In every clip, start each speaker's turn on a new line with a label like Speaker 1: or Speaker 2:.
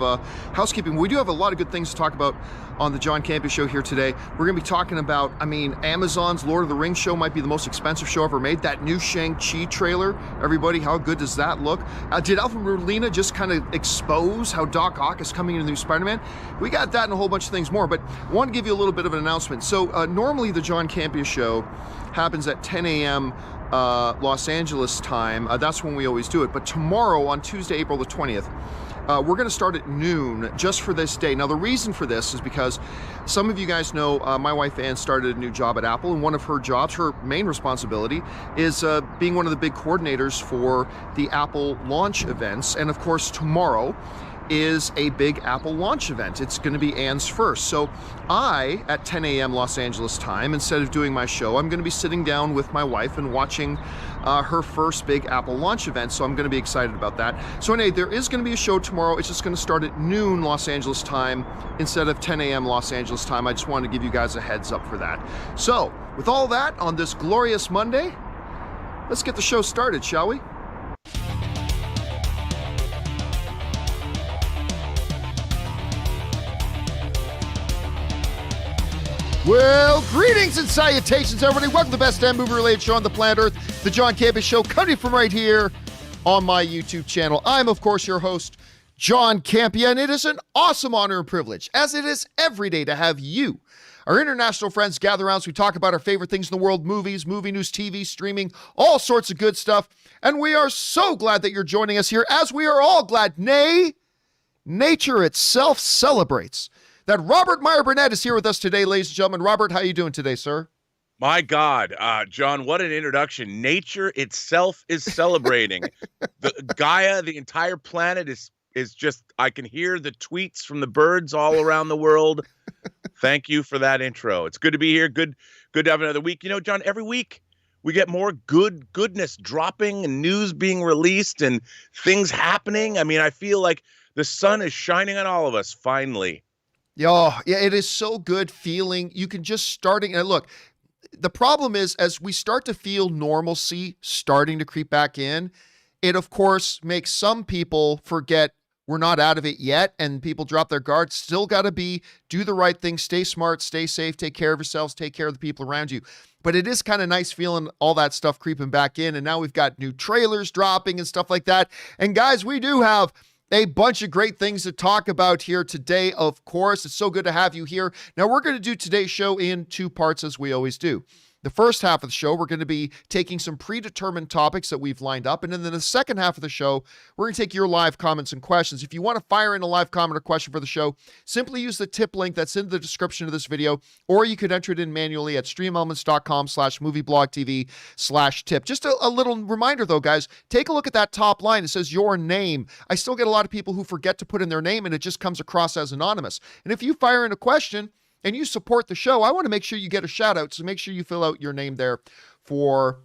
Speaker 1: housekeeping. We do have a lot of good things to talk about on the John Campea Show here today. We're going to be talking about, Amazon's Lord of the Rings show might be the most expensive show ever made. That new Shang-Chi trailer, everybody, how good does that look? Did Alfred Molina just kind of expose how Doc Ock is coming into the new Spider-Man? We got that and a whole bunch of things more, but I want to give you a little bit of an announcement. So normally the John Campea Show happens at 10 a.m. Los Angeles time. That's when we always do it. But tomorrow, on Tuesday, April the 20th, we're going to start at noon just for this day. Now, the reason for this is because some of you guys know my wife Ann started a new job at Apple, and one of her jobs, her main responsibility, is being one of the big coordinators for the Apple launch events. And of course, tomorrow is a big Apple launch event. It's going to be Ann's first. So I, at 10 a.m. Los Angeles time, instead of doing my show, I'm going to be sitting down with my wife and watching her first big Apple launch event. So I'm going to be excited about that. So anyway, there is going to be a show tomorrow. It's just going to start at noon Los Angeles time instead of 10 a.m. Los Angeles time. I just wanted to give you guys a heads up for that. So with all that on this glorious Monday, let's get the show started, shall we? Well, greetings and salutations, everybody. Welcome to the best damn movie-related show on the planet Earth, the John Campea Show, coming from right here on my YouTube channel. I'm, of course, your host, John Campea, and it is an awesome honor and privilege, as it is every day, to have you, our international friends, gather around as we talk about our favorite things in the world, movies, movie news, TV, streaming, all sorts of good stuff. And we are so glad that you're joining us here, as we are all glad, nay, nature itself celebrates that Robert Meyer Burnett is here with us today, ladies and gentlemen. Robert, how are you doing today, sir?
Speaker 2: My God, John, what an introduction. Nature itself is celebrating. The Gaia, the entire planet is just, I can hear the tweets from the birds all around the world. Thank you for that intro. It's good to be here. Good to have another week. You know, John, every week we get more goodness dropping and news being released and things happening. I mean, I feel like the sun is shining on all of us finally.
Speaker 1: Yeah, it is so good feeling. You can just starting, and look, the problem is as we start to feel normalcy starting to creep back in, it of course makes some people forget we're not out of it yet, and people drop their guard. Still got to do the right thing, stay smart, stay safe, take care of yourselves, take care of the people around you. But it is kind of nice feeling all that stuff creeping back in, and now we've got new trailers dropping and stuff like that. And guys, we do have a bunch of great things to talk about here today, of course. It's so good to have you here. Now, we're going to do today's show in two parts, as we always do. The first half of the show, we're going to be taking some predetermined topics that we've lined up. And then in the second half of the show, we're going to take your live comments and questions. If you want to fire in a live comment or question for the show, simply use the tip link that's in the description of this video, or you could enter it in manually at streamelements.com/movieblogtv/tip. Just a little reminder though, guys, take a look at that top line. It says your name. I still get a lot of people who forget to put in their name and it just comes across as anonymous. And if you fire in a question and you support the show, I want to make sure you get a shout out. So make sure you fill out your name there for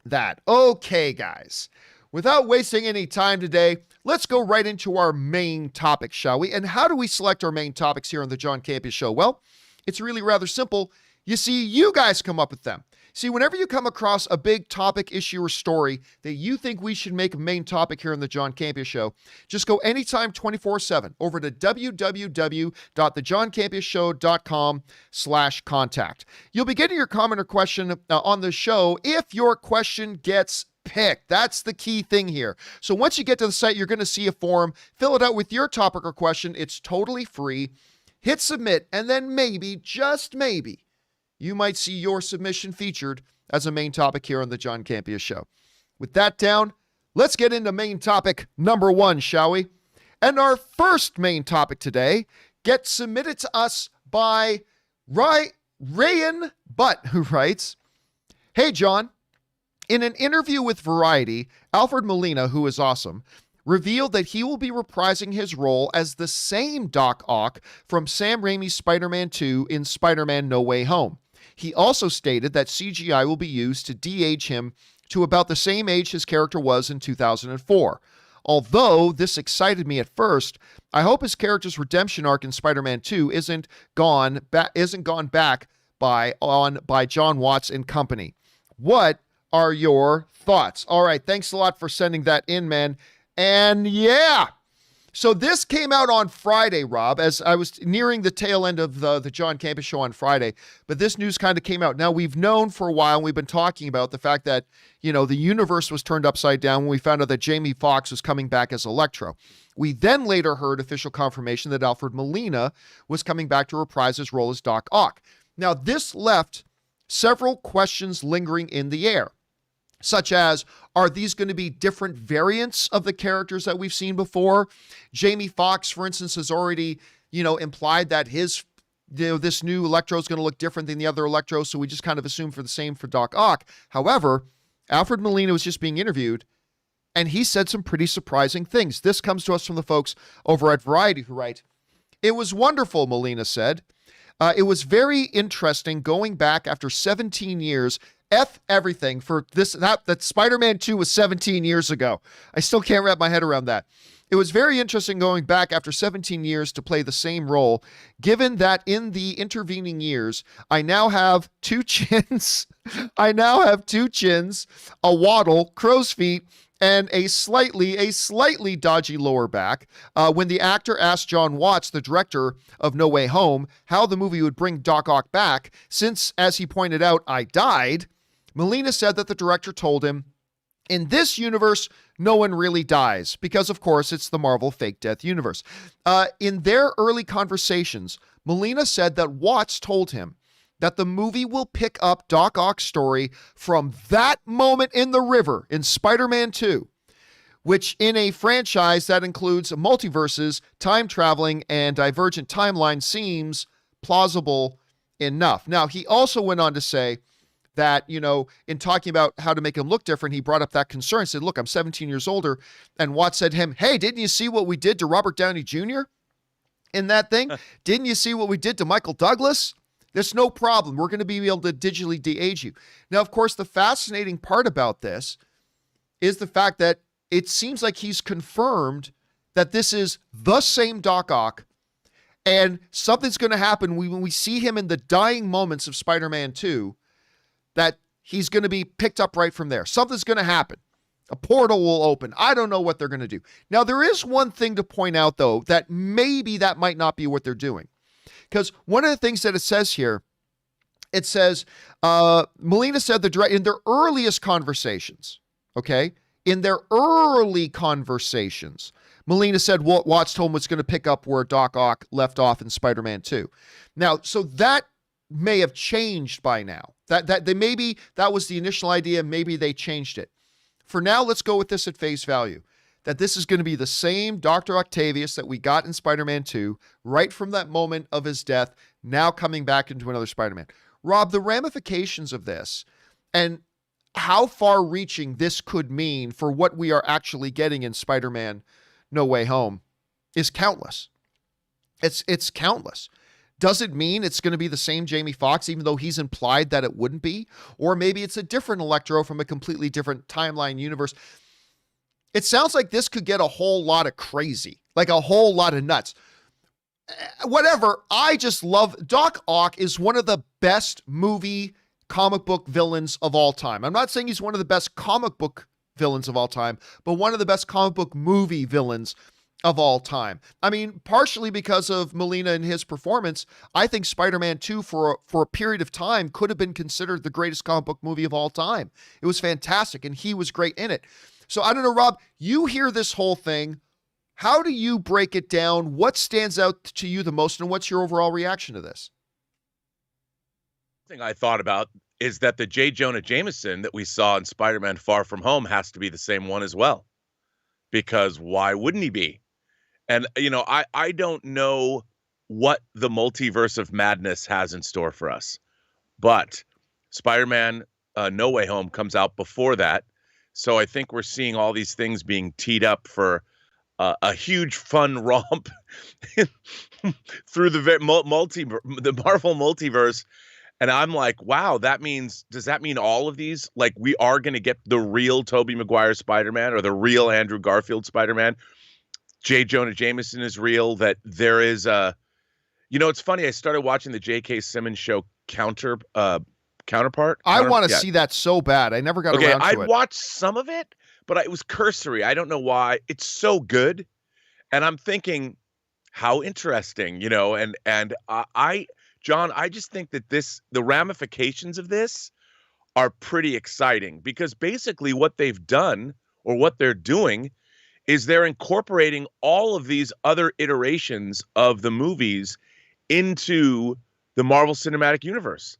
Speaker 1: that. Okay, guys, without wasting any time today, let's go right into our main topic, shall we? And how do we select our main topics here on the John Campea Show? Well, it's really rather simple. You see, you guys come up with them. See, whenever you come across a big topic, issue, or story that you think we should make a main topic here on the John Campea Show, just go anytime 24/7 over to www.thejohncampeashow.com/contact. You'll be getting your comment or question on the show if your question gets picked. That's the key thing here. So once you get to the site, you're going to see a form. Fill it out with your topic or question. It's totally free. Hit submit, and then maybe, just maybe, you might see your submission featured as a main topic here on the John Campea Show. With that down, let's get into main topic number one, shall we? And our first main topic today gets submitted to us by Rayan Butt, who writes, "Hey, John, in an interview with Variety, Alfred Molina, who is awesome, revealed that he will be reprising his role as the same Doc Ock from Sam Raimi's Spider-Man 2 in Spider-Man No Way Home. He also stated that CGI will be used to de-age him to about the same age his character was in 2004. Although this excited me at first, I hope his character's redemption arc in Spider-Man 2 isn't gone back by John Watts and company. What are your thoughts?" All right, thanks a lot for sending that in, man. And yeah, So this came out on Friday, Rob, as I was nearing the tail end of the John Campea Show on Friday. But this news kind of came out. Now, we've known for a while, and we've been talking about the fact that, the universe was turned upside down when we found out that Jamie Foxx was coming back as Electro. We then later heard official confirmation that Alfred Molina was coming back to reprise his role as Doc Ock. Now, this left several questions lingering in the air, such as, are these going to be different variants of the characters that we've seen before? Jamie Foxx, for instance, has already, implied that his, this new Electro is going to look different than the other Electro, so we just kind of assume for the same for Doc Ock. However, Alfred Molina was just being interviewed, and he said some pretty surprising things. This comes to us from the folks over at Variety who write, "It was wonderful," Molina said. "It was very interesting going back after 17 years. F everything for this, that Spider-Man 2 was 17 years ago. I still can't wrap my head around that. It was very interesting going back after 17 years to play the same role, given that in the intervening years, I now have two chins, a waddle, crow's feet, and a slightly dodgy lower back. When the actor asked John Watts, the director of No Way Home, how the movie would bring Doc Ock back, since, as he pointed out, I died, Molina said that the director told him, in this universe, no one really dies, because, of course, it's the Marvel fake death universe. In their early conversations, Molina said that Watts told him that the movie will pick up Doc Ock's story from that moment in the river in Spider-Man 2, which in a franchise that includes multiverses, time traveling, and divergent timeline seems plausible enough. Now, he also went on to say that, in talking about how to make him look different, he brought up that concern, said, look, I'm 17 years older. And Watts said to him, hey, didn't you see what we did to Robert Downey Jr. in that thing? Didn't you see what we did to Michael Douglas? There's no problem. We're going to be able to digitally de-age you. Now, of course, the fascinating part about this is the fact that it seems like he's confirmed that this is the same Doc Ock, and something's going to happen when we see him in the dying moments of Spider-Man 2, that he's going to be picked up right from there. Something's going to happen. A portal will open. I don't know what they're going to do. Now, there is one thing to point out, though, that maybe that might not be what they're doing. Because one of the things that it says here, it says, Molina said in their earliest conversations, okay? In their early conversations, Molina said Watts told him was going to pick up where Doc Ock left off in Spider-Man 2. Now, so that may have changed by now. Maybe that was the initial idea. Maybe they changed it. For now, let's go with this at face value, that this is going to be the same Dr. Octavius that we got in Spider-Man 2, right from that moment of his death, now coming back into another Spider-Man. Rob, the ramifications of this and how far-reaching this could mean for what we are actually getting in Spider-Man No Way Home is countless. It's countless. Does it mean it's going to be the same Jamie Foxx, even though he's implied that it wouldn't be? Or maybe it's a different Electro from a completely different timeline universe. It sounds like this could get a whole lot of crazy, like a whole lot of nuts. Whatever, I just love, Doc Ock is one of the best movie comic book villains of all time. I'm not saying he's one of the best comic book villains of all time, but one of the best comic book movie villains of all time. I mean, partially because of Molina and his performance, I think Spider-Man 2 for a period of time could have been considered the greatest comic book movie of all time. It was fantastic, and he was great in it. So I don't know, Rob, you hear this whole thing. How do you break it down? What stands out to you the most, and what's your overall reaction to this?
Speaker 2: The thing I thought about is that the J. Jonah Jameson that we saw in Spider-Man Far From Home has to be the same one as well. Because why wouldn't he be? And, I don't know what the multiverse of madness has in store for us. But Spider-Man No Way Home comes out before that. So I think we're seeing all these things being teed up for a huge fun romp through the Marvel multiverse. And I'm like, wow, does that mean all of these? Like, we are going to get the real Tobey Maguire Spider-Man or the real Andrew Garfield Spider-Man? J. Jonah Jameson is real, that there is it's funny. I started watching the J.K. Simmons show Counterpart.
Speaker 1: I want to see that so bad. I never got around to it.
Speaker 2: I watched some of it, but it was cursory. I don't know why. It's so good. And I'm thinking, how interesting, you know, and John, I just think that the ramifications of this are pretty exciting because basically what they've done or what they're doing is they're incorporating all of these other iterations of the movies into the Marvel Cinematic Universe.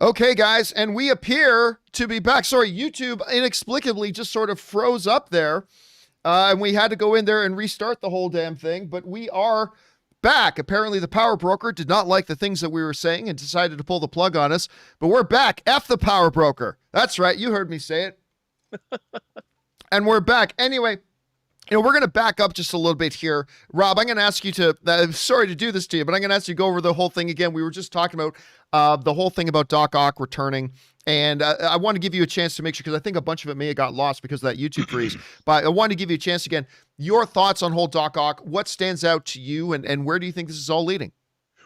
Speaker 1: Okay, guys, and we appear to be back. Sorry, YouTube inexplicably just sort of froze up there, and we had to go in there and restart the whole damn thing, but we are back. Apparently, the power broker did not like the things that we were saying and decided to pull the plug on us, but we're back. F the power broker. That's right, you heard me say it. And we're back. Anyway, you know, we're going to back up just a little bit here. Rob, I'm going to ask you to, sorry to do this to you, but I'm going to ask you to go over the whole thing again. We were just talking about the whole thing about Doc Ock returning, and I want to give you a chance to make sure, because I think a bunch of it may have got lost because of that YouTube freeze, but I want to give you a chance again. Your thoughts on whole Doc Ock, what stands out to you, and where do you think this is all leading?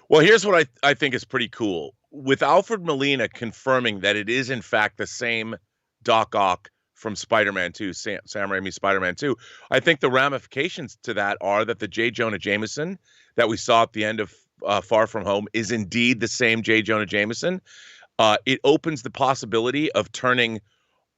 Speaker 2: Well, here's what I think is pretty cool. With Alfred Molina confirming that it is, in fact, the same Doc Ock from Spider-Man 2, Sam Raimi's Spider-Man 2, I think the ramifications to that are that the J. Jonah Jameson that we saw at the end of Far From Home is indeed the same J. Jonah Jameson. It opens the possibility of turning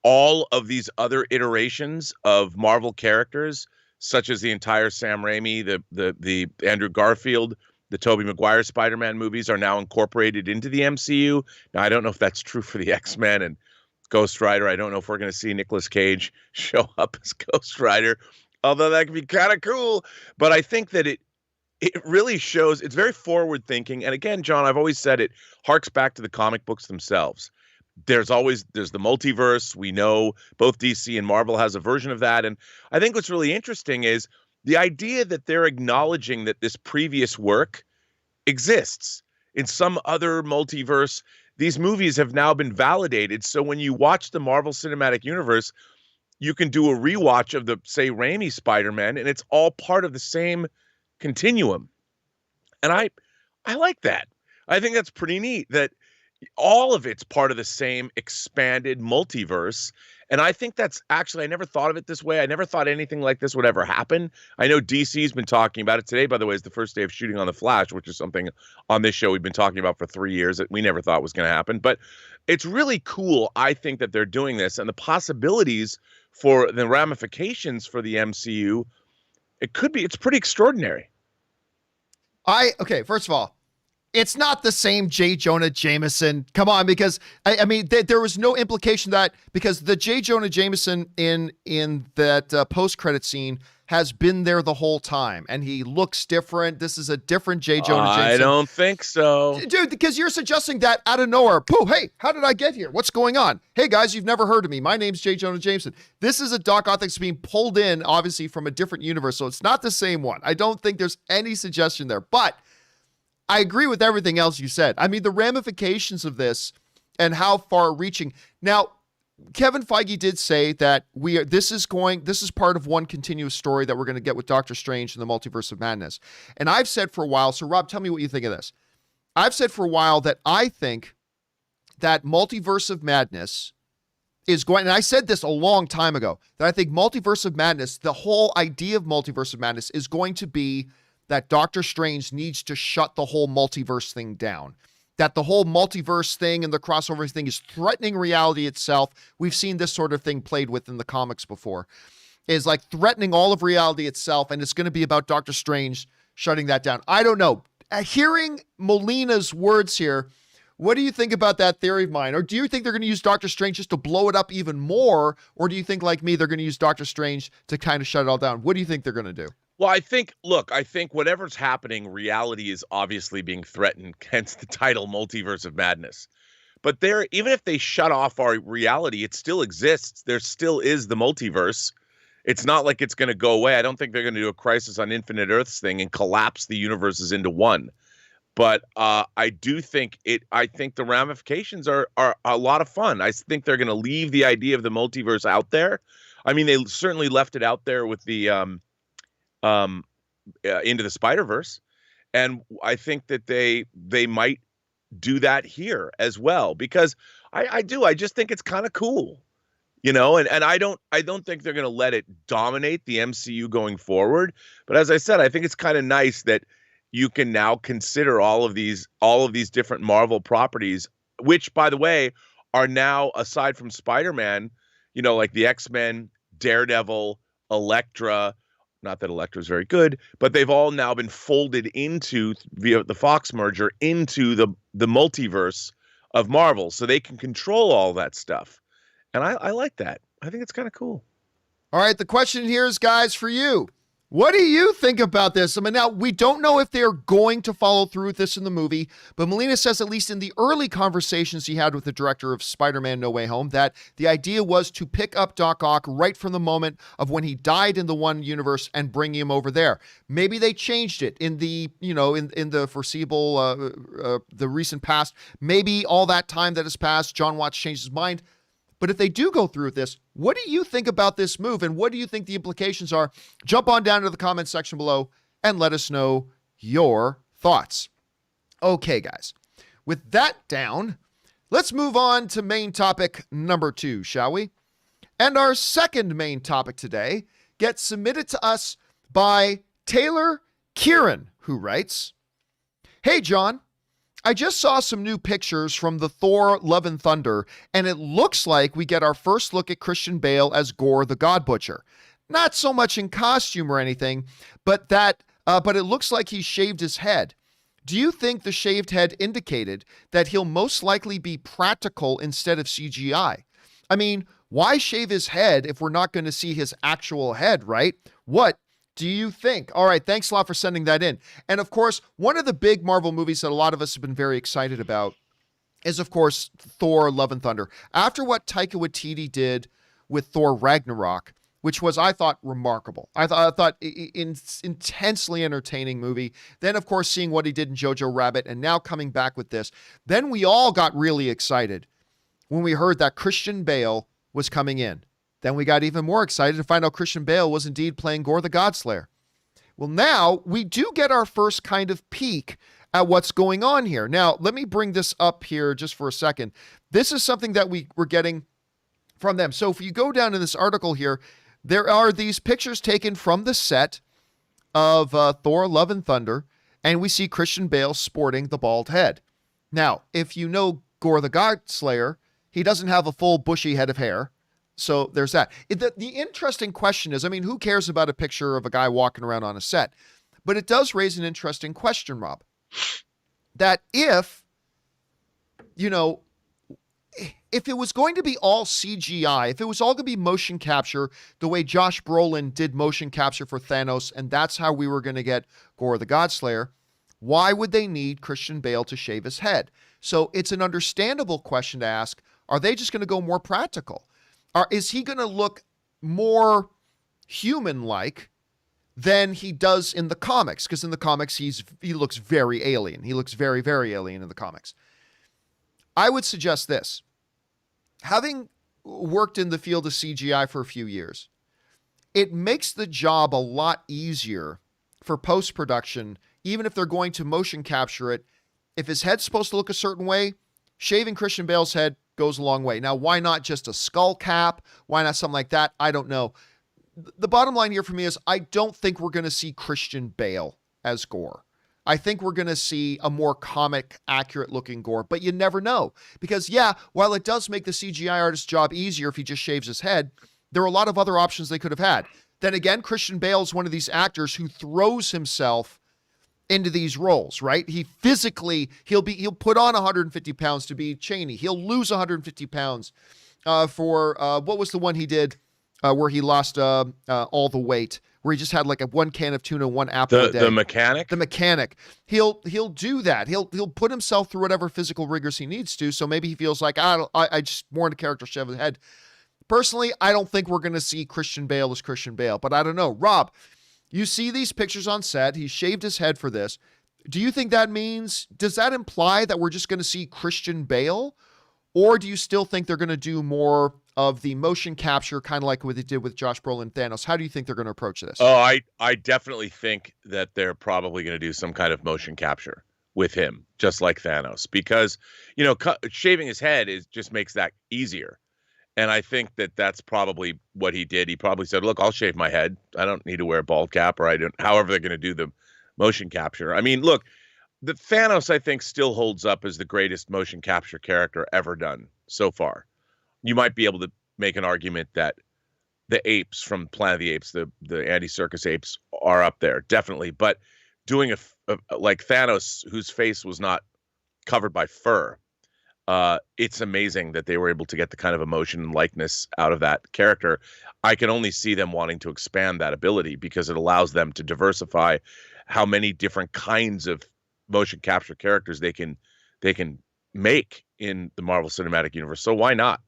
Speaker 2: all of these other iterations of Marvel characters, such as the entire Sam Raimi, the Andrew Garfield, the Tobey Maguire Spider-Man movies are now incorporated into the MCU. Now, I don't know if that's true for the X-Men and Ghost Rider. I don't know if we're going to see Nicolas Cage show up as Ghost Rider, although that could be kind of cool. But I think that it really shows, it's very forward thinking. And again, John, I've always said it harks back to the comic books themselves. There's the multiverse. We know both DC and Marvel has a version of that. And I think what's really interesting is the idea that they're acknowledging that this previous work exists in some other multiverse. These movies have now been validated. So when you watch the Marvel Cinematic Universe, you can do a rewatch of the, say, Raimi Spider-Man, and it's all part of the same continuum. And I like that. I think that's pretty neat that all of it's part of the same expanded multiverse. And I think that's actually, I never thought of it this way. I never thought anything like this would ever happen. I know DC's been talking about it. Today, by the way, is the first day of shooting on The Flash, which is something on this show we've been talking about for 3 years that we never thought was going to happen. But it's really cool, I think, that they're doing this, and the possibilities for the ramifications for the MCU, it's pretty extraordinary.
Speaker 1: Okay, first of all, it's not the same J. Jonah Jameson. Come on, because I mean, there was no implication that, because the J. Jonah Jameson in that post-credit scene has been there the whole time, and he looks different. This is a different J. Jonah Jameson.
Speaker 2: I don't think so,
Speaker 1: dude. Because you're suggesting that out of nowhere. Pooh, hey, how did I get here? What's going on? Hey guys, you've never heard of me. My name's J. Jonah Jameson. This is a Doc Ock that's being pulled in, obviously, from a different universe, so it's not the same one. I don't think there's any suggestion there, but I agree with everything else you said. I mean, the ramifications of this and how far reaching. Now, Kevin Feige did say that this is part of one continuous story that we're going to get with Doctor Strange and the Multiverse of Madness. And I've said for a while, so Rob, tell me what you think of this. I've said for a while that I think that Multiverse of Madness is going, and I said this a long time ago, that I think Multiverse of Madness, the whole idea of Multiverse of Madness is going to be that Doctor Strange needs to shut the whole multiverse thing down. That the whole multiverse thing and the crossover thing is threatening reality itself. We've seen this sort of thing played with in the comics before. Is like threatening all of reality itself, and it's going to be about Doctor Strange shutting that down. I don't know. Hearing Molina's words here, what do you think about that theory of mine? Or do you think they're going to use Doctor Strange just to blow it up even more? Or do you think, like me, they're going to use Doctor Strange to kind of shut it all down? What do you think they're going to do?
Speaker 2: Well, I think whatever's happening, reality is obviously being threatened, hence the title Multiverse of Madness. But even if they shut off our reality, it still exists. There still is the multiverse. It's not like it's going to go away. I don't think they're going to do a Crisis on Infinite Earths thing and collapse the universes into one. But I do think I think the ramifications are a lot of fun. I think they're going to leave the idea of the multiverse out there. I mean, they certainly left it out there with the Into the Spider-Verse, and I think that they might do that here as well, because I just think it's kind of cool, you know, and I don't think they're going to let it dominate the MCU going forward. But as I said, I think it's kind of nice that you can now consider all of these different Marvel properties, which, by the way, are now, aside from Spider-Man, you know, like the X-Men, Daredevil, Elektra. Not that Elektra is very good, but they've all now been folded into, via the Fox merger, into the multiverse of Marvel, so they can control all that stuff. And I like that. I think it's kind of cool.
Speaker 1: All right, the question here is, guys, for you. What do you think about this? I mean, now, we don't know if they're going to follow through with this in the movie, but Molina says, at least in the early conversations he had with the director of Spider-Man No Way Home, that the idea was to pick up Doc Ock right from the moment of when he died in the one universe and bring him over there. Maybe they changed it in the, you know, in the foreseeable, the recent past. Maybe all that time that has passed, John Watts changed his mind. But if they do go through with this, what do you think about this move, and what do you think the implications are? Jump on down to the comment section below and let us know your thoughts. Okay, guys. With that down, let's move on to main topic number 2, shall we? And our second main topic today gets submitted to us by Taylor Kieran, who writes, "Hey, John. I just saw some new pictures from the Thor Love and Thunder, and it looks like we get our first look at Christian Bale as Gore the God Butcher. Not so much in costume or anything, but it looks like he shaved his head. Do you think the shaved head indicated that he'll most likely be practical instead of CGI? I mean, why shave his head if we're not going to see his actual head, right? What do you think?" All right, thanks a lot for sending that in. And of course, one of the big Marvel movies that a lot of us have been very excited about is, of course, Thor Love and Thunder. After what Taika Waititi did with Thor Ragnarok, which was, I thought, remarkable. I thought intensely entertaining movie. Then, of course, seeing what he did in Jojo Rabbit, and now coming back with this. Then we all got really excited when we heard that Christian Bale was coming in. Then we got even more excited to find out Christian Bale was indeed playing Gore the Godslayer. Well, now we do get our first kind of peek at what's going on here. Now, let me bring this up here just for a second. This is something that we're getting from them. So if you go down in this article here, there are these pictures taken from the set of Thor Love and Thunder, and we see Christian Bale sporting the bald head. Now, if you know Gore the Godslayer, he doesn't have a full bushy head of hair. So there's that. The interesting question is, I mean, who cares about a picture of a guy walking around on a set? But it does raise an interesting question, Rob. That if it was going to be all CGI, if it was all going to be motion capture, the way Josh Brolin did motion capture for Thanos, and that's how we were going to get Gore the Godslayer, why would they need Christian Bale to shave his head? So it's an understandable question to ask. Are they just going to go more practical? Is he going to look more human-like than he does in the comics? Because in the comics, he looks very alien. He looks very, very alien in the comics. I would suggest this. Having worked in the field of CGI for a few years, it makes the job a lot easier for post-production, even if they're going to motion capture it. If his head's supposed to look a certain way, shaving Christian Bale's head goes a long way. Now, why not just a skull cap? Why not something like that? I don't know. The bottom line here for me is I don't think we're going to see Christian Bale as Gore. I think we're going to see a more comic, accurate-looking Gore, but you never know. Because, yeah, while it does make the CGI artist's job easier if he just shaves his head, there are a lot of other options they could have had. Then again, Christian Bale is one of these actors who throws himself into these roles, right? He physically, he'll put on 150 pounds to be Cheney. He'll lose 150 pounds for, what was the one he did where he lost all the weight, where he just had like one can of tuna, one apple a day.
Speaker 2: The Mechanic?
Speaker 1: The Mechanic. He'll do that. He'll put himself through whatever physical rigors he needs to, so maybe he feels like, I just more in a character shave his head. Personally, I don't think we're going to see Christian Bale as Christian Bale, but I don't know. Rob, you see these pictures on set. He shaved his head for this. Do you think does that imply that we're just going to see Christian Bale? Or do you still think they're going to do more of the motion capture, kind of like what they did with Josh Brolin and Thanos? How do you think they're going to approach this?
Speaker 2: Oh, I definitely think that they're probably going to do some kind of motion capture. with him, just like Thanos, because shaving his head just makes that easier. And I think that's probably what he did. He probably said, "Look, I'll shave my head. I don't need to wear a bald cap, or I don't." However, they're going to do the motion capture. I mean, look, the Thanos I think still holds up as the greatest motion capture character ever done so far. You might be able to make an argument that the apes from Planet of the Apes, the Andy Serkis apes, are up there definitely. But doing like Thanos, whose face was not covered by fur. It's amazing that they were able to get the kind of emotion and likeness out of that character. I can only see them wanting to expand that ability because it allows them to diversify how many different kinds of motion capture characters they can make in the Marvel Cinematic Universe. So why not?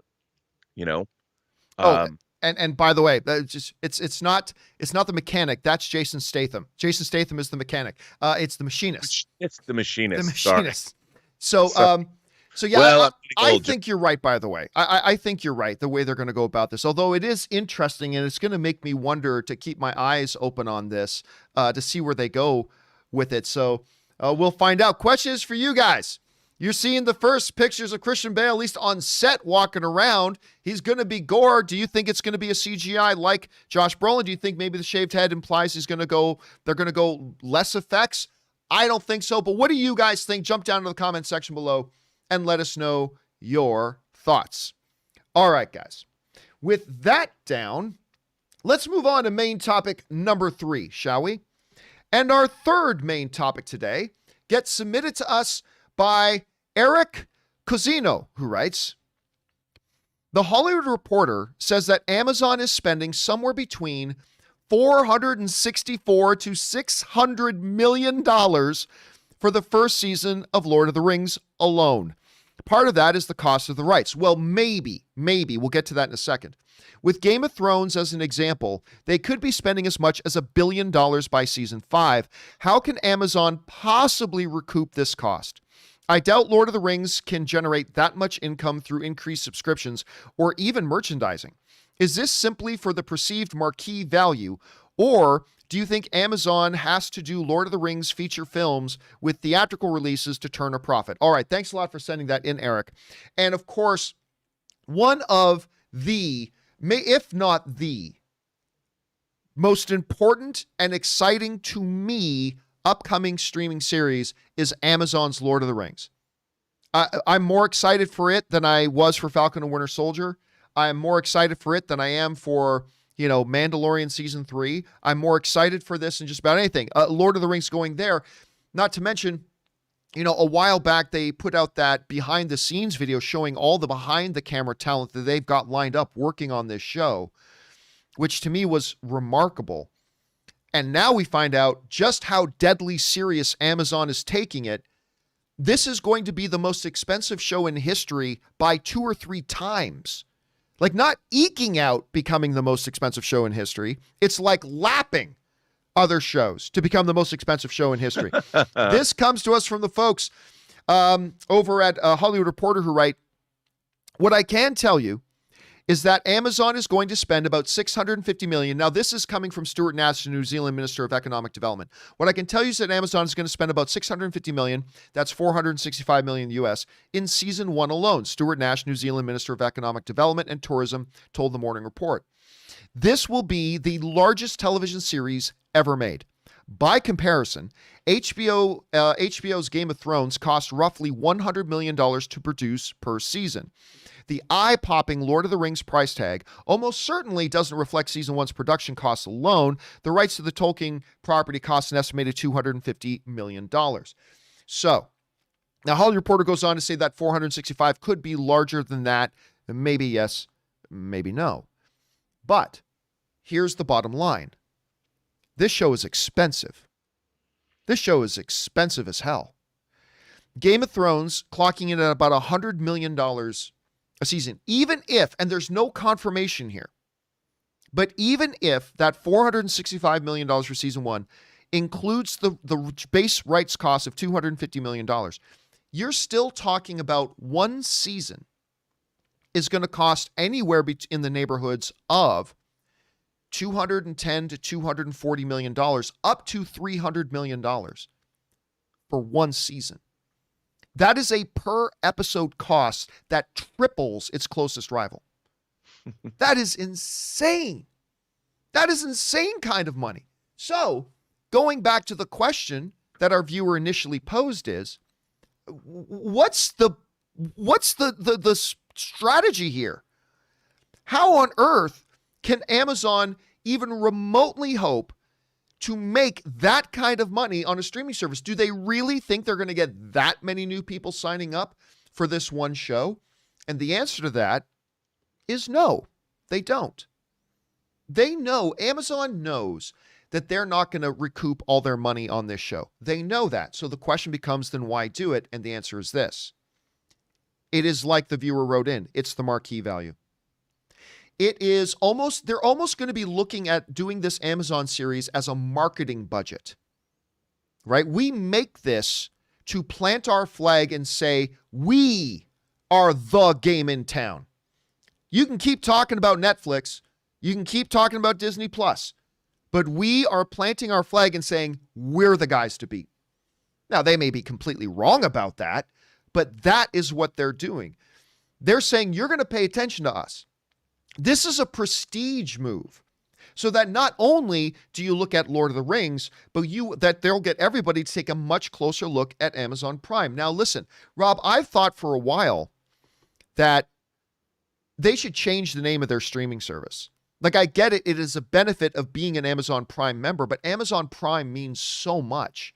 Speaker 1: And by the way, it's not the mechanic. That's Jason Statham. Jason Statham is the mechanic. It's the machinist.
Speaker 2: It's the machinist.
Speaker 1: The machinist.
Speaker 2: Sorry.
Speaker 1: So yeah,
Speaker 2: well,
Speaker 1: I think you're right, by the way. I think you're right, the way they're going to go about this. Although it is interesting, and it's going to make me wonder to keep my eyes open on this to see where they go with it. So we'll find out. Question is for you guys. You're seeing the first pictures of Christian Bale, at least on set, walking around. He's going to be Gore. Do you think it's going to be a CGI like Josh Brolin? Do you think maybe the shaved head implies they're going to go less effects? I don't think so. But what do you guys think? Jump down to the comment section below and let us know your thoughts. All right, guys. With that down, let's move on to main topic number 3, shall we? And our third main topic today gets submitted to us by Eric Cosino, who writes, "The Hollywood Reporter says that Amazon is spending somewhere between $464 to $600 million for the first season of Lord of the Rings alone. Part of that is the cost of the rights." Well, maybe. We'll get to that in a second. With Game of Thrones as an example, they could be spending as much as $1 billion by season 5. How can Amazon possibly recoup this cost? I doubt Lord of the Rings can generate that much income through increased subscriptions or even merchandising. Is this simply for the perceived marquee value, or do you think Amazon has to do Lord of the Rings feature films with theatrical releases to turn a profit? All right, thanks a lot for sending that in, Eric. And of course, one of the, if not the, most important and exciting to me upcoming streaming series is Amazon's Lord of the Rings. I'm more excited for it than I was for Falcon and Winter Soldier. I'm more excited for it than I am for, Mandalorian season 3. I'm more excited for this than just about anything. Lord of the Rings going there. Not to mention, a while back they put out that behind the scenes video showing all the behind the camera talent that they've got lined up working on this show, which to me was remarkable. And now we find out just how deadly serious Amazon is taking it. This is going to be the most expensive show in history by 2 or 3 times. Like, not eking out becoming the most expensive show in history. It's like lapping other shows to become the most expensive show in history. This comes to us from the folks over at Hollywood Reporter who write, "What I can tell you is that Amazon is going to spend about $650 million. Now, this is coming from Stuart Nash, the New Zealand Minister of Economic Development. What I can tell you is that Amazon is going to spend about $650 million, that's $465 million US, in season 1 alone. Stuart Nash, New Zealand Minister of Economic Development and Tourism, told the Morning Report. This will be the largest television series ever made. By comparison, HBO's Game of Thrones cost roughly $100 million to produce per season. The eye-popping Lord of the Rings price tag almost certainly doesn't reflect season 1's production costs alone. The rights to the Tolkien property cost an estimated $250 million. So, now Hollywood Reporter goes on to say that 465 could be larger than that. Maybe yes, maybe no. But here's the bottom line. This show is expensive. This show is expensive as hell. Game of Thrones clocking in at about $100 million a season. Even if, and there's no confirmation here, but even if that $465 million for season 1 includes the base rights cost of $250 million, you're still talking about one season is going to cost anywhere in the neighborhoods of $210 to $240 million, up to $300 million for one season. That is a per episode cost that triples its closest rival. That is insane. That is insane kind of money. So, going back to the question that our viewer initially posed is, what's the strategy here? How on earth can Amazon even remotely hope to make that kind of money on a streaming service? Do they really think they're going to get that many new people signing up for this one show? And the answer to that is no, they don't. They know, Amazon knows that they're not going to recoup all their money on this show. They know that. So the question becomes, then why do it? And the answer is this. It is like the viewer wrote in. It's the marquee value. It is almost, they're almost going to be looking at doing this Amazon series as a marketing budget, right? We make this to plant our flag and say, we are the game in town. You can keep talking about Netflix. You can keep talking about Disney Plus, but we are planting our flag and saying, we're the guys to beat. Now, they may be completely wrong about that, but that is what they're doing. They're saying, you're going to pay attention to us. This is a prestige move, so that not only do you look at Lord of the Rings, but that they'll get everybody to take a much closer look at Amazon Prime. Now, listen, Rob, I've thought for a while that they should change the name of their streaming service. Like, I get it. It is a benefit of being an Amazon Prime member, but Amazon Prime means so much.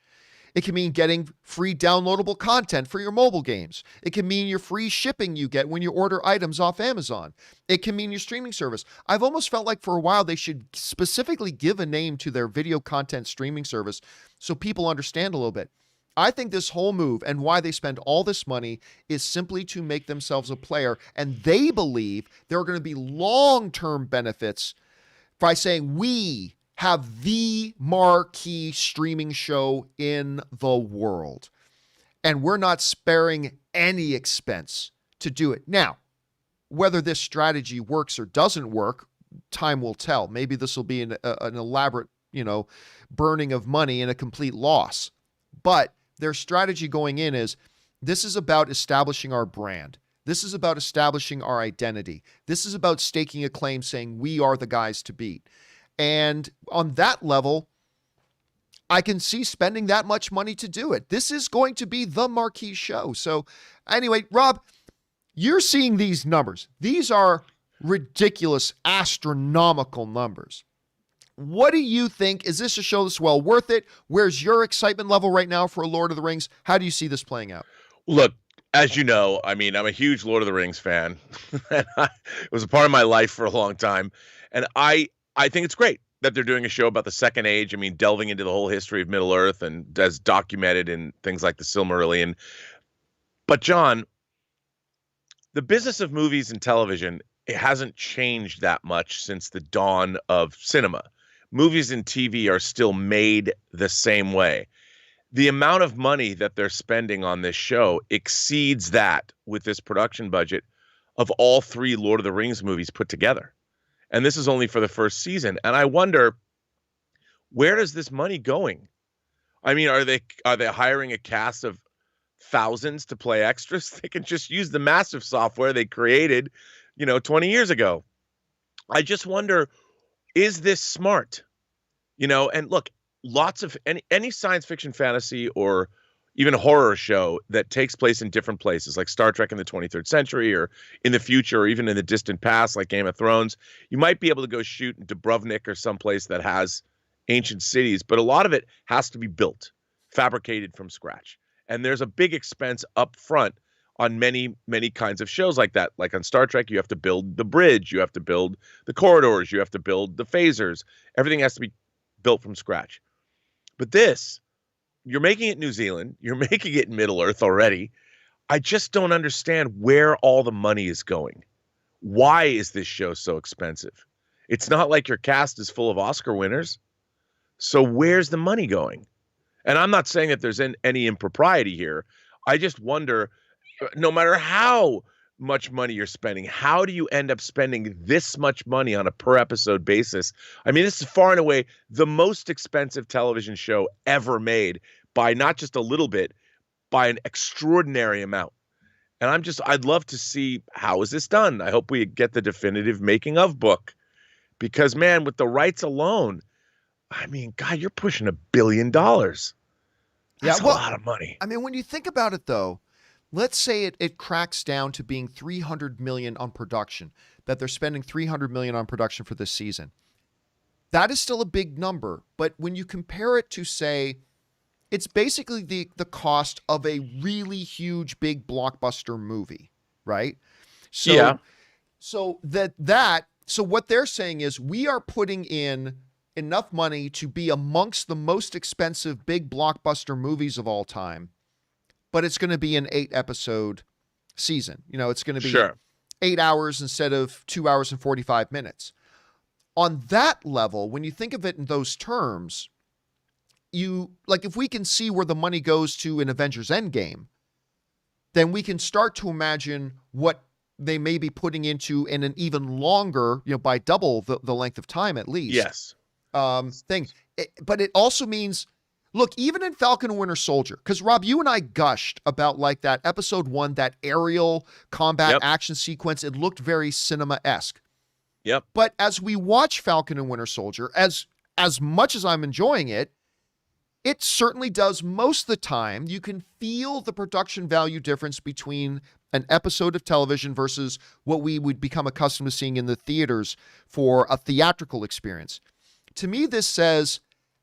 Speaker 1: It can mean getting free downloadable content for your mobile games. It can mean your free shipping you get when you order items off Amazon. It can mean your streaming service. I've almost felt like for a while they should specifically give a name to their video content streaming service so people understand a little bit. I think this whole move and why they spend all this money is simply to make themselves a player, and they believe there are going to be long-term benefits by saying we have the marquee streaming show in the world, and we're not sparing any expense to do it. Now, whether this strategy works or doesn't work, time will tell. Maybe this will be an elaborate, burning of money and a complete loss. But their strategy going in is, this is about establishing our brand. This is about establishing our identity. This is about staking a claim saying we are the guys to beat. And on that level, I can see spending that much money to do it. This is going to be the marquee show. So anyway, Rob, you're seeing these numbers. These are ridiculous, astronomical numbers. What do you think? Is this a show that's well worth it? Where's your excitement level right now for Lord of the Rings? How do you see this playing out?
Speaker 2: Look, as you know, I'm a huge Lord of the Rings fan. It was a part of my life for a long time. And I think it's great that they're doing a show about the Second Age. Delving into the whole history of Middle-earth and as documented in things like the Silmarillion. But John, the business of movies and television, it hasn't changed that much since the dawn of cinema. Movies and TV are still made the same way. The amount of money that they're spending on this show exceeds that with this production budget of all three Lord of the Rings movies put together. And this is only for the first season. And I wonder, where is this money going? Are they hiring a cast of thousands to play extras? They can just use the massive software they created, 20 years ago. I just wonder, is this smart? And look, lots of any science fiction, fantasy, or even a horror show that takes place in different places, like Star Trek in the 23rd century or in the future, or even in the distant past, like Game of Thrones, you might be able to go shoot in Dubrovnik or someplace that has ancient cities, but a lot of it has to be built, fabricated from scratch. And there's a big expense up front on many, many kinds of shows like that. Like on Star Trek, you have to build the bridge, you have to build the corridors, you have to build the phasers. Everything has to be built from scratch. But this, you're making it New Zealand, you're making it Middle-earth already. I just don't understand where all the money is going. Why is this show so expensive? It's not like your cast is full of Oscar winners. So where's the money going? And I'm not saying that there's any impropriety here. I just wonder, no matter how much money you're spending, how do you end up spending this much money on a per episode basis? This is far and away the most expensive television show ever made, by not just a little bit, by an extraordinary amount. And I'd love to see, how is this done? I hope we get the definitive making of book, because man, with the rights alone, I mean, God, you're pushing $1 billion. That's a lot of money.
Speaker 1: I mean, when you think about it though, let's say it cracks down to being $300 million on production, that they're spending $300 million on production for this season. That is still a big number. But when you compare it to, say, it's basically the cost of a really huge, big blockbuster movie, right? So,
Speaker 2: yeah.
Speaker 1: So what they're saying is, we are putting in enough money to be amongst the most expensive big blockbuster movies of all time, but it's going to be an 8-episode season. You know, it's going to be 8 hours instead of 2 hours and 45 minutes. On that level, when you think of it in those terms, if we can see where the money goes to in Avengers Endgame, then we can start to imagine what they may be putting into in an even longer, by double the length of time at least.
Speaker 2: Yes.
Speaker 1: Thing. But it also means, look, even in Falcon and Winter Soldier, because Rob, you and I gushed about like that episode 1, that aerial combat action sequence. It looked very cinema-esque.
Speaker 2: Yep.
Speaker 1: But as we watch Falcon and Winter Soldier, as much as I'm enjoying it, it certainly does most of the time. You can feel the production value difference between an episode of television versus what we would become accustomed to seeing in the theaters for a theatrical experience. To me, this says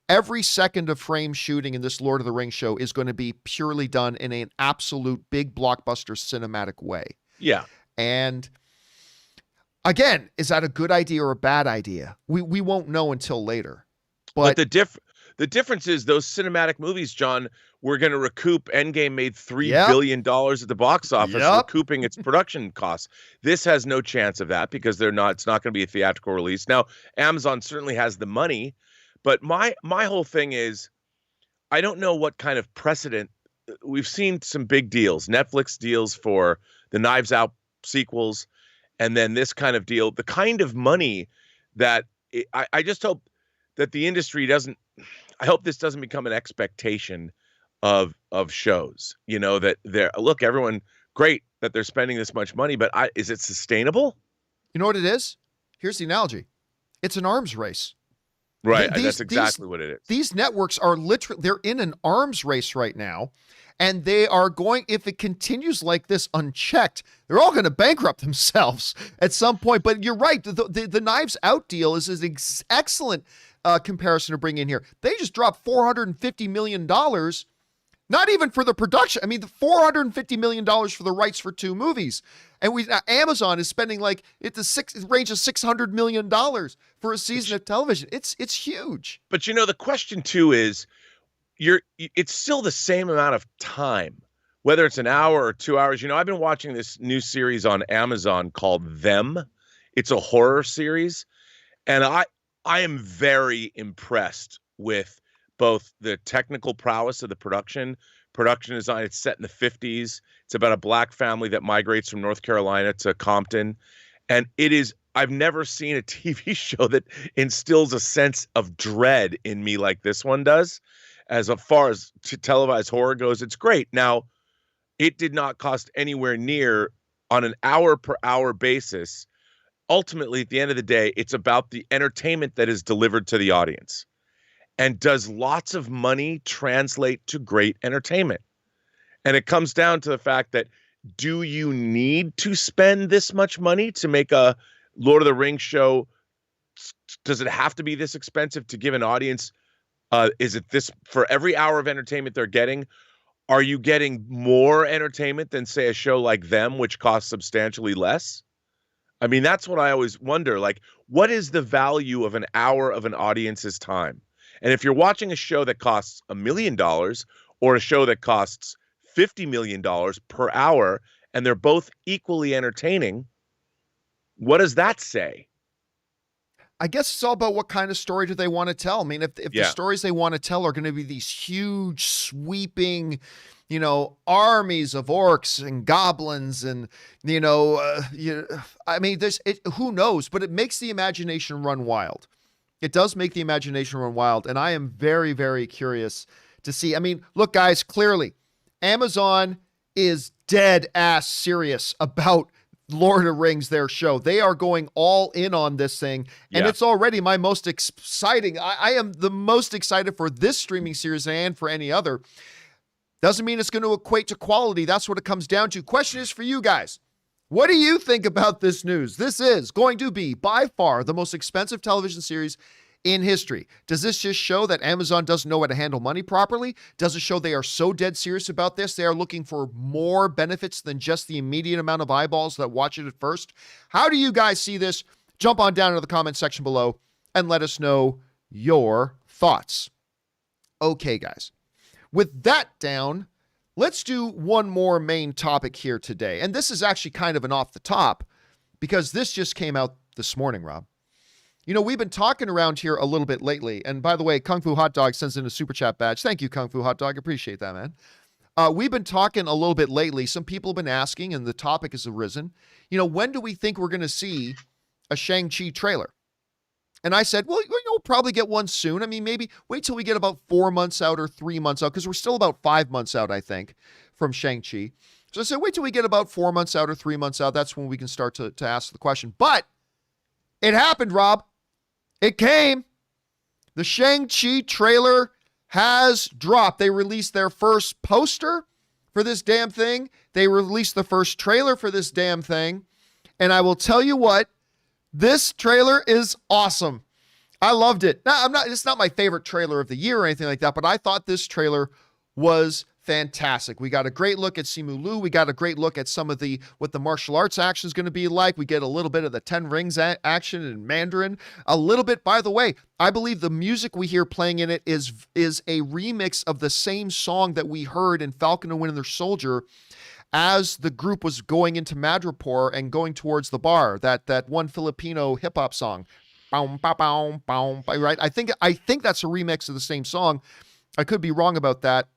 Speaker 1: every second of frame shooting in this Lord of the Rings show is going to be purely done in an absolute big blockbuster cinematic way.
Speaker 2: Yeah.
Speaker 1: And again, is that a good idea or a bad idea? We won't know until later. But
Speaker 2: the difference is those cinematic movies, John, we're going to recoup. Endgame made $3 billion at the box office, recouping its production costs. This has no chance of that because it's not going to be a theatrical release. Now, Amazon certainly has the money, but my whole thing is, I don't know what kind of precedent. We've seen some big deals, Netflix deals for the Knives Out sequels, and then this kind of deal, the kind of money that I just hope that the industry doesn't. I hope this doesn't become an expectation of shows, that everyone, great that they're spending this much money, but is it sustainable?
Speaker 1: You know what it is? Here's the analogy. It's an arms race.
Speaker 2: Right. That's exactly what it is.
Speaker 1: These networks are they're in an arms race right now, and they are going, if it continues like this unchecked, they're all going to bankrupt themselves at some point. But you're right. The Knives Out deal is an excellent comparison to bring in here. They just dropped $450 million, not even for the production. I mean, the $450 million for the rights for 2 movies. And Amazon is spending it range of $600 million for a season of television. It's huge.
Speaker 2: But the question too is, it's still the same amount of time, whether it's an hour or 2 hours. I've been watching this new series on Amazon called Them. It's a horror series. And I am very impressed with both the technical prowess of the production design. It's set in the 50s. It's about a black family that migrates from North Carolina to Compton. And I've never seen a TV show that instills a sense of dread in me like this one does. As far as televised horror goes, it's great. Now, it did not cost anywhere near, on an hour per hour basis. Ultimately, at the end of the day, it's about the entertainment that is delivered to the audience. And does lots of money translate to great entertainment? And it comes down to the fact that, do you need to spend this much money to make a Lord of the Rings show? Does it have to be this expensive to give an audience? Is it this for every hour of entertainment they're getting? Are you getting more entertainment than, say, a show like Them, which costs substantially less? I mean, that's what I always wonder. What is the value of an hour of an audience's time? And if you're watching a show that costs $1 million or a show that costs $50 million per hour, and they're both equally entertaining, what does that say?
Speaker 1: I guess it's all about what kind of story do they want to tell. I mean, if the stories they want to tell are going to be these huge, sweeping, armies of orcs and goblins and, I mean, who knows, but it makes the imagination run wild. It does make the imagination run wild. And I am very, very curious to see. I mean, look, guys, clearly Amazon is dead ass serious about Lord of the Rings, their show. They are going all in on this thing, and it's already my most exciting. I am the most excited for this streaming series and for any other. Doesn't mean it's going to equate to quality. That's what it comes down to. Question is for you guys. What do you think about this news? This is going to be by far the most expensive television series in history. Does this just show that Amazon doesn't know how to handle money properly? Does it show they are so dead serious about this? They are looking for more benefits than just the immediate amount of eyeballs that watch it at first. How do you guys see this? Jump on down into the comment section below and let us know your thoughts. Okay, guys. With that down, let's do one more main topic here today. And this is actually kind of an off the top because this just came out this morning, Rob. You know, we've been talking around here a little bit lately. And by the way, Kung Fu Hot Dog sends in a super chat badge. Thank you, Kung Fu Hot Dog. Appreciate that, man. We've been talking a little bit lately. Some people have been asking, and the topic has arisen. You know, when do we think we're going to see a Shang-Chi trailer? And I said, well, we'll probably get one soon. I mean, maybe wait till we get about 4 months out or 3 months out, because we're still about 5 months out, I think, from Shang-Chi. So I said, wait till we get about 4 months out or 3 months out. That's when we can start to ask the question. But it happened, Rob. It came. The Shang-Chi trailer has dropped. They released their first poster for this damn thing. They released the first trailer for this damn thing. And I will tell you what, this trailer is awesome. I loved it. Now, it's not my favorite trailer of the year or anything like that, but I thought this trailer was fantastic. We got a great look at Simu Liu. We got a great look at some of what the martial arts action is going to be like. We get a little bit of the 10 Rings action in Mandarin. A little bit, by the way, I believe the music we hear playing in it is a remix of the same song that we heard in Falcon and Winter Soldier as the group was going into Madripoor and going towards the bar, that one Filipino hip hop song. Right? I think that's a remix of the same song. I could be wrong about that.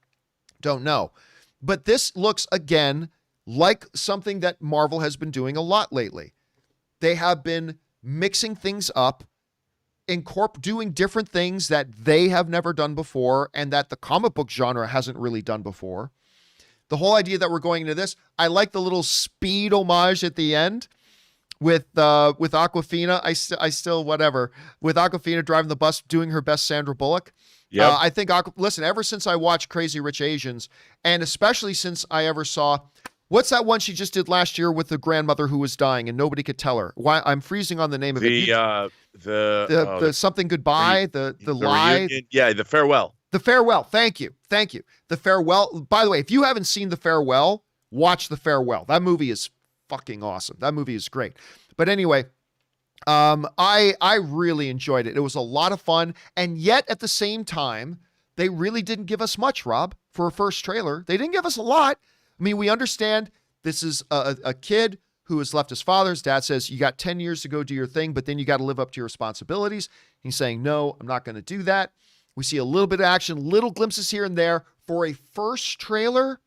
Speaker 1: Don't know. But this looks, again, like something that Marvel has been doing a lot lately. They have been mixing things up, doing different things that they have never done before and that the comic book genre hasn't really done before. The whole idea that we're going into this, I like the little speed homage at the end with Awkwafina. I still, whatever, with Awkwafina driving the bus, doing her best Sandra Bullock. Yeah, I think, listen, ever since I watched Crazy Rich Asians, and especially since I ever saw, what's that one she just did last year with the grandmother who was dying and nobody could tell her? Why I'm freezing on the name of it. The something goodbye, the lie.
Speaker 2: Reunion. Yeah, the farewell.
Speaker 1: The Farewell. Thank you. The Farewell. By the way, if you haven't seen The Farewell, watch The Farewell. That movie is fucking awesome. That movie is great. But anyway, I really enjoyed it. It was a lot of fun. And yet at the same time, they really didn't give us much, Rob, for a first trailer. They didn't give us a lot. I mean, we understand this is a kid who has left his father. His dad says, you got 10 years to go do your thing, but then you got to live up to your responsibilities. He's saying, no, I'm not going to do that. We see a little bit of action, little glimpses here and there. For a first trailer,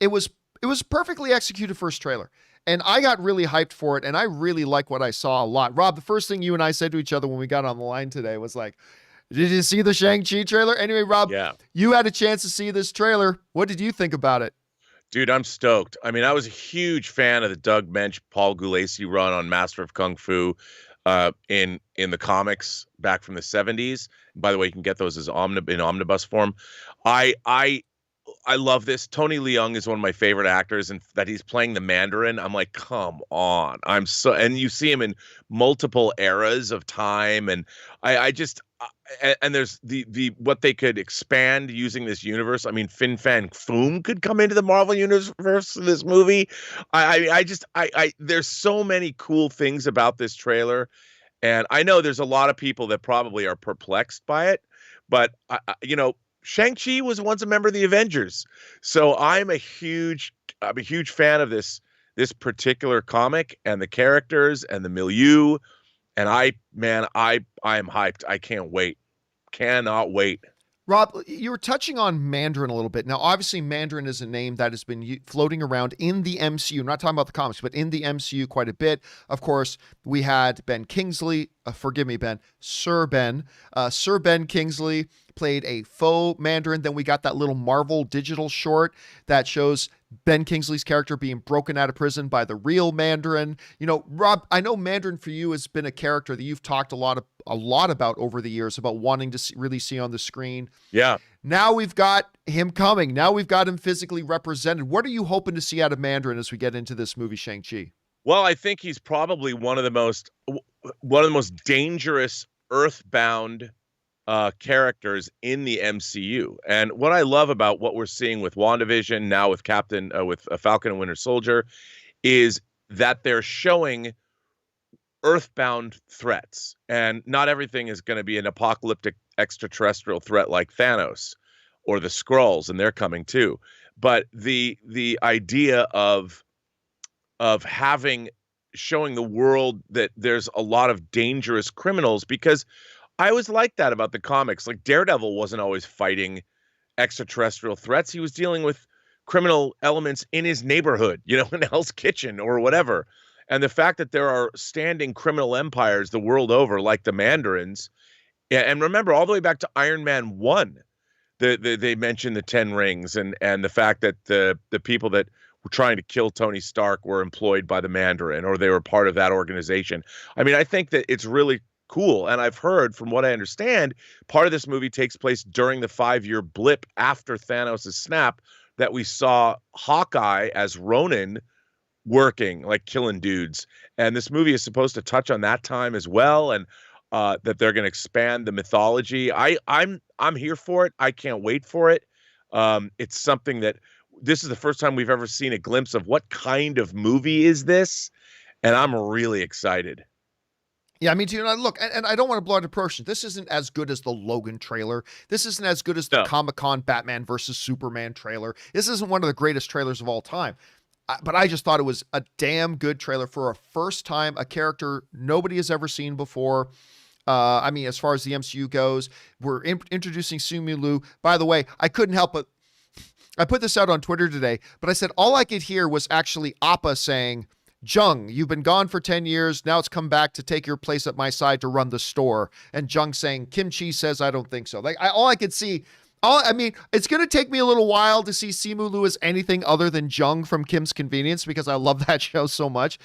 Speaker 1: it was a perfectly executed first trailer. And I got really hyped for it, and I really like what I saw a lot. Rob, the first thing you and I said to each other when we got on the line today was like, did you see the Shang-Chi trailer? Anyway, Rob, You had a chance to see this trailer. What did you think about it?
Speaker 2: Dude, I'm stoked. I mean, I was a huge fan of the Doug Mensch, Paul Gulacy run on Master of Kung Fu in the comics back from the 70s. By the way, you can get those as in omnibus form. I love this. Tony Leung is one of my favorite actors, and that he's playing the Mandarin. I'm like, come on. And you see him in multiple eras of time. And and there's the what they could expand using this universe. I mean, Fin Fang Foom could come into the Marvel universe in this movie. There's so many cool things about this trailer. And I know there's a lot of people that probably are perplexed by it, but Shang-Chi was once a member of the Avengers. So I'm a huge fan of this particular comic and the characters and the milieu. And I am hyped. I can't wait. Cannot wait.
Speaker 1: Rob, you were touching on Mandarin a little bit. Now, obviously, Mandarin is a name that has been floating around in the MCU. I'm not talking about the comics, but in the MCU quite a bit. Of course, we had Ben Kingsley. Forgive me, Ben. Sir Ben Kingsley played a faux Mandarin. Then we got that little Marvel digital short that shows Ben Kingsley's character being broken out of prison by the real Mandarin. You know, Rob, I know Mandarin for you has been a character that you've talked a lot about over the years, about wanting to really see on the screen.
Speaker 2: Yeah.
Speaker 1: Now we've got him coming. Now we've got him physically represented. What are you hoping to see out of Mandarin as we get into this movie, Shang-Chi?
Speaker 2: Well, I think he's probably one of the most dangerous Earthbound characters in the MCU. And what I love about what we're seeing with WandaVision, now with Falcon and Winter Soldier, is that they're showing Earthbound threats. And not everything is going to be an apocalyptic extraterrestrial threat like Thanos or the Skrulls, and they're coming too. But the idea of showing the world that there's a lot of dangerous criminals, because I always liked that about the comics. Like Daredevil wasn't always fighting extraterrestrial threats. He was dealing with criminal elements in his neighborhood, you know, in Hell's Kitchen or whatever. And the fact that there are standing criminal empires the world over, like the Mandarins, and remember all the way back to Iron Man 1, they mentioned the 10 rings and the fact that the people that were trying to kill Tony Stark were employed by the Mandarin, or they were part of that organization. I mean, I think that it's really cool. And I've heard, from what I understand, part of this movie takes place during the 5-year blip after Thanos' snap, that we saw Hawkeye as Ronin working, like killing dudes. And this movie is supposed to touch on that time as well, and that they're going to expand the mythology. I'm here for it. I can't wait for it. It's something that this is the first time we've ever seen a glimpse of what kind of movie is this, and I'm really excited.
Speaker 1: Yeah, I mean, look, and I don't want to blow out the proportion. This isn't as good as the Logan trailer. This isn't as good as the Comic-Con Batman versus Superman trailer. This isn't one of the greatest trailers of all time. But I just thought it was a damn good trailer for a first time, a character nobody has ever seen before. I mean, as far as the MCU goes, we're introducing Simu Liu. By the way, I couldn't help but, I put this out on Twitter today, but I said all I could hear was actually Appa saying, "Jung, you've been gone for 10 years. Now it's come back to take your place at my side to run the store." And Jung saying, "Kim Chi says I don't think so." Like all I could see, I mean, it's going to take me a little while to see Simu Liu as anything other than Jung from Kim's Convenience, because I love that show so much.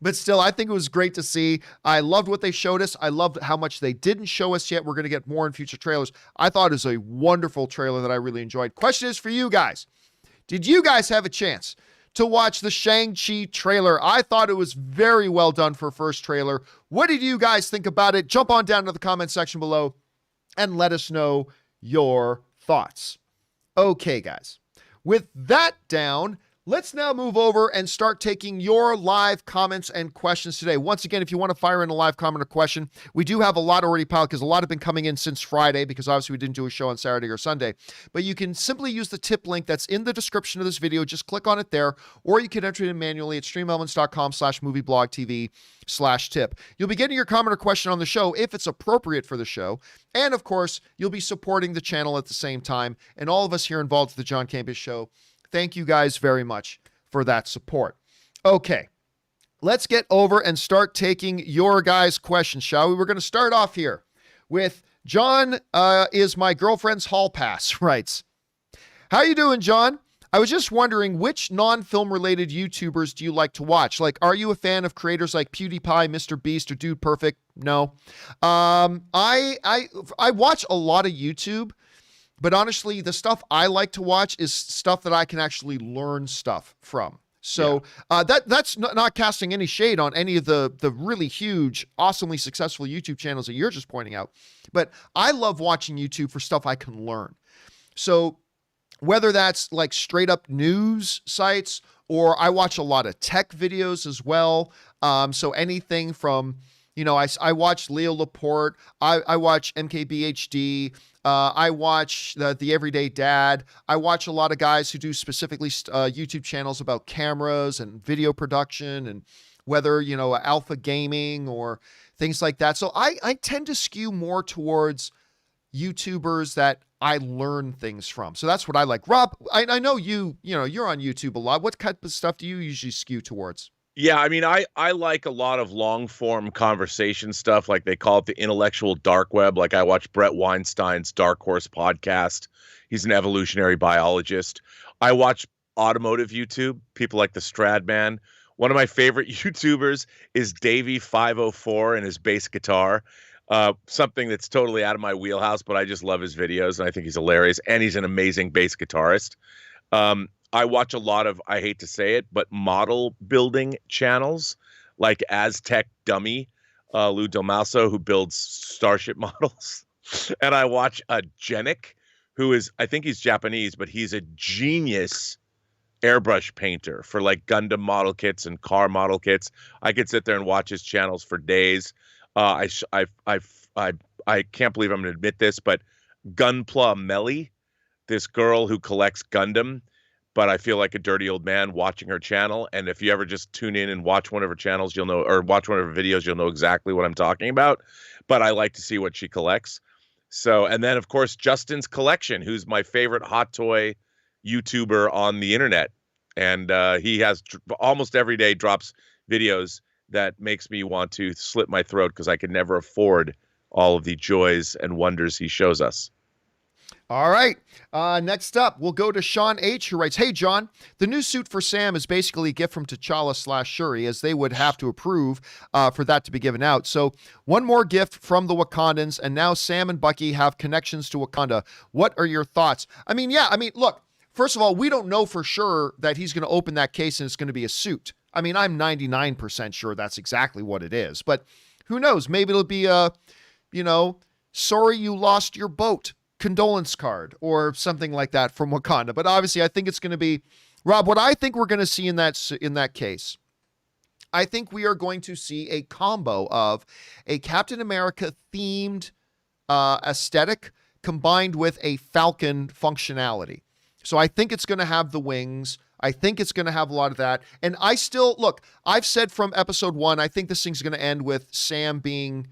Speaker 1: But still, I think it was great to see. I loved what they showed us. I loved how much they didn't show us yet. We're going to get more in future trailers. I thought it was a wonderful trailer that I really enjoyed. Question is for you guys. Did you guys have a chance to watch the Shang-Chi trailer? I thought it was very well done for first trailer. What did you guys think about it? Jump on down to the comment section below and let us know your thoughts. Okay, guys. With that down, let's now move over and start taking your live comments and questions today. Once again, if you want to fire in a live comment or question, we do have a lot already piled, because a lot have been coming in since Friday, because obviously we didn't do a show on Saturday or Sunday. But you can simply use the tip link that's in the description of this video. Just click on it there, or you can enter it in manually at streamelements.com/movieblogtv/tip. You'll be getting your comment or question on the show if it's appropriate for the show. And of course, you'll be supporting the channel at the same time. And all of us here involved with the John Campea Show, thank you guys very much for that support. Okay, let's get over and start taking your guys' questions, shall we? We're going to start off here with John is my girlfriend's hall pass, writes. How you doing, John? I was just wondering, which non-film related YouTubers do you like to watch? Like, are you a fan of creators like PewDiePie, Mr. Beast, or Dude Perfect? No. I watch a lot of YouTube. But honestly, the stuff I like to watch is stuff that I can actually learn stuff from. So that's not casting any shade on any of the really huge, awesomely successful YouTube channels that you're just pointing out. But I love watching YouTube for stuff I can learn. So whether that's like straight up news sites, or I watch a lot of tech videos as well. So anything from, you know, I watch Leo Laporte, I watch MKBHD, I watch the Everyday Dad. I watch a lot of guys who do specifically YouTube channels about cameras and video production, and whether, you know, alpha gaming or things like that. So I tend to skew more towards YouTubers that I learn things from. So that's what I like. Rob, I know you're on YouTube a lot. What type of stuff do you usually skew towards?
Speaker 2: Yeah, I mean, I like a lot of long form conversation stuff, like they call it the intellectual dark web. Like I watch Brett Weinstein's Dark Horse podcast. He's an evolutionary biologist. I watch automotive YouTube, people like the Stradman. One of my favorite YouTubers is Davey504 and his bass guitar. Something that's totally out of my wheelhouse, but I just love his videos and I think he's hilarious. And he's an amazing bass guitarist. I watch a lot of, I hate to say it, but model building channels like Aztec Dummy, Lou Delmaso, who builds Starship models. And I watch Genic, who is, I think he's Japanese, but he's a genius airbrush painter for like Gundam model kits and car model kits. I could sit there and watch his channels for days. I can't believe I'm going to admit this, but Gunpla Melly, this girl who collects Gundam, but I feel like a dirty old man watching her channel. And if you ever just tune in and watch one of her channels, you'll know, or watch one of her videos, you'll know exactly what I'm talking about. But I like to see what she collects. So, and then of course, Justin's Collection, who's my favorite hot toy YouTuber on the internet. And he has almost every day drops videos that makes me want to slit my throat because I could never afford all of the joys and wonders he shows us.
Speaker 1: All right. Next up, we'll go to Sean H., who writes, "Hey, John, the new suit for Sam is basically a gift from T'Challa/Shuri, as they would have to approve for that to be given out. So one more gift from the Wakandans, and now Sam and Bucky have connections to Wakanda. What are your thoughts?" I mean, look, first of all, we don't know for sure that he's going to open that case and it's going to be a suit. I mean, I'm 99% sure that's exactly what it is, but who knows? Maybe it'll be a, sorry you lost your boat condolence card or something like that from Wakanda. But obviously I think it's going to be, Rob, what I think we're going to see in that case, I think we are going to see a combo of a Captain America themed aesthetic combined with a Falcon functionality. So I think it's going to have the wings. I think it's going to have a lot of that. And I still, look, I've said from episode 1, I think this thing's going to end with Sam being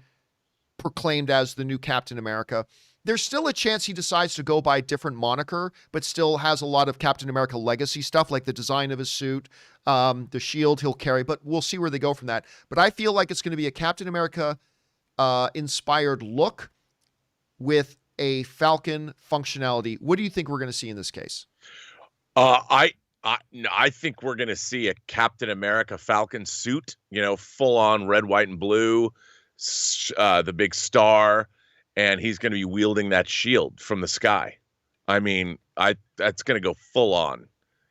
Speaker 1: proclaimed as the new Captain America. There's still a chance he decides to go by a different moniker, but still has a lot of Captain America legacy stuff, like the design of his suit, the shield he'll carry, but we'll see where they go from that. But I feel like it's going to be a Captain America inspired look with a Falcon functionality. What do you think we're going to see in this case?
Speaker 2: I think we're going to see a Captain America Falcon suit, full on red, white, and blue, the big star. And he's going to be wielding that shield from the sky. I mean, that's going to go full on.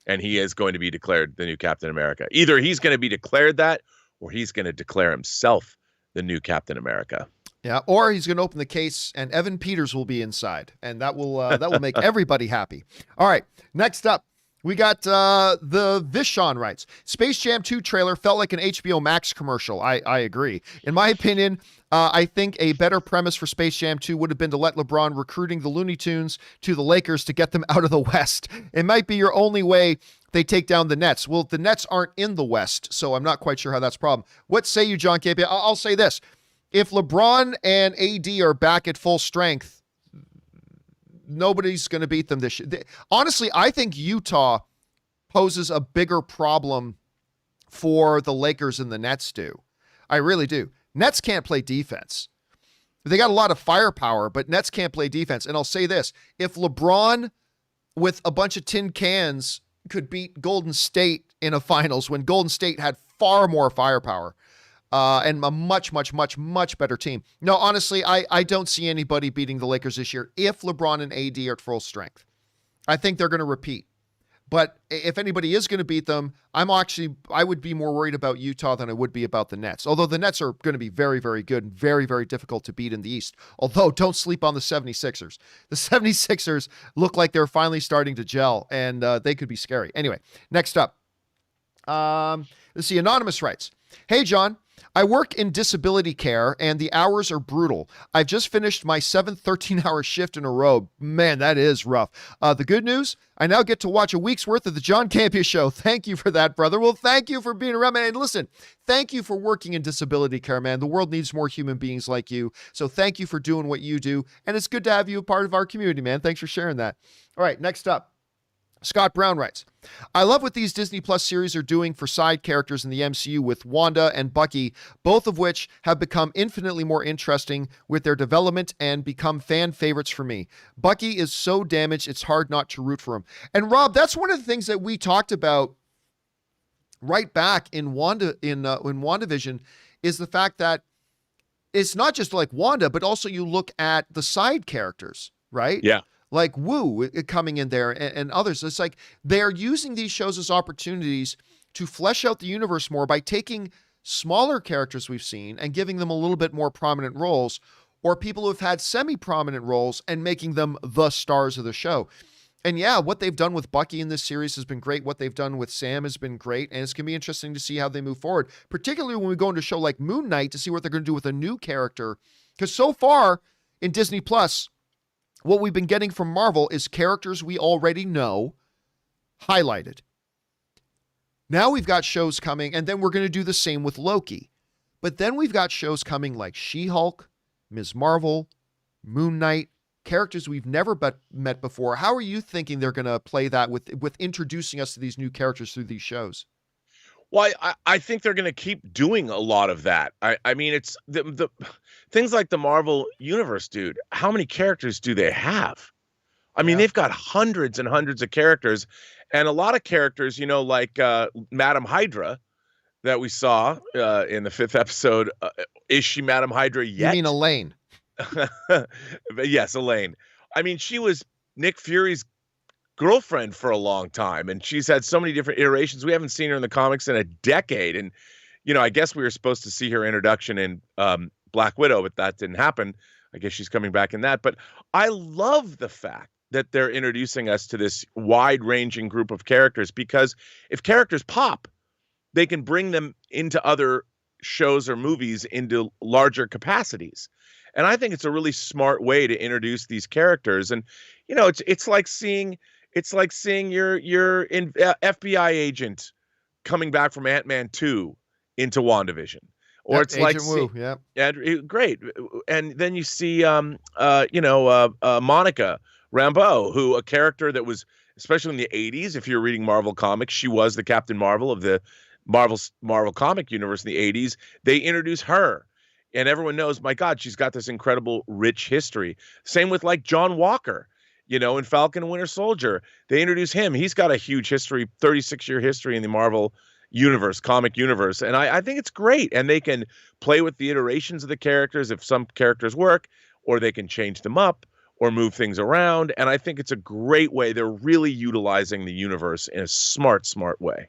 Speaker 2: And he is going to be declared the new Captain America. Either he's going to be declared that, or he's going to declare himself the new Captain America.
Speaker 1: Yeah, or he's going to open the case and Evan Peters will be inside. And that will make everybody happy. All right, next up. We got the Vishon writes, Space Jam 2 trailer felt like an HBO Max commercial. I agree. In my opinion, I think a better premise for Space Jam 2 would have been to let LeBron recruiting the Looney Tunes to the Lakers to get them out of the West. It might be your only way they take down the Nets. Well, the Nets aren't in the West, so I'm not quite sure how that's a problem. What say you, John Campea? I'll say this. If LeBron and AD are back at full strength, nobody's going to beat them this year. Honestly, I think Utah poses a bigger problem for the Lakers than the Nets do. I really do. Nets can't play defense. They got a lot of firepower, but Nets can't play defense. And I'll say this, if LeBron with a bunch of tin cans could beat Golden State in a finals when Golden State had far more firepower, and a much, much, much, much better team. No, honestly, I don't see anybody beating the Lakers this year if LeBron and AD are at full strength. I think they're going to repeat. But if anybody is going to beat them, I would be more worried about Utah than I would be about the Nets. Although the Nets are going to be very, very good and very, very difficult to beat in the East. Although don't sleep on the 76ers. The 76ers look like they're finally starting to gel, and they could be scary. Anyway, next up. Let's see. Anonymous writes, Hey, John. I work in disability care and the hours are brutal. I've just finished my 7th 13-hour shift in a row. Man, that is rough. The good news, I now get to watch a week's worth of the John Campea Show. Thank you for that, brother. Well, thank you for being around, man. And listen, thank you for working in disability care, man. The world needs more human beings like you. So thank you for doing what you do. And it's good to have you a part of our community, man. Thanks for sharing that. All right, next up. Scott Brown writes, I love what these Disney Plus series are doing for side characters in the MCU with Wanda and Bucky, both of which have become infinitely more interesting with their development and become fan favorites for me. Bucky is so damaged, it's hard not to root for him. And Rob, that's one of the things that we talked about right back in WandaVision, is the fact that it's not just like Wanda, but also you look at the side characters, right?
Speaker 2: Yeah.
Speaker 1: Like Wu coming in there and others. It's like they're using these shows as opportunities to flesh out the universe more by taking smaller characters we've seen and giving them a little bit more prominent roles, or people who have had semi-prominent roles and making them the stars of the show. And yeah, what they've done with Bucky in this series has been great. What they've done with Sam has been great. And it's going to be interesting to see how they move forward, particularly when we go into a show like Moon Knight to see what they're going to do with a new character. Because so far in Disney Plus, what we've been getting from Marvel is characters we already know highlighted. Now we've got shows coming, and then we're going to do the same with Loki. But then we've got shows coming like She-Hulk, Ms. Marvel, Moon Knight, characters we've never met before. How are you thinking they're going to play that with introducing us to these new characters through these shows?
Speaker 2: Well, I think they're going to keep doing a lot of that. I mean, it's the things like the Marvel Universe, dude. How many characters do they have? I mean, they've got hundreds and hundreds of characters, and a lot of characters, like Madam Hydra that we saw in the 5th episode. Is she Madam Hydra yet?
Speaker 1: You mean Elaine?
Speaker 2: Yes, Elaine. I mean, she was Nick Fury's girlfriend for a long time, and she's had so many different iterations. We haven't seen her in the comics in a decade, and I guess we were supposed to see her introduction in Black Widow, but that didn't happen. I guess she's coming back in that. But I love the fact that they're introducing us to this wide-ranging group of characters, because if characters pop, they can bring them into other shows or movies into larger capacities. And I think it's a really smart way to introduce these characters. And it's like seeing your FBI agent coming back from Ant-Man 2 into WandaVision. Or it's
Speaker 1: Agent
Speaker 2: like
Speaker 1: Wu,
Speaker 2: great. And then you see Monica Rambeau, who a character that was, especially in the 80s, if you're reading Marvel comics, she was the Captain Marvel of the Marvel comic universe in the 80s. They introduce her. And everyone knows, my God, she's got this incredible, rich history. Same with like John Walker, in Falcon and Winter Soldier. They introduce him. He's got a huge history, 36-year history in the Marvel universe, comic universe. And I think it's great. And they can play with the iterations of the characters if some characters work, or they can change them up or move things around. And I think it's a great way. They're really utilizing the universe in a smart way.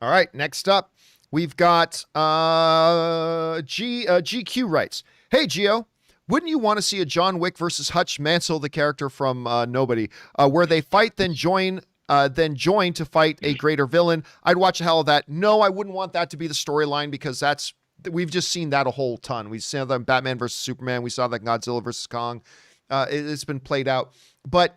Speaker 1: All right, next up. We've got GQ writes, hey, Gio, wouldn't you want to see a John Wick versus Hutch Mansell, the character from Nobody, where they fight, then join to fight a greater villain? I'd watch the hell of that. No, I wouldn't want that to be the storyline, because we've just seen that a whole ton. We've seen that in Batman versus Superman. We saw that in Godzilla versus Kong. It's been played out. But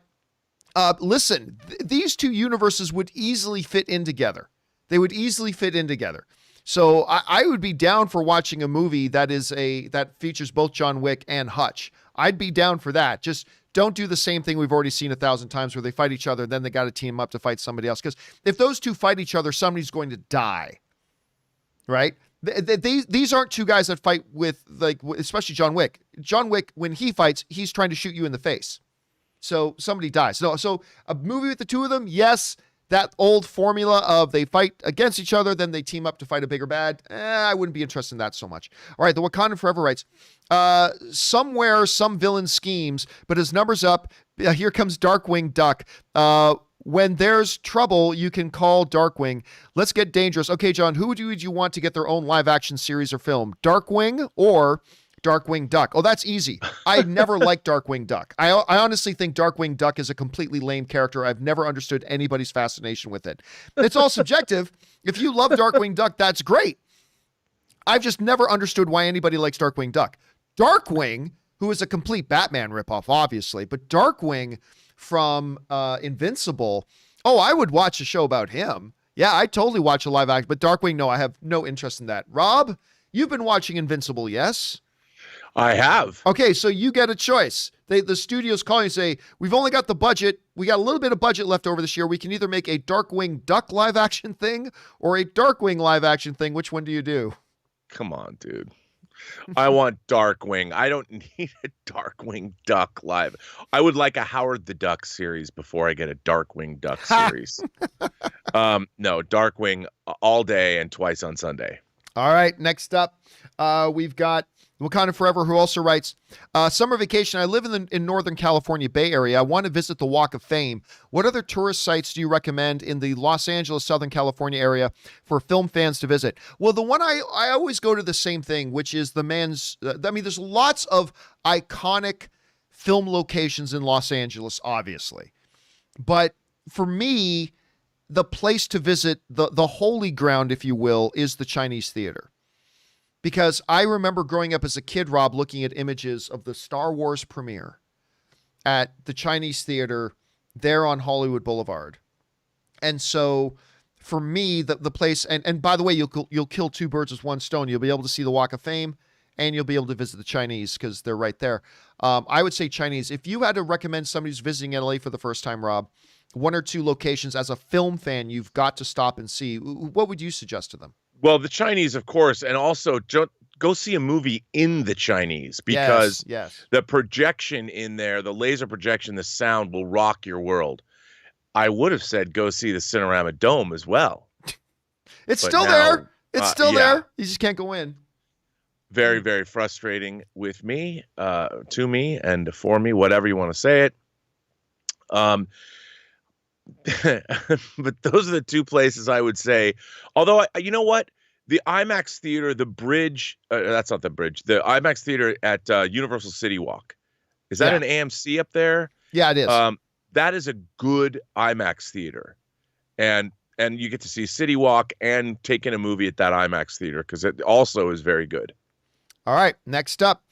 Speaker 1: listen, these two universes would easily fit in together. They would easily fit in together. So I would be down for watching a movie that features both John Wick and Hutch. I'd be down for that. Just don't do the same thing we've already seen 1,000 times, where they fight each other, then they got to team up to fight somebody else. Because if those two fight each other, somebody's going to die, right? These aren't two guys that fight with, like, especially John Wick. John Wick, when he fights, he's trying to shoot you in the face. So somebody dies. So a movie with the two of them, yes. That old formula of they fight against each other, then they team up to fight a bigger bad, I wouldn't be interested in that so much. All right, the Wakandan Forever writes, somewhere some villain schemes, but his number's up. Here comes Darkwing Duck. When there's trouble, you can call Darkwing. Let's get dangerous. Okay, John, who would you want to get their own live-action series or film? Darkwing or Darkwing Duck? Oh, that's easy. I never liked Darkwing Duck. I honestly think Darkwing Duck is a completely lame character. I've never understood anybody's fascination with it. It's all subjective. If you love Darkwing Duck, that's great. I've just never understood why anybody likes Darkwing Duck. Darkwing, who is a complete Batman ripoff, obviously, but Darkwing from Invincible, I would watch a show about him. Yeah, I'd totally watch a live action, but Darkwing, no, I have no interest in that. Rob, you've been watching Invincible, yes?
Speaker 2: I have.
Speaker 1: Okay, so you get a choice. The studios call you and say, we've only got the budget. We got a little bit of budget left over this year. We can either make a Darkwing Duck live action thing or a Darkwing live action thing. Which one do you do?
Speaker 2: Come on, dude. I want Darkwing. I don't need a Darkwing Duck live. I would like a Howard the Duck series before I get a Darkwing Duck series. No, Darkwing all day and twice on Sunday.
Speaker 1: All right, next up, we've got Wakanda Forever, who also writes, summer vacation. I live in Northern California Bay Area. I want to visit the Walk of Fame. What other tourist sites do you recommend in the Los Angeles, Southern California area for film fans to visit? Well, the one I always go to the same thing, which is there's lots of iconic film locations in Los Angeles, obviously. But for me, the place to visit, the holy ground, if you will, is the Chinese theater. Because I remember growing up as a kid, Rob, looking at images of the Star Wars premiere at the Chinese theater there on Hollywood Boulevard. And so for me, the place, and by the way, you'll kill two birds with one stone. You'll be able to see the Walk of Fame and you'll be able to visit the Chinese because they're right there. I would say Chinese. If you had to recommend somebody who's visiting LA for the first time, Rob, one or two locations as a film fan you've got to stop and see, what would you suggest to them?
Speaker 2: Well, the Chinese, of course, and also go see a movie in the Chinese because
Speaker 1: yes.
Speaker 2: The projection in there, the laser projection, the sound will rock your world. I would have said go see the Cinerama Dome as well.
Speaker 1: It's still there. It's still there. You just can't go in.
Speaker 2: Very, very frustrating with me, to me, and for me, whatever you want to say it. But those are the two places I would say. Although, you know what? The IMAX theater, the bridge, that's not the bridge, the IMAX theater at Universal City Walk. Is that an AMC up there?
Speaker 1: Yeah, it is.
Speaker 2: That is a good IMAX theater. And you get to see City Walk and take in a movie at that IMAX theater because it also is very good.
Speaker 1: All right, next up,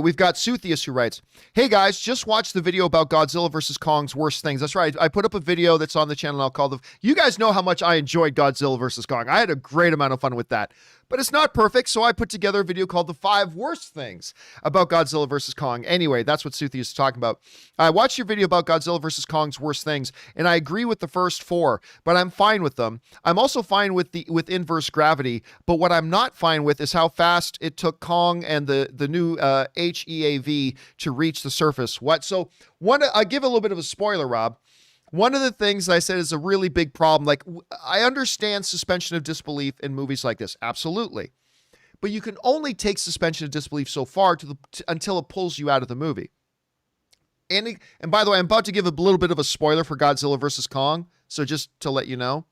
Speaker 1: we've got Suthius who writes, hey guys, just watched the video about Godzilla vs. Kong's worst things. That's right. I put up a video that's on the channel now called you guys know how much I enjoyed Godzilla vs. Kong. I had a great amount of fun with that. But it's not perfect, so I put together a video called The 5 Worst Things About Godzilla vs. Kong. Anyway, that's what Suthius is talking about. I watched your video about Godzilla vs. Kong's worst things, and I agree with the first 4, but I'm fine with them. I'm also fine with inverse gravity, but what I'm not fine with is how fast it took Kong and the new HEAV to reach the surface. So I give a little bit of a spoiler, Rob. One of the things I said is a really big problem. Like, I understand suspension of disbelief in movies like this. Absolutely. But you can only take suspension of disbelief so far until it pulls you out of the movie. And by the way, I'm about to give a little bit of a spoiler for Godzilla vs. Kong. So just to let you know.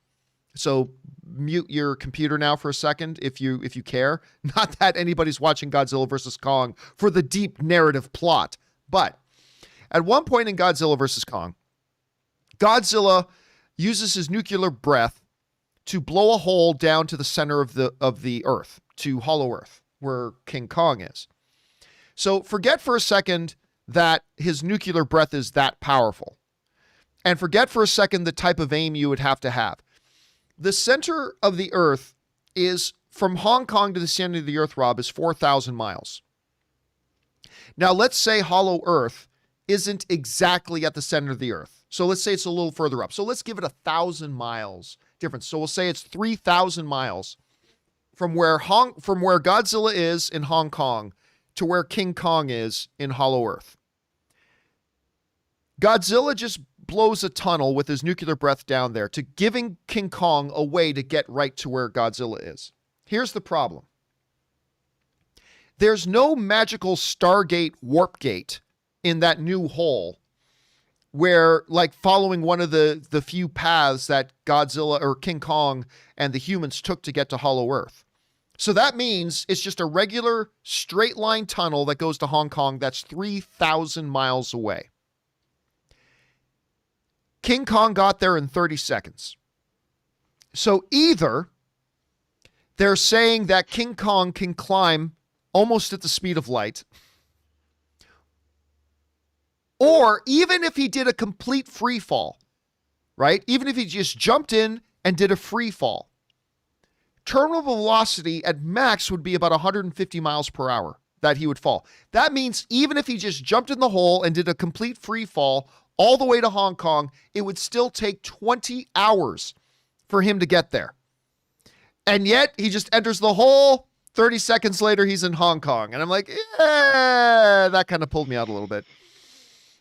Speaker 1: So mute your computer now for a second if you care. Not that anybody's watching Godzilla vs. Kong for the deep narrative plot. But at one point in Godzilla vs. Kong, Godzilla uses his nuclear breath to blow a hole down to the center of the Earth, to Hollow Earth, where King Kong is. So forget for a second that his nuclear breath is that powerful. And forget for a second the type of aim you would have to have. The center of the Earth is, from Hong Kong to the center of the Earth, Rob, is 4,000 miles. Now let's say Hollow Earth isn't exactly at the center of the Earth. So let's say it's a little further up. So let's give it 1,000 miles difference. So we'll say it's 3,000 miles from where Godzilla is in Hong Kong to where King Kong is in Hollow Earth. Godzilla just blows a tunnel with his nuclear breath down there to giving King Kong a way to get right to where Godzilla is. Here's the problem. There's no magical Stargate warp gate in that new hole where, like, following one of the few paths that Godzilla or King Kong and the humans took to get to Hollow Earth. So that means it's just a regular straight line tunnel that goes to Hong Kong that's 3,000 miles away. King Kong got there in 30 seconds. So either they're saying that King Kong can climb almost at the speed of light, or even if he did a complete free fall, right? Even if he just jumped in and did a free fall, terminal velocity at max would be about 150 miles per hour. that he would fall. That means even if he just jumped in the hole and did a complete free fall all the way to Hong Kong, it would still take 20 hours for him to get there. And yet he just enters the hole. 30 seconds later, he's in Hong Kong. And I'm like, yeah, that kind of pulled me out a little bit.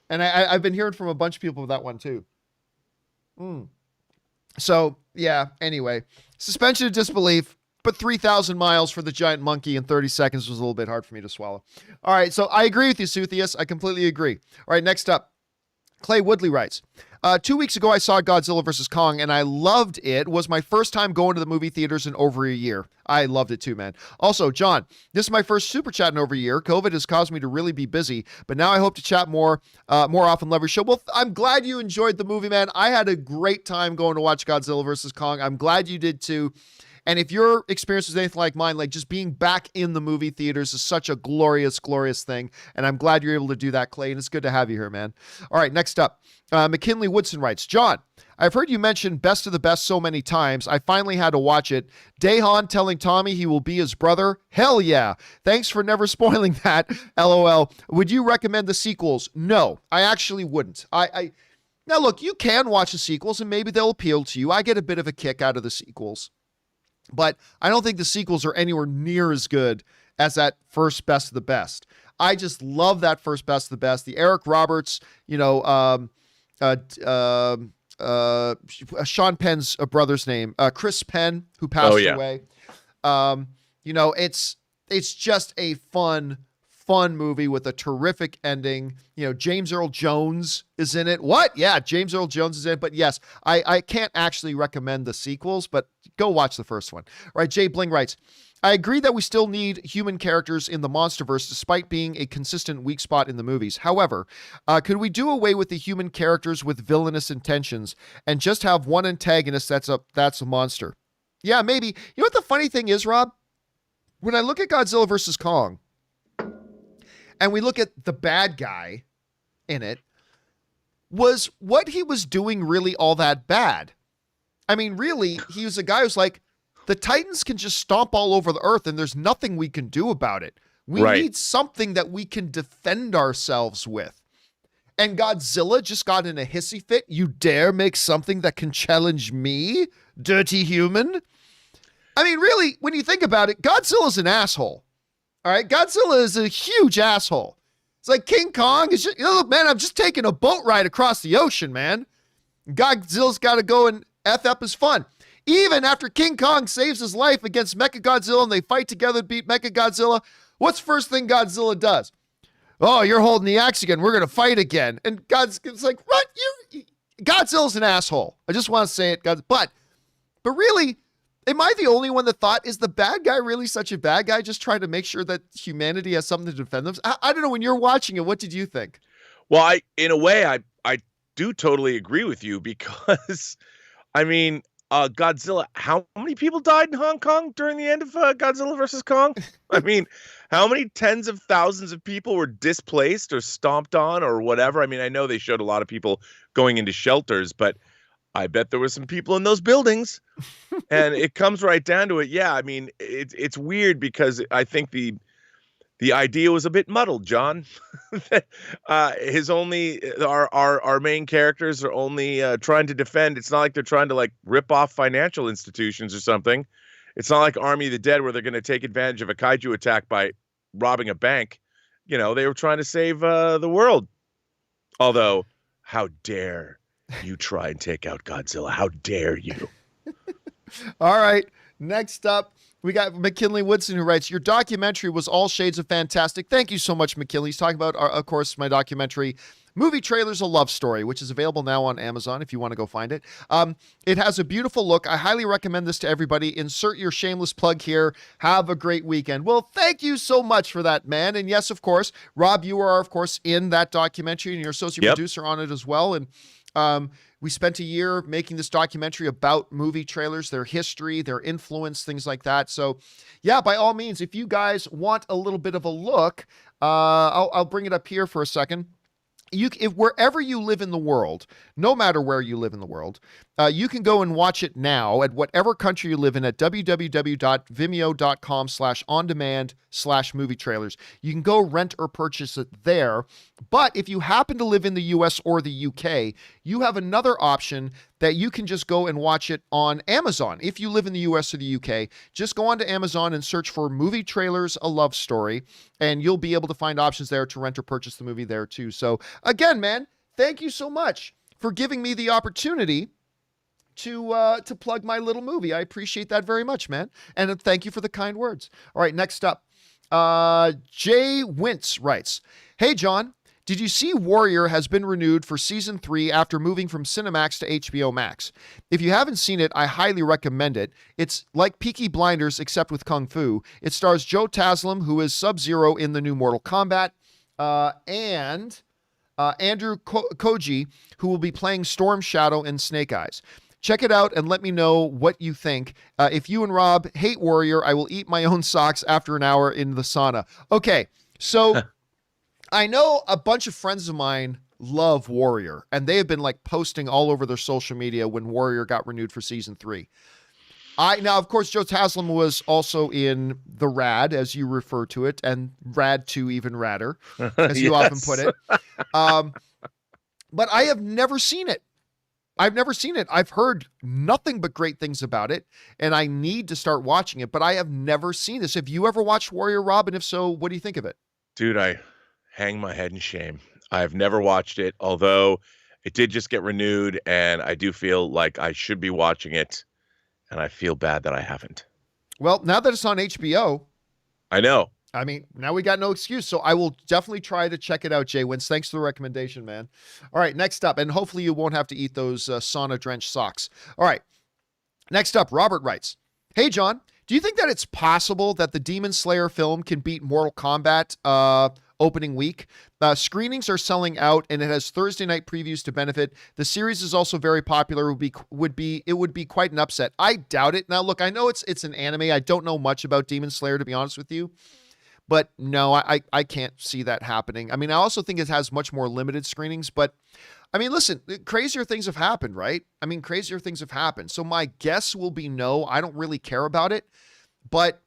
Speaker 1: And I've been hearing from a bunch of people with that one too. So yeah, anyway, suspension of disbelief, but 3,000 miles for the giant monkey in 30 seconds was a little bit hard for me to swallow. All right. So I agree with you, Suthius. I completely agree. All right. Next up, Clay Woodley writes, 2 weeks ago, I saw Godzilla vs. Kong, and I loved it. It was my first time going to the movie theaters in over a year. I loved it too, man. Also, John, this is my first super chat in over a year. COVID has caused me to really be busy, but now I hope to chat more often. Love your show. Well, I'm glad you enjoyed the movie, man. I had a great time going to watch Godzilla vs. Kong. I'm glad you did too. And if your experience is anything like mine, like just being back in the movie theaters is such a glorious, glorious thing. And I'm glad you're able to do that, Clay. And it's good to have you here, man. All right, next up, McKinley Woodson writes, John, I've heard you mention Best of the Best so many times. I finally had to watch it. Daehan telling Tommy he will be his brother. Hell yeah. Thanks for never spoiling that. LOL. Would you recommend the sequels? No, I actually wouldn't. Now look, you can watch the sequels and maybe they'll appeal to you. I get a bit of a kick out of the sequels. But I don't think the sequels are anywhere near as good as that first Best of the Best. I just love that first Best of the Best. The Eric Roberts, Sean Penn's brother's name, Chris Penn, who passed away. It's just a fun movie with a terrific ending. James Earl Jones is in it. What? Yeah, James Earl Jones is in it. But yes, I can't actually recommend the sequels, but go watch the first one. All right, Jay Bling writes, I agree that we still need human characters in the Monsterverse despite being a consistent weak spot in the movies. However, could we do away with the human characters with villainous intentions and just have one antagonist that's a monster? Yeah, maybe. You know what the funny thing is, Rob? When I look at Godzilla vs. Kong, and we look at the bad guy in it, was what he was doing really all that bad? I mean, really, he was a guy who's like, the Titans can just stomp all over the earth and there's nothing we can do about it. We need something that we can defend ourselves with. And Godzilla just got in a hissy fit. You dare make something that can challenge me, dirty human? I mean, really, when you think about it, Godzilla's an asshole. All right, Godzilla is a huge asshole. It's like King Kong is just, look, man, I'm just taking a boat ride across the ocean, man. Godzilla's got to go and F up his fun. Even after King Kong saves his life against Mechagodzilla and they fight together to beat Mechagodzilla, what's first thing Godzilla does? Oh, you're holding the axe again. We're going to fight again. And it's like, what? Godzilla's an asshole. I just want to say it. But really, am I the only one that thought, is the bad guy really such a bad guy, just trying to make sure that humanity has something to defend themselves? I don't know. When you're watching it, what did you think?
Speaker 2: Well, in a way, I do totally agree with you because, I mean, Godzilla, how many people died in Hong Kong during the end of Godzilla vs. Kong? I mean, how many tens of thousands of people were displaced or stomped on or whatever? I mean, I know they showed a lot of people going into shelters, but I bet there were some people in those buildings. And it comes right down to it. Yeah, I mean, it's weird because I think the idea was a bit muddled, John. Our main characters are only trying to defend. It's not like they're trying to like rip off financial institutions or something. It's not like Army of the Dead where they're going to take advantage of a kaiju attack by robbing a bank. They were trying to save the world. Although, how dare you try and take out Godzilla? How dare you?
Speaker 1: All right. Next up, we got McKinley Woodson who writes, your documentary was all shades of fantastic. Thank you so much, McKinley. He's talking about, of course, my documentary, Movie Trailers, A Love Story, which is available now on Amazon if you want to go find it. It has a beautiful look. I highly recommend this to everybody. Insert your shameless plug here. Have a great weekend. Well, thank you so much for that, man. And yes, of course, Rob, you are, of course, in that documentary and you're associate producer on it as well. And we spent a year making this documentary about movie trailers, their history, their influence, things like that. So yeah, by all means, if you guys want a little bit of a look, I'll bring it up here for a second. if wherever you live in the world, no matter where you live in the world, you can go and watch it now at whatever country you live in at www.vimeo.com/on-demand/movie trailers. You can go rent or purchase it there. But if you happen to live in the US or the UK, you have another option that you can just go and watch it on Amazon. If you live in the US or the UK, just go onto Amazon and search for Movie Trailers, A Love Story, and you'll be able to find options there to rent or purchase the movie there too. So again, man, thank you so much for giving me the opportunity to plug my little movie. I appreciate that very much, man. And thank you for the kind words. All right, next up, Jay Wintz writes, "Hey, John, did you see Warrior has been renewed for season 3 after moving from Cinemax to HBO Max? If you haven't seen it, I highly recommend it. It's like Peaky Blinders except with Kung Fu. It stars Joe Taslim, who is Sub-Zero in the new Mortal Kombat, and Andrew Koji, who will be playing Storm Shadow and Snake Eyes. Check it out and let me know what you think. If you and Rob hate Warrior, I will eat my own socks after an hour in the sauna." Okay, so I know a bunch of friends of mine love Warrior, and they have been like posting all over their social media when Warrior got renewed for season 3. Now, of course, Joe Taslim was also in The Rad, as you refer to it, and Rad 2 even radder, as you often put it. But I have never seen it. I've heard nothing but great things about it, and I need to start watching it, but I have never seen this. Have you ever watched Warrior, Rob? And if so, what do you think of it?
Speaker 2: Dude, I hang my head in shame. I've never watched it, although it did just get renewed, and I do feel like I should be watching it, and I feel bad that I haven't.
Speaker 1: Well, now that it's on HBO,
Speaker 2: I know.
Speaker 1: I mean, now we got no excuse. So I will definitely try to check it out, Jay Wins. Thanks for the recommendation, man. All right, next up, and hopefully you won't have to eat those sauna-drenched socks. All right, next up, Robert writes, "Hey, John, do you think that it's possible that the Demon Slayer film can beat Mortal Kombat opening week? Screenings are selling out, and it has Thursday night previews to benefit. The series is also very popular. It would be quite an upset. I doubt it. Now, look, I know it's an anime. I don't know much about Demon Slayer, to be honest with you. But no, I can't see that happening. I mean, I also think it has much more limited screenings, but I mean, listen, crazier things have happened, right? I mean, crazier things have happened. So my guess will be no. I don't really care about it, but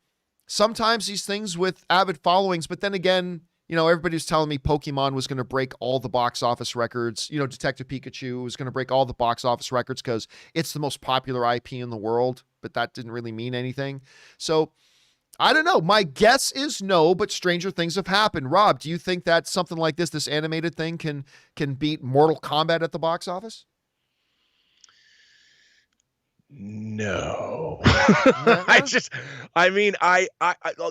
Speaker 1: sometimes these things with avid followings, but then again, you know, everybody was telling me Pokemon was going to break all the box office records. You know, Detective Pikachu was going to break all the box office records because it's the most popular IP in the world, but that didn't really mean anything. So I don't know. My guess is no, but stranger things have happened. Rob, do you think that something like this animated thing can beat Mortal Kombat at the box office?
Speaker 2: No.
Speaker 1: Yeah.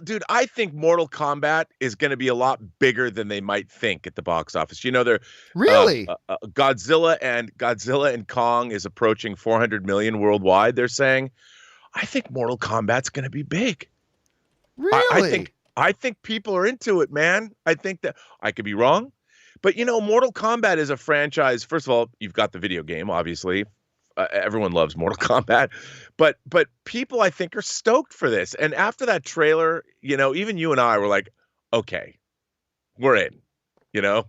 Speaker 2: Dude, I think Mortal Kombat is going to be a lot bigger than they might think at the box office. You know, they're
Speaker 1: really
Speaker 2: Godzilla and Kong is approaching 400 million worldwide. They're saying, I think Mortal Kombat's going to be big.
Speaker 1: Really?
Speaker 2: I think people are into it, man. I think that I could be wrong, but you know, Mortal Kombat is a franchise. First of all, you've got the video game, obviously. Everyone loves Mortal Kombat, but people I think are stoked for this. And after that trailer, you know, even you and I were like, okay, we're in. You know,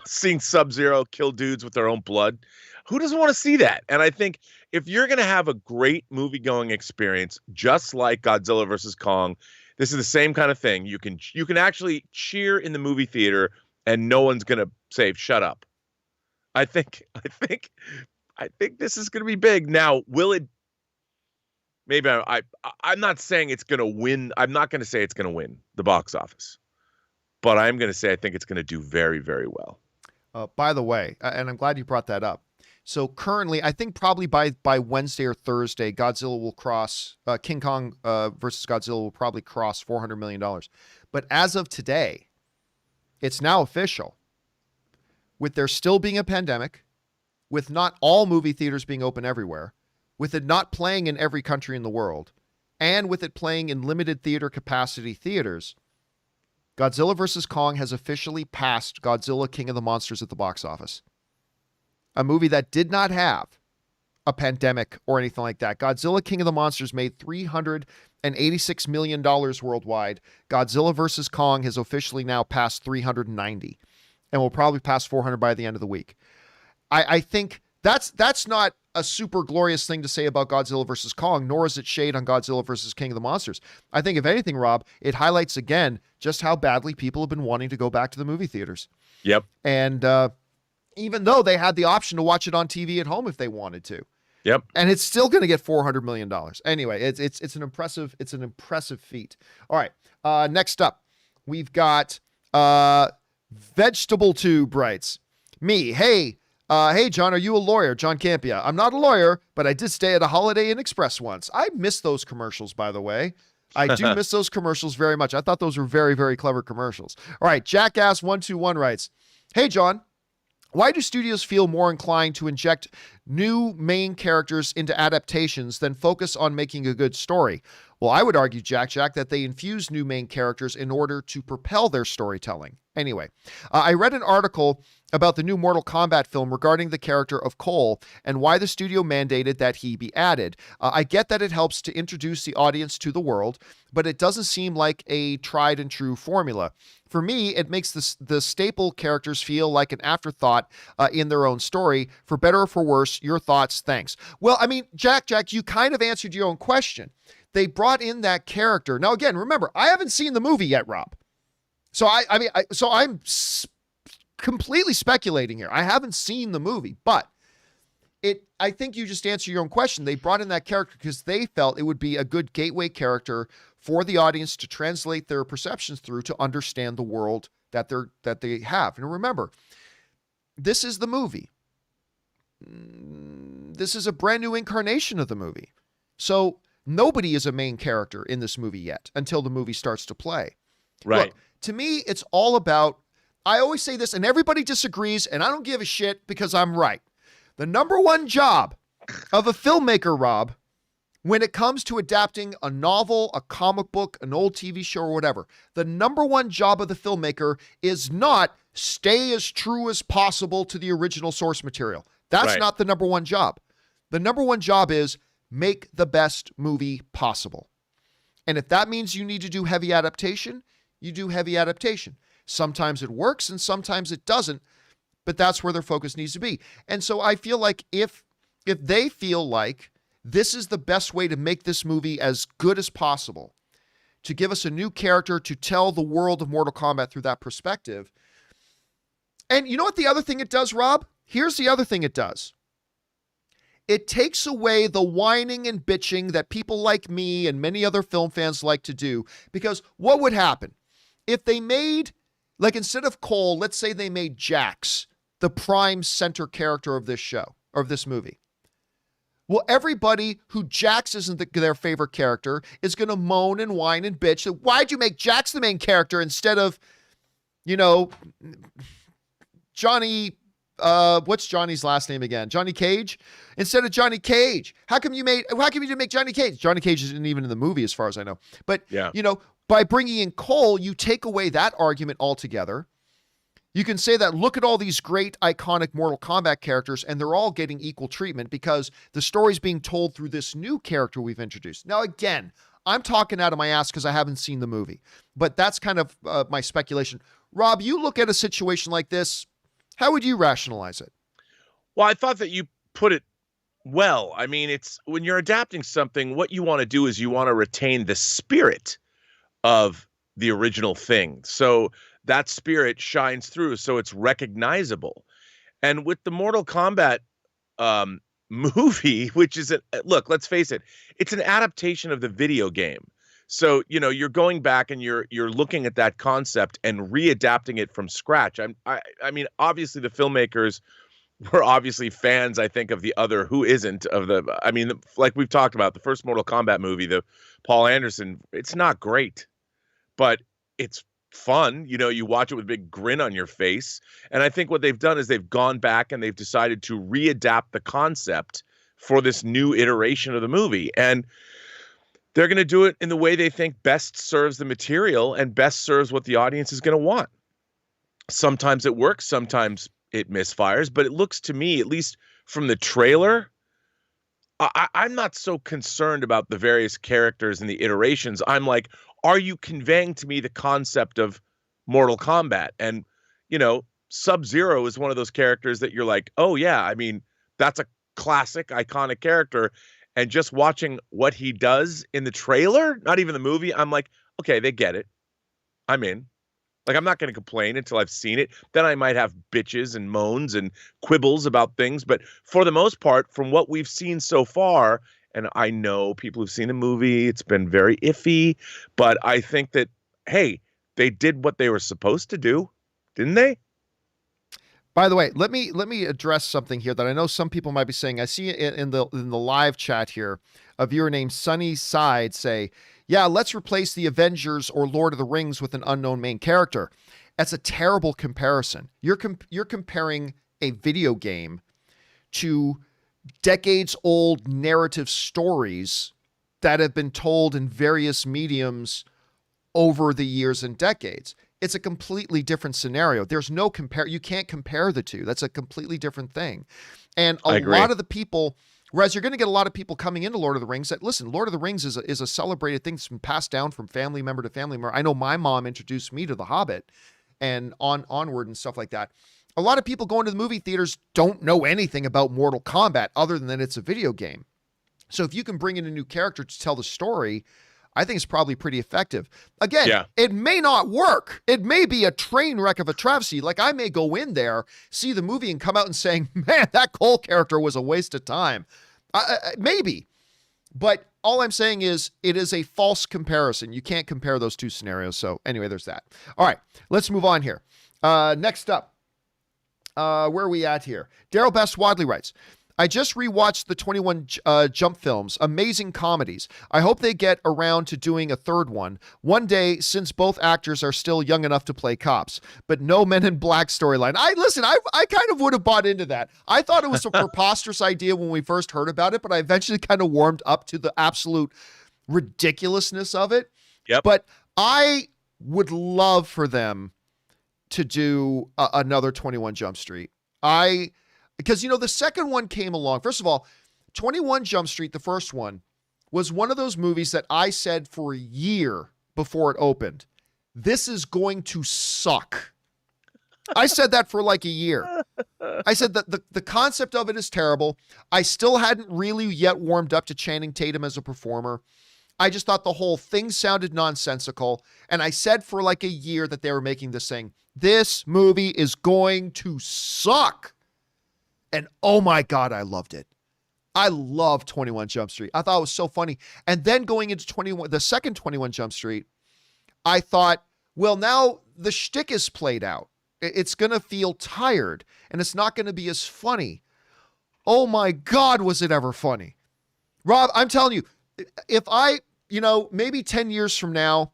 Speaker 2: seeing Sub-Zero kill dudes with their own blood. Who doesn't want to see that? And I think if you're going to have a great movie-going experience, just like Godzilla versus Kong, this is the same kind of thing. You can actually cheer in the movie theater, and no one's going to say "shut up." I think this is going to be big. Now, will it? Maybe I'm not saying it's going to win. I'm not going to say it's going to win the box office, but I'm going to say I think it's going to do very, very well.
Speaker 1: By the way, and I'm glad you brought that up. So currently, I think probably by Wednesday or Thursday, Godzilla will cross King Kong versus Godzilla will probably cross $400 million. But as of today, it's now official. With there still being a pandemic, with not all movie theaters being open everywhere, with it not playing in every country in the world, and with it playing in limited theater capacity theaters, Godzilla vs. Kong has officially passed Godzilla King of the Monsters at the box office. A movie that did not have a pandemic or anything like that. Godzilla King of the Monsters made $386 million worldwide. Godzilla vs. Kong has officially now passed 390. and will probably pass 400 by the end of the week. I think that's not a super glorious thing to say about Godzilla versus Kong, nor is it shade on Godzilla versus King of the Monsters. I think if anything, Rob, it highlights again just how badly people have been wanting to go back to the movie theaters.
Speaker 2: Yep.
Speaker 1: And even though they had the option to watch it on TV at home if they wanted to.
Speaker 2: Yep.
Speaker 1: And it's still going to get $400 million. Anyway, it's an impressive feat. All right. Next up, we've got Vegetable Tube writes, me, hey, John, are you a lawyer? John Campea. I'm not a lawyer, but I did stay at a Holiday Inn Express once. I miss those commercials, by the way. I do miss those commercials very much. I thought those were very, very clever commercials. All right, Jackass121 writes, hey, John, why do studios feel more inclined to inject new main characters into adaptations than focus on making a good story? Well, I would argue, Jack, that they infuse new main characters in order to propel their storytelling. Anyway, I read an article about the new Mortal Kombat film regarding the character of Cole and why the studio mandated that he be added. I get that it helps to introduce the audience to the world, but it doesn't seem like a tried and true formula. For me, it makes the staple characters feel like an afterthought in their own story. For better or for worse, your thoughts, thanks. Well, I mean, Jack, you kind of answered your own question. They brought in that character. Now, again, remember, I haven't seen the movie yet, Rob. So I'm completely speculating here. I haven't seen the movie, but I think you just answered your own question. They brought in that character because they felt it would be a good gateway character for the audience to translate their perceptions through to understand the world that they have. And remember, this is the movie. This is a brand new incarnation of the movie. So nobody is a main character in this movie yet until the movie starts to play.
Speaker 2: Right.
Speaker 1: Look, to me, it's all about, I always say this, and everybody disagrees, and I don't give a shit because I'm right. The number one job of a filmmaker, Rob, when it comes to adapting a novel, a comic book, an old TV show, or whatever, the number one job of the filmmaker is not stay as true as possible to the original source material. That's
Speaker 2: right.
Speaker 1: Not the number one job. The number one job is make the best movie possible. And if that means you need to do heavy adaptation, you do heavy adaptation. Sometimes it works and sometimes it doesn't, but that's where their focus needs to be. And so I feel like if they feel like this is the best way to make this movie as good as possible, to give us a new character, to tell the world of Mortal Kombat through that perspective. And you know what the other thing it does, Rob? Here's the other thing it does. It takes away the whining and bitching that people like me and many other film fans like to do. Because what would happen? If they made, like instead of Cole, let's say they made Jax the prime center character of this show, or of this movie. Well, everybody who Jax isn't their favorite character is going to moan and whine and bitch. So why'd you make Jax the main character instead of, Johnny, what's Johnny's last name again? Johnny Cage? Instead of Johnny Cage. How come you didn't make Johnny Cage? Johnny Cage isn't even in the movie as far as I know. But,
Speaker 2: yeah.
Speaker 1: By bringing in Cole, you take away that argument altogether. You can say that, look at all these great, iconic Mortal Kombat characters, and they're all getting equal treatment because the story's being told through this new character we've introduced. Now, again, I'm talking out of my ass because I haven't seen the movie, but that's kind of my speculation. Rob, you look at a situation like this, how would you rationalize it?
Speaker 2: Well, I thought that you put it well. I mean, it's when you're adapting something, what you want to do is you want to retain the spirit of the original thing. So that spirit shines through, so it's recognizable. And with the Mortal Kombat movie, which is look, let's face it, it's an adaptation of the video game. So, you're going back and you're looking at that concept and readapting it from scratch. I mean, obviously the filmmakers were obviously fans, I think, of the other, who isn't, of the, I mean, like we've talked about, the first Mortal Kombat movie, the Paul Anderson, it's not great, but it's fun. You watch it with a big grin on your face. And I think what they've done is they've gone back and they've decided to readapt the concept for this new iteration of the movie. And they're going to do it in the way they think best serves the material and best serves what the audience is going to want. Sometimes it works, sometimes it misfires, but it looks to me, at least from the trailer, I'm not so concerned about the various characters and the iterations. I'm like, are you conveying to me the concept of Mortal Kombat? And, Sub-Zero is one of those characters that you're like, oh yeah, I mean, that's a classic, iconic character. And just watching what he does in the trailer, not even the movie, I'm like, okay, they get it. I'm in. Like, I'm not going to complain until I've seen it. Then I might have bitches and moans and quibbles about things. But for the most part, from what we've seen so far, and I know people who've seen the movie, it's been very iffy. But I think that, hey, they did what they were supposed to do, didn't they?
Speaker 1: By the way, let me address something here that I know some people might be saying. I see it in the live chat here, a viewer named Sunny Side say, yeah, let's replace the Avengers or Lord of the Rings with an unknown main character. That's a terrible comparison. You're comparing a video game to decades-old narrative stories that have been told in various mediums over the years and decades. It's a completely different scenario. There's no compare. You can't compare the two. That's a completely different thing. And a lot of the people, whereas you're going to get a lot of people coming into Lord of the Rings that, listen, Lord of the Rings is a celebrated thing that's been passed down from family member to family member. I know my mom introduced me to The Hobbit and onward and stuff like that. A lot of people going to the movie theaters don't know anything about Mortal Kombat other than that it's a video game. So if you can bring in a new character to tell the story, I think it's probably pretty effective. Again, It may not work. It may be a train wreck of a travesty. Like, I may go in there, see the movie, and come out and saying, man, that Cole character was a waste of time. Maybe. But all I'm saying is it is a false comparison. You can't compare those two scenarios. So anyway, there's that. All right, let's move on here. Next up, where are we at here? Daryl Best Wadley writes, I just rewatched the 21 Jump films, amazing comedies. I hope they get around to doing a third one day, since both actors are still young enough to play cops. But no Men in Black storyline. I kind of would have bought into that. I thought it was a preposterous idea when we first heard about it, but I eventually kind of warmed up to the absolute ridiculousness of it.
Speaker 2: Yep.
Speaker 1: But I would love for them to do another 21 Jump Street. Because, the second one came along. First of all, 21 Jump Street, the first one, was one of those movies that I said for a year before it opened, this is going to suck. I said that for like a year. I said that the concept of it is terrible. I still hadn't really yet warmed up to Channing Tatum as a performer. I just thought the whole thing sounded nonsensical. And I said for like a year that they were making this thing, this movie is going to suck. And oh my God, I loved it. I love 21 Jump Street. I thought it was so funny. And then going into the second 21 Jump Street, I thought, well, now the shtick is played out. It's going to feel tired and it's not going to be as funny. Oh my God, was it ever funny? Rob, I'm telling you, if I, maybe 10 years from now,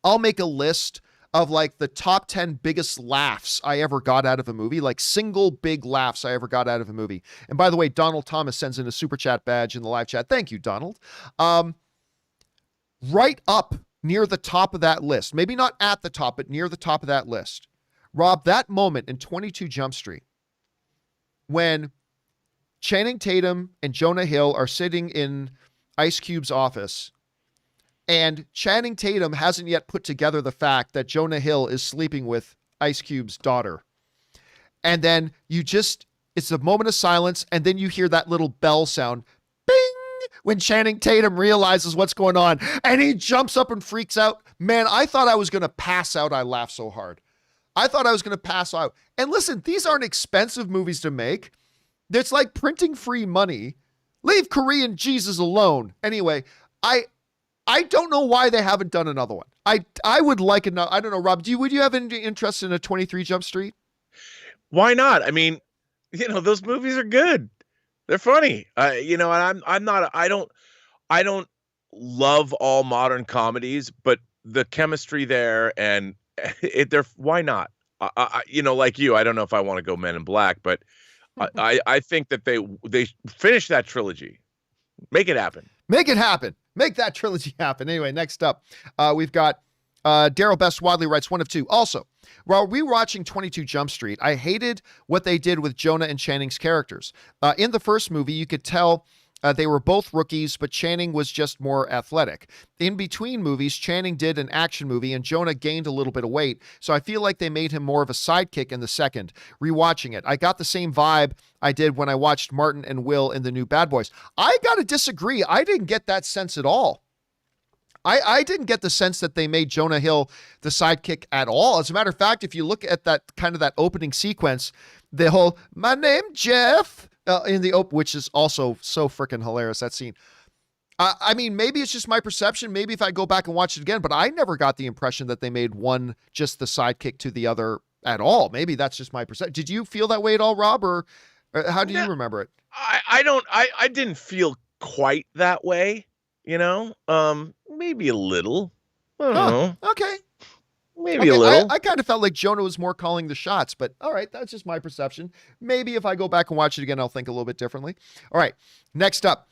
Speaker 1: I'll make a list of like the top 10 biggest laughs I ever got out of a movie, like single big laughs I ever got out of a movie. And by the way, Donald Thomas sends in a super chat badge in the live chat. Thank you, Donald. Right up near the top of that list, maybe not at the top, but near the top of that list. Rob, that moment in 22 Jump Street, when Channing Tatum and Jonah Hill are sitting in Ice Cube's office, and Channing Tatum hasn't yet put together the fact that Jonah Hill is sleeping with Ice Cube's daughter. And then it's a moment of silence, and then you hear that little bell sound, bing, when Channing Tatum realizes what's going on, and he jumps up and freaks out. Man, I thought I was going to pass out. I laughed so hard. I thought I was going to pass out. And listen, these aren't expensive movies to make. It's like printing free money. Leave Korean Jesus alone. Anyway, I don't know why they haven't done another one. I would like another. I don't know, Rob. Would you have any interest in a 23 Jump Street?
Speaker 2: Why not? I mean, those movies are good. They're funny. And I don't love all modern comedies, but the chemistry there and why not? Like you, I don't know if I want to go Men in Black, but I think that they finish that trilogy. Make it happen.
Speaker 1: Make it happen. Make that trilogy happen. Anyway, next up, we've got Daryl Best Wadley writes 1 of 2. Also, while rewatching 22 Jump Street, I hated what they did with Jonah and Channing's characters. In the first movie, you could tell They were both rookies, but Channing was just more athletic. In between movies, Channing did an action movie, and Jonah gained a little bit of weight, so I feel like they made him more of a sidekick in the second. Rewatching it, I got the same vibe I did when I watched Martin and Will in the new Bad Boys. I gotta disagree. I didn't get that sense at all. I didn't get the sense that they made Jonah Hill the sidekick at all. As a matter of fact, if you look at that kind of that opening sequence, the whole "My name Jeff" in the which is also so freaking hilarious, that scene. I mean, maybe it's just my perception. Maybe if I go back and watch it again, but I never got the impression that they made one just the sidekick to the other at all. Maybe that's just my perception. Did you feel that way at all, Rob, or how do you remember it?
Speaker 2: I didn't feel quite that way, maybe a little. I don't know.
Speaker 1: Okay.
Speaker 2: Maybe a little.
Speaker 1: I kind of felt like Jonah was more calling the shots, but all right, that's just my perception. Maybe if I go back and watch it again, I'll think a little bit differently. All right, next up,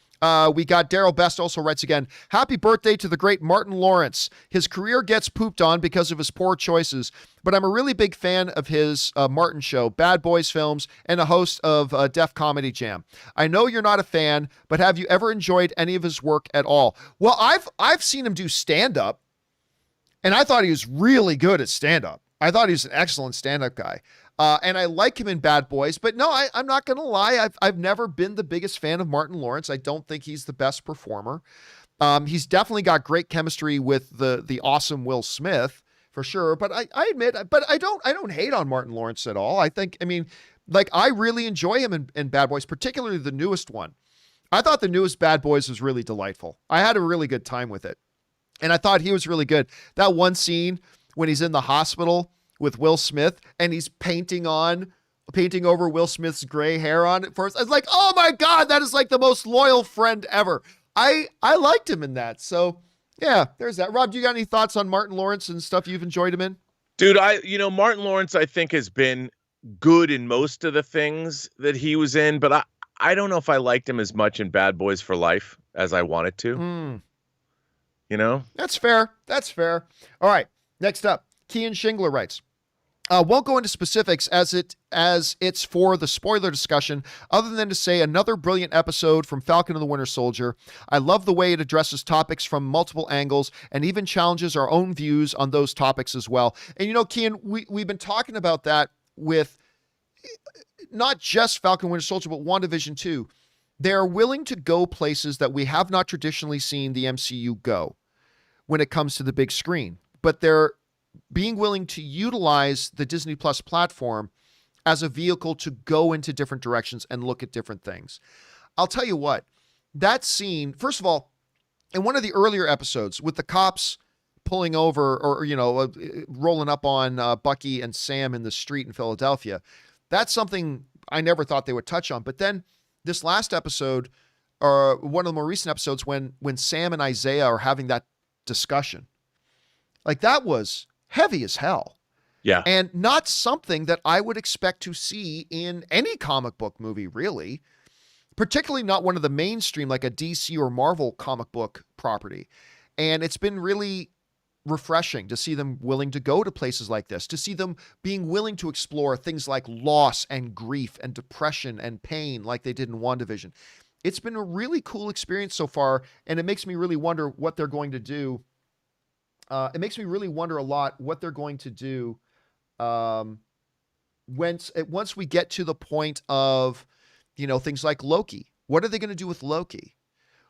Speaker 1: we got Daryl Best also writes again, happy birthday to the great Martin Lawrence. His career gets pooped on because of his poor choices, but I'm a really big fan of his Martin show, Bad Boys films, and a host of Def Comedy Jam. I know you're not a fan, but have you ever enjoyed any of his work at all? Well, I've seen him do stand-up, and I thought he was really good at stand-up. I thought he was an excellent stand-up guy. And I like him in Bad Boys, but no, I'm not going to lie. I've never been the biggest fan of Martin Lawrence. I don't think he's the best performer. He's definitely got great chemistry with the awesome Will Smith for sure. But I admit, but I don't hate on Martin Lawrence at all. I really enjoy him in Bad Boys, particularly the newest one. I thought the newest Bad Boys was really delightful. I had a really good time with it. And I thought he was really good. That one scene when he's in the hospital with Will Smith and he's painting over Will Smith's gray hair on it first. I was like, oh my God, that is like the most loyal friend ever. I liked him in that. So yeah, there's that. Rob, do you got any thoughts on Martin Lawrence and stuff you've enjoyed him in?
Speaker 2: Dude, Martin Lawrence, I think, has been good in most of the things that he was in, but I don't know if I liked him as much in Bad Boys for Life as I wanted to.
Speaker 1: That's fair. All right. Next up, Kian Shingler writes, won't go into specifics as it's for the spoiler discussion, other than to say another brilliant episode from Falcon and the Winter Soldier. I love the way it addresses topics from multiple angles and even challenges our own views on those topics as well. And Kian, we've been talking about that with not just Falcon and Winter Soldier, but WandaVision too. They're willing to go places that we have not traditionally seen the MCU go when it comes to the big screen, but they're being willing to utilize the Disney Plus platform as a vehicle to go into different directions and look at different things. I'll tell you what, that scene, first of all, in one of the earlier episodes with the cops pulling over or rolling up on Bucky and Sam in the street in Philadelphia, that's something I never thought they would touch on. But then this last episode, or one of the more recent episodes, when Sam and Isaiah are having that discussion, like that was heavy as hell.
Speaker 2: Yeah.
Speaker 1: And not something that I would expect to see in any comic book movie, really, particularly not one of the mainstream, like a DC or Marvel comic book property. And it's been really refreshing to see them willing to go to places like this, to see them being willing to explore things like loss and grief and depression and pain like they did in WandaVision. It's been a really cool experience so far, and it makes me really wonder what they're going to do. It makes me really wonder a lot what they're going to do once we get to the point of, things like Loki. What are they going to do with Loki?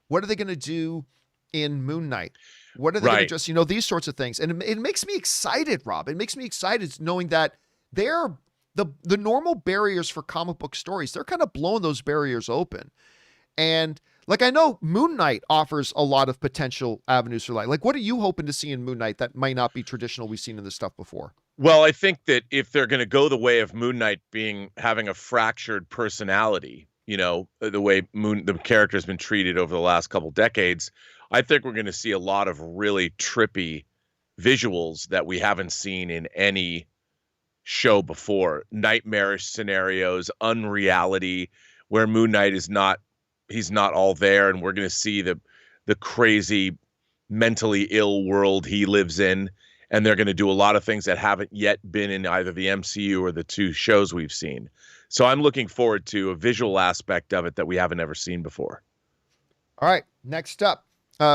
Speaker 1: What are they going to do in Moon Knight? What are they going to just, these sorts of things? And it makes me excited, Rob. It makes me excited knowing that they're the normal barriers for comic book stories. They're kind of blowing those barriers open. And like, I know Moon Knight offers a lot of potential avenues for light. Like, what are you hoping to see in Moon Knight that might not be traditional we've seen in this stuff before?
Speaker 2: Well, I think that if they're going to go the way of Moon Knight having a fractured personality, the way the character has been treated over the last couple decades, I think we're going to see a lot of really trippy visuals that we haven't seen in any show before. Nightmarish scenarios, unreality, where Moon Knight he's not all there, and we're going to see the crazy mentally ill world he lives in, and they're going to do a lot of things that haven't yet been in either the MCU or the two shows we've seen. So I'm looking forward to a visual aspect of it that we haven't ever seen before.
Speaker 1: All right, next up,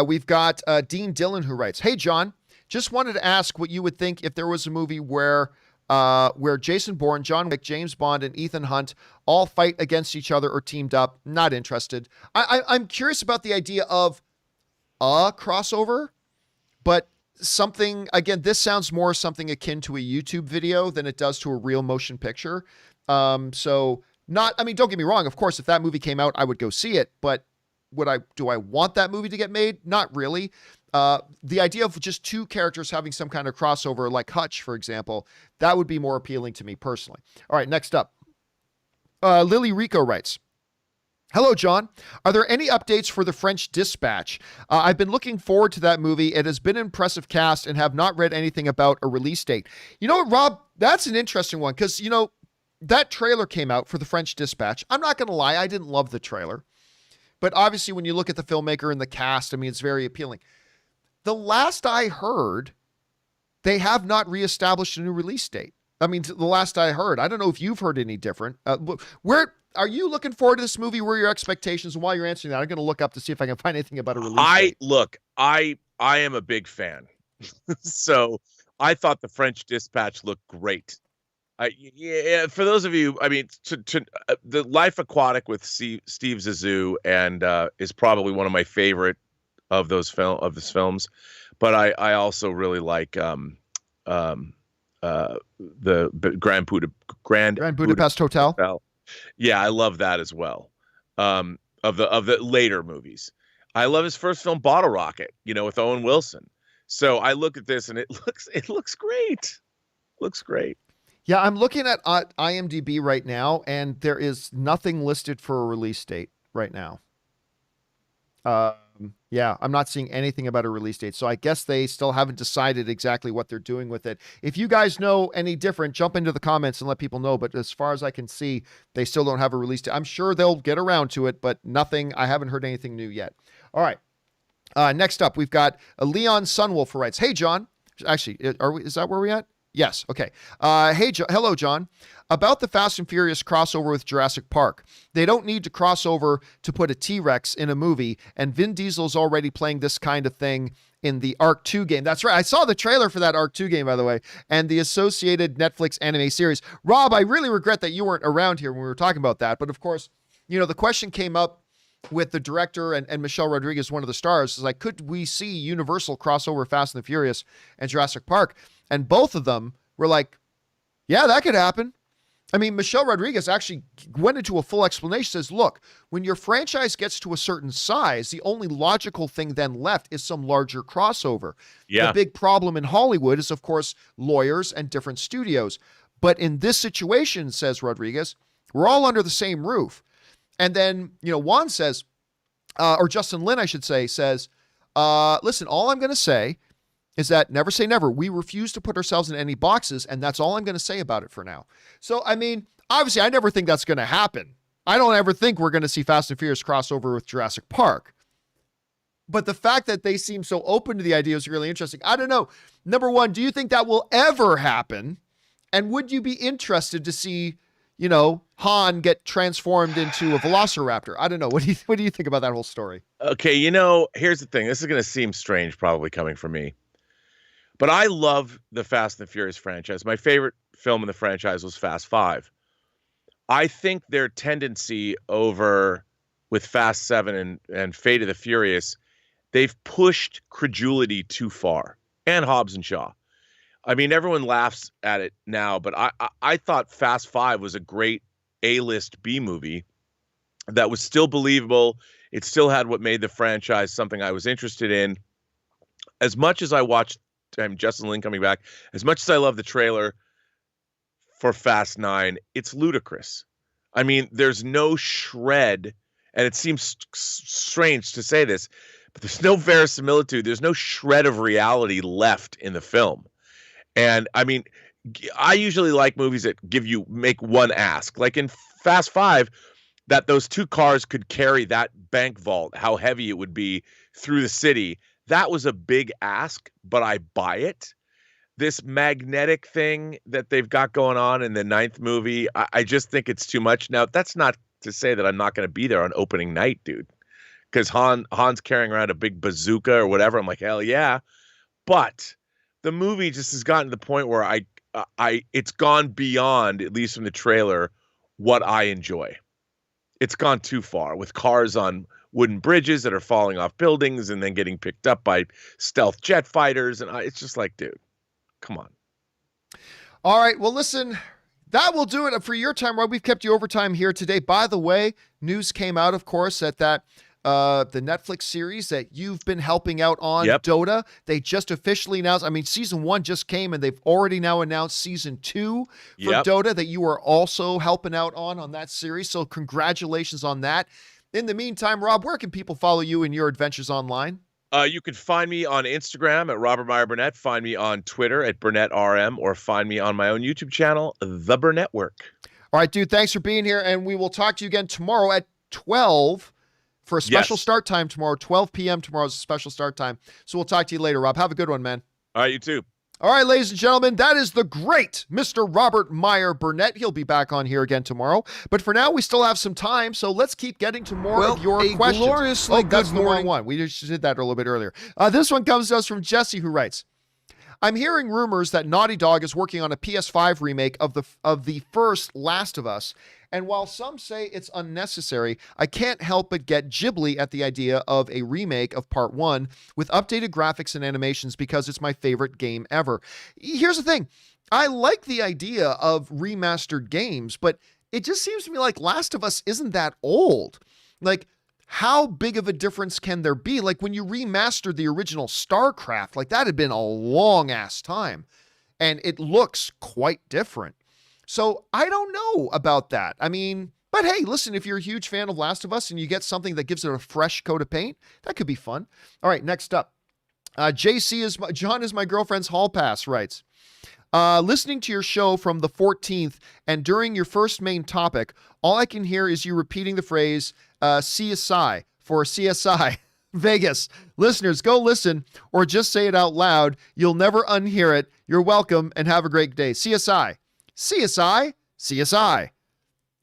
Speaker 1: we've got Dean Dillon who writes, "Hey John, just wanted to ask what you would think if there was a movie where Jason Bourne, John Wick, James Bond, and Ethan Hunt all fight against each other or teamed up. Not interested. I'm curious about the idea of a crossover, but something, again, this sounds more something akin to a YouTube video than it does to a real motion picture. So not, I mean, don't get me wrong. Of course, if that movie came out, I would go see it, but do I want that movie to get made? Not really. The idea of just two characters having some kind of crossover, like Hutch, for example, that would be more appealing to me personally. All right, next up. Lily Rico writes, "Hello, John. Are there any updates for The French Dispatch? I've been looking forward to that movie. It has been an impressive cast and have not read anything about a release date." You know what, Rob? That's an interesting one because, you know, that trailer came out for The French Dispatch. I'm not going to lie. I didn't love the trailer. But obviously, when you look at the filmmaker and the cast, I mean, it's very appealing. The last I heard, they have not reestablished a new release date. I mean, the last I heard, I don't know if you've heard any different. Where are you looking forward to this movie? Where are your expectations? And while you're answering that, I'm going to look up to see if I can find anything about a release date.
Speaker 2: I am a big fan. So I thought The French Dispatch looked great. Yeah, for those of you, I mean, the Life Aquatic with Steve Zissou and is probably one of my favorite of those films, but I also really like the Grand Budapest Hotel. Yeah, I love that as well. Of the later movies, I love his first film, Bottle Rocket, you know, with Owen Wilson. So I look at this and it looks great. Looks great.
Speaker 1: Yeah, I'm looking at IMDb right now, and there is nothing listed for a release date right now. Yeah, I'm not seeing anything about a release date, so I guess they still haven't decided exactly what they're doing with it. If you guys know any different, jump into the comments and let people know, but as far as I can see, they still don't have a release date. I'm sure they'll get around to it, but nothing, I haven't heard anything new yet. All right. Next up, we've got Leon Sunwolf who writes, "Hey, John." Actually, is that where we're at? Yes. Okay. Hello, John. About the Fast and Furious crossover with Jurassic Park. They don't need to cross over to put a T-Rex in a movie, and Vin Diesel's already playing this kind of thing in the Arc 2 game. That's right. I saw the trailer for that Arc 2 game, by the way, and the associated Netflix anime series. Rob, I really regret that you weren't around here when we were talking about that, but of course, you know, the question came up with the director and Michelle Rodriguez, one of the stars, is like, could we see Universal crossover Fast and the Furious and Jurassic Park? And both of them were like, yeah, that could happen. I mean, Michelle Rodriguez actually went into a full explanation, says, look, when your franchise gets to a certain size, the only logical thing then left is some larger crossover. Yeah. The big problem in Hollywood is, of course, lawyers and different studios. But in this situation, says Rodriguez, we're all under the same roof. And then, you know, Juan says, or Justin Lin, I should say, says, listen, all I'm going to say is that never say never. We refuse to put ourselves in any boxes, and that's all I'm going to say about it for now. So, I mean, obviously, I never think that's going to happen. I don't ever think we're going to see Fast and Furious crossover with Jurassic Park. But the fact that they seem so open to the idea is really interesting. I don't know. Number one, do you think that will ever happen? And would you be interested to see, you know, Han get transformed into a velociraptor? I don't know. What do you think about that whole story?
Speaker 2: Okay, you know, here's the thing. This is going to seem strange probably coming from me. But I love the Fast and the Furious franchise. My favorite film in the franchise was Fast 5. I think their tendency over with Fast 7 and Fate of the Furious, they've pushed credulity too far. And Hobbs and Shaw. I mean, everyone laughs at it now, but I thought Fast 5 was a great A-list B movie that was still believable. It still had what made the franchise something I was interested in. As much as I watched Justin Lin coming back, as much as I love the trailer for Fast 9, it's ludicrous. I mean, there's no shred, and it seems strange to say this, but there's no verisimilitude. There's no shred of reality left in the film. And I mean, I usually like movies that make one ask. Like in Fast 5, that those two cars could carry that bank vault, how heavy it would be through the city. That was a big ask, but I buy it. This magnetic thing that they've got going on in the 9th movie, I just think it's too much. Now, that's not to say that I'm not going to be there on opening night, dude, because Han's carrying around a big bazooka or whatever. I'm like, hell yeah. But the movie just has gotten to the point where it's gone beyond, at least from the trailer, what I enjoy. It's gone too far with cars on wooden bridges that are falling off buildings and then getting picked up by stealth jet fighters. And it's just like, dude, come on.
Speaker 1: All right. Well, listen, that will do it for your time, Rob. We've kept you overtime here today. By the way, news came out, of course, that the Netflix series that you've been helping out on, Dota, they just officially announced, I mean, season 1 just came and they've already now announced season 2 for Dota that you are also helping out on that series. So congratulations on that. In the meantime, Rob, where can people follow you in your adventures online?
Speaker 2: You can find me on Instagram at Robert Meyer Burnett, find me on Twitter at BurnettRM, or find me on my own YouTube channel, The Burnett Work. All
Speaker 1: right, dude, thanks for being here, and we will talk to you again tomorrow at 12 for a special start time tomorrow. 12 p.m. tomorrow is a special start time. So we'll talk to you later, Rob. Have a good one, man.
Speaker 2: All right, you too.
Speaker 1: All right, ladies and gentlemen, that is the great Mr. Robert Meyer Burnett. He'll be back on here again tomorrow. But for now, we still have some time, so let's keep getting to more of your questions.
Speaker 3: Gloriously
Speaker 1: that's
Speaker 3: good
Speaker 1: the
Speaker 3: morning.
Speaker 1: wrong one. We just did that a little bit earlier. This one comes to us from Jesse, who writes, I'm hearing rumors that Naughty Dog is working on a PS5 remake of the first Last of Us. And while some say it's unnecessary, I can't help but get Ghibli at the idea of a remake of Part 1 with updated graphics and animations because it's my favorite game ever. Here's the thing. I like the idea of remastered games, but it just seems to me like Last of Us isn't that old. Like, how big of a difference can there be? Like, when you remastered the original StarCraft, like, that had been a long-ass time, and it looks quite different. So I don't know about that. I mean, but hey, listen, if you're a huge fan of Last of Us and you get something that gives it a fresh coat of paint, that could be fun. All right, next up. John is my girlfriend's hall pass writes, listening to your show from the 14th and during your first main topic, all I can hear is you repeating the phrase CSI for CSI Vegas. Listeners, go listen or just say it out loud. You'll never unhear it. You're welcome and have a great day. CSI. CSI, CSI,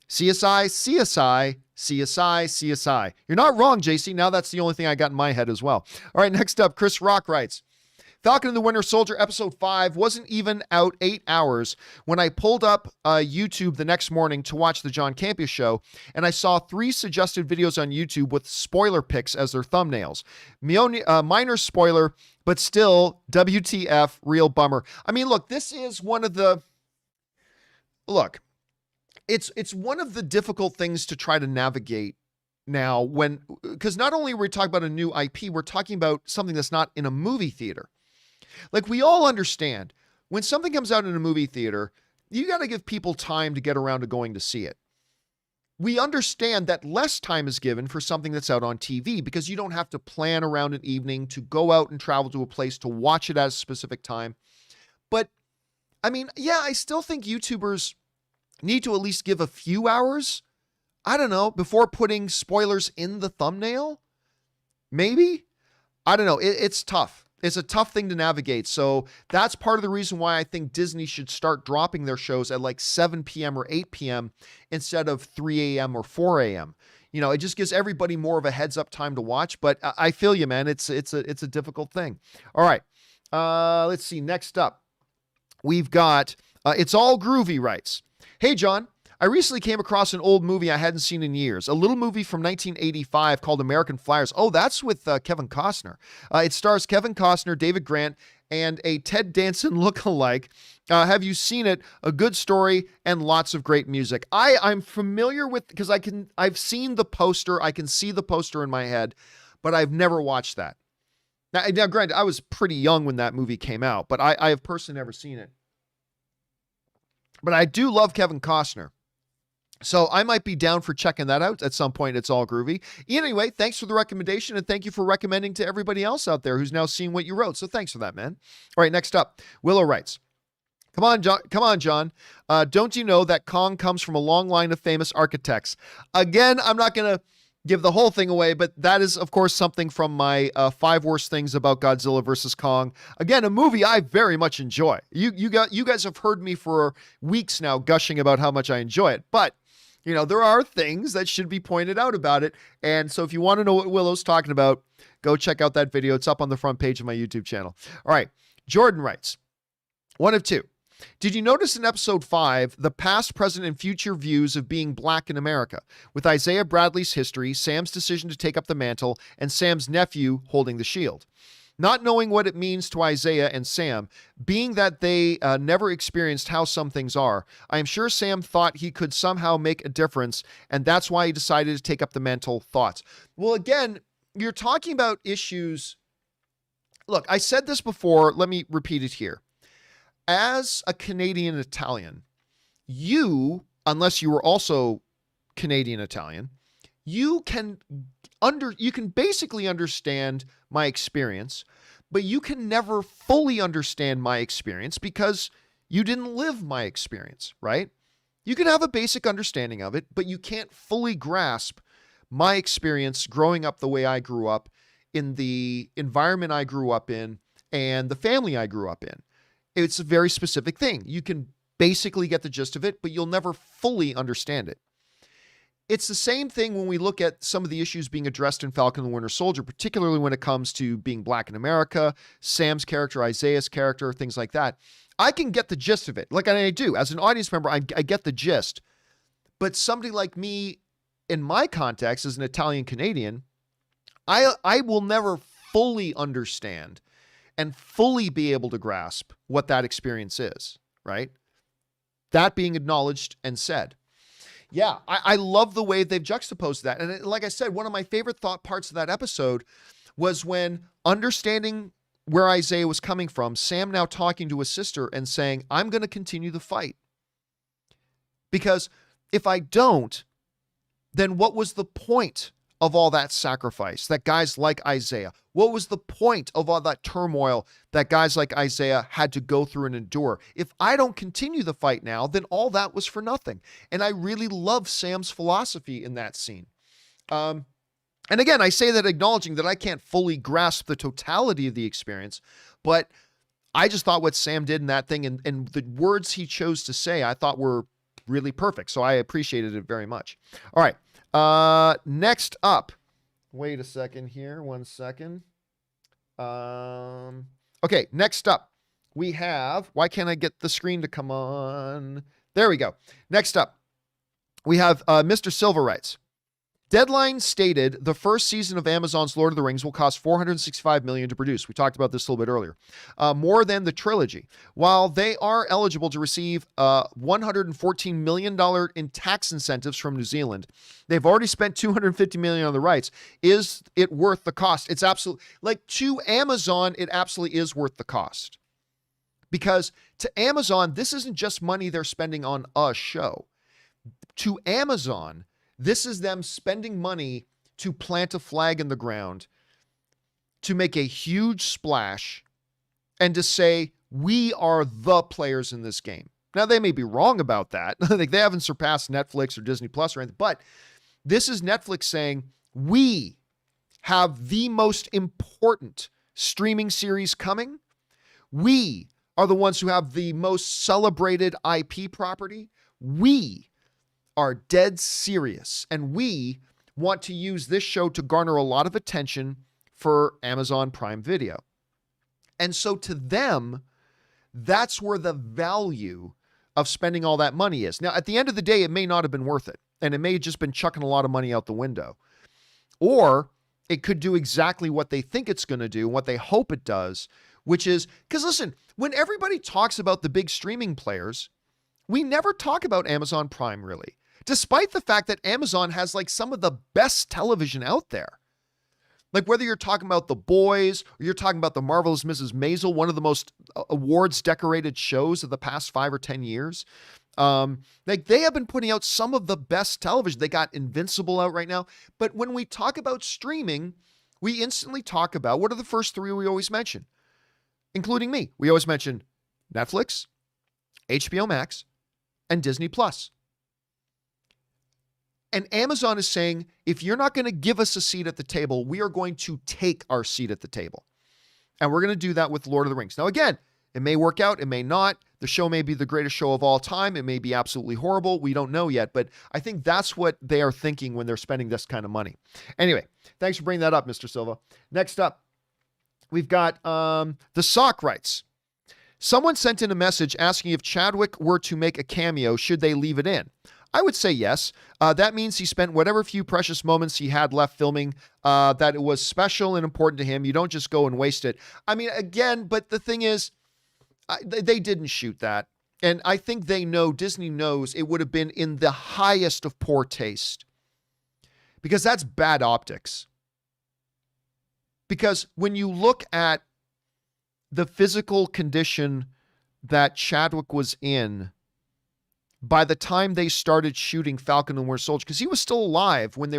Speaker 1: CSI, CSI, CSI, CSI. You're not wrong, JC. Now that's the only thing I got in my head as well. All right, next up, Chris Rock writes, Falcon and the Winter Soldier episode 5 wasn't even out 8 hours when I pulled up YouTube the next morning to watch the John Campea Show, and I saw 3 suggested videos on YouTube with spoiler pics as their thumbnails. Minor spoiler, but still, WTF, real bummer. I mean, look, this is one of the... Look, it's one of the difficult things to try to navigate now because not only are we talking about a new IP, we're talking about something that's not in a movie theater. Like, we all understand when something comes out in a movie theater, you got to give people time to get around to going to see it. We understand that less time is given for something that's out on TV because you don't have to plan around an evening to go out and travel to a place to watch it at a specific time. But I mean, yeah, I still think YouTubers need to at least give a few hours, I don't know, before putting spoilers in the thumbnail. Maybe? I don't know. It's tough. It's a tough thing to navigate. So that's part of the reason why I think Disney should start dropping their shows at like 7 p.m. or 8 p.m. instead of 3 a.m. or 4 a.m. You know, it just gives everybody more of a heads up time to watch. But I feel you, man. It's a difficult thing. All right. Let's see. Next up. We've got, It's All Groovy writes, Hey, John, I recently came across an old movie I hadn't seen in years, a little movie from 1985 called American Flyers. Oh, that's with Kevin Costner. It stars Kevin Costner, David Grant, and a Ted Danson look-alike. Have you seen it? A good story and lots of great music. I'm familiar with, because I've seen the poster. I can see the poster in my head, but I've never watched that. Now, granted, I was pretty young when that movie came out, but I have personally never seen it. But I do love Kevin Costner. So I might be down for checking that out at some point. It's All Groovy. Anyway, thanks for the recommendation, and thank you for recommending to everybody else out there who's now seen what you wrote. So thanks for that, man. All right, next up, Willow writes, Come on, John. Don't you know that Kong comes from a long line of famous architects? Again, I'm not going to give the whole thing away, but that is, of course, something from my 5 worst things about Godzilla versus Kong. Again, a movie I very much enjoy. You guys have heard me for weeks now gushing about how much I enjoy it, but there are things that should be pointed out about it. And so if you want to know what Willow's talking about, go check out that video. It's up on the front page of my YouTube channel. All right. Jordan writes, one of two. Did you notice in episode 5, the past, present, and future views of being black in America, with Isaiah Bradley's history, Sam's decision to take up the mantle, and Sam's nephew holding the shield? Not knowing what it means to Isaiah and Sam, being that they never experienced how some things are, I am sure Sam thought he could somehow make a difference, and that's why he decided to take up the mantle. Thoughts? Well, again, you're talking about issues. Look, I said this before. Let me repeat it here. As a Canadian Italian, you, unless you were also Canadian Italian, you can basically understand my experience, but you can never fully understand my experience because you didn't live my experience, right? You can have a basic understanding of it, but you can't fully grasp my experience growing up the way I grew up, in the environment I grew up in, and the family I grew up in. It's a very specific thing. You can basically get the gist of it, but you'll never fully understand it. It's the same thing when we look at some of the issues being addressed in Falcon and the Winter Soldier, particularly when it comes to being black in America, Sam's character, Isaiah's character, things like that. I can get the gist of it. Like I do. As an audience member, I get the gist. But somebody like me, in my context, as an Italian Canadian, I will never fully understand and fully be able to grasp what that experience is, right? That being acknowledged and said. Yeah, I love the way they've juxtaposed that. And like I said, one of my favorite parts of that episode was when, understanding where Isaiah was coming from, Sam now talking to his sister and saying, I'm going to continue the fight. Because if I don't, then what was the point of all that sacrifice that guys like Isaiah? What was the point of all that turmoil that guys like Isaiah had to go through and endure? If I don't continue the fight now, then all that was for nothing. And I really love Sam's philosophy in that scene. And again, I say that acknowledging that I can't fully grasp the totality of the experience, but I just thought what Sam did in that thing and the words he chose to say, I thought were really perfect. So I appreciated it very much. All right. Next up, wait a second here. 1 second. Okay. Next up we have, why can't I get the screen to come on? There we go. Next up we have, Mr. Silva writes, Deadline stated the first season of Amazon's Lord of the Rings will cost $465 million to produce. We talked about this a little bit earlier. More than the trilogy. While they are eligible to receive $114 million in tax incentives from New Zealand, they've already spent $250 million on the rights. Is it worth the cost? It's absolutely, like, to Amazon, it absolutely is worth the cost. Because to Amazon, this isn't just money they're spending on a show. To Amazon, this is them spending money to plant a flag in the ground, to make a huge splash, and to say, we are the players in this game. Now, they may be wrong about that. Like, they haven't surpassed Netflix or Disney Plus or anything, but this is Netflix saying, we have the most important streaming series coming. We are the ones who have the most celebrated IP property. We are dead serious, and we want to use this show to garner a lot of attention for Amazon Prime Video. And so to them, that's where the value of spending all that money is. Now, at the end of the day, it may not have been worth it, and it may have just been chucking a lot of money out the window. Or it could do exactly what they think it's going to do, what they hope it does, which is, because listen, when everybody talks about the big streaming players, we never talk about Amazon Prime, really. Despite the fact that Amazon has like some of the best television out there. Like, whether you're talking about The Boys or you're talking about The Marvelous Mrs. Maisel, one of the most awards decorated shows of the past 5 or 10 years. Like, they have been putting out some of the best television. They got Invincible out right now. But when we talk about streaming, we instantly talk about, what are the first 3 we always mention? Including me. We always mention Netflix, HBO Max, and Disney Plus. And Amazon is saying, if you're not going to give us a seat at the table, we are going to take our seat at the table. And we're going to do that with Lord of the Rings. Now, again, it may work out, it may not. The show may be the greatest show of all time. It may be absolutely horrible. We don't know yet, but I think that's what they are thinking when they're spending this kind of money. Anyway, thanks for bringing that up, Mr. Silva. Next up, we've got the Sock Rights. Someone sent in a message asking if Chadwick were to make a cameo, should they leave it in? I would say yes. That means he spent whatever few precious moments he had left filming, that it was special and important to him. You don't just go and waste it. I mean, again, but the thing is, they didn't shoot that. And I think they know, Disney knows it would have been in the highest of poor taste. Because that's bad optics. Because when you look at the physical condition that Chadwick was in, by the time they started shooting Falcon and Winter Soldier, because he was still alive when they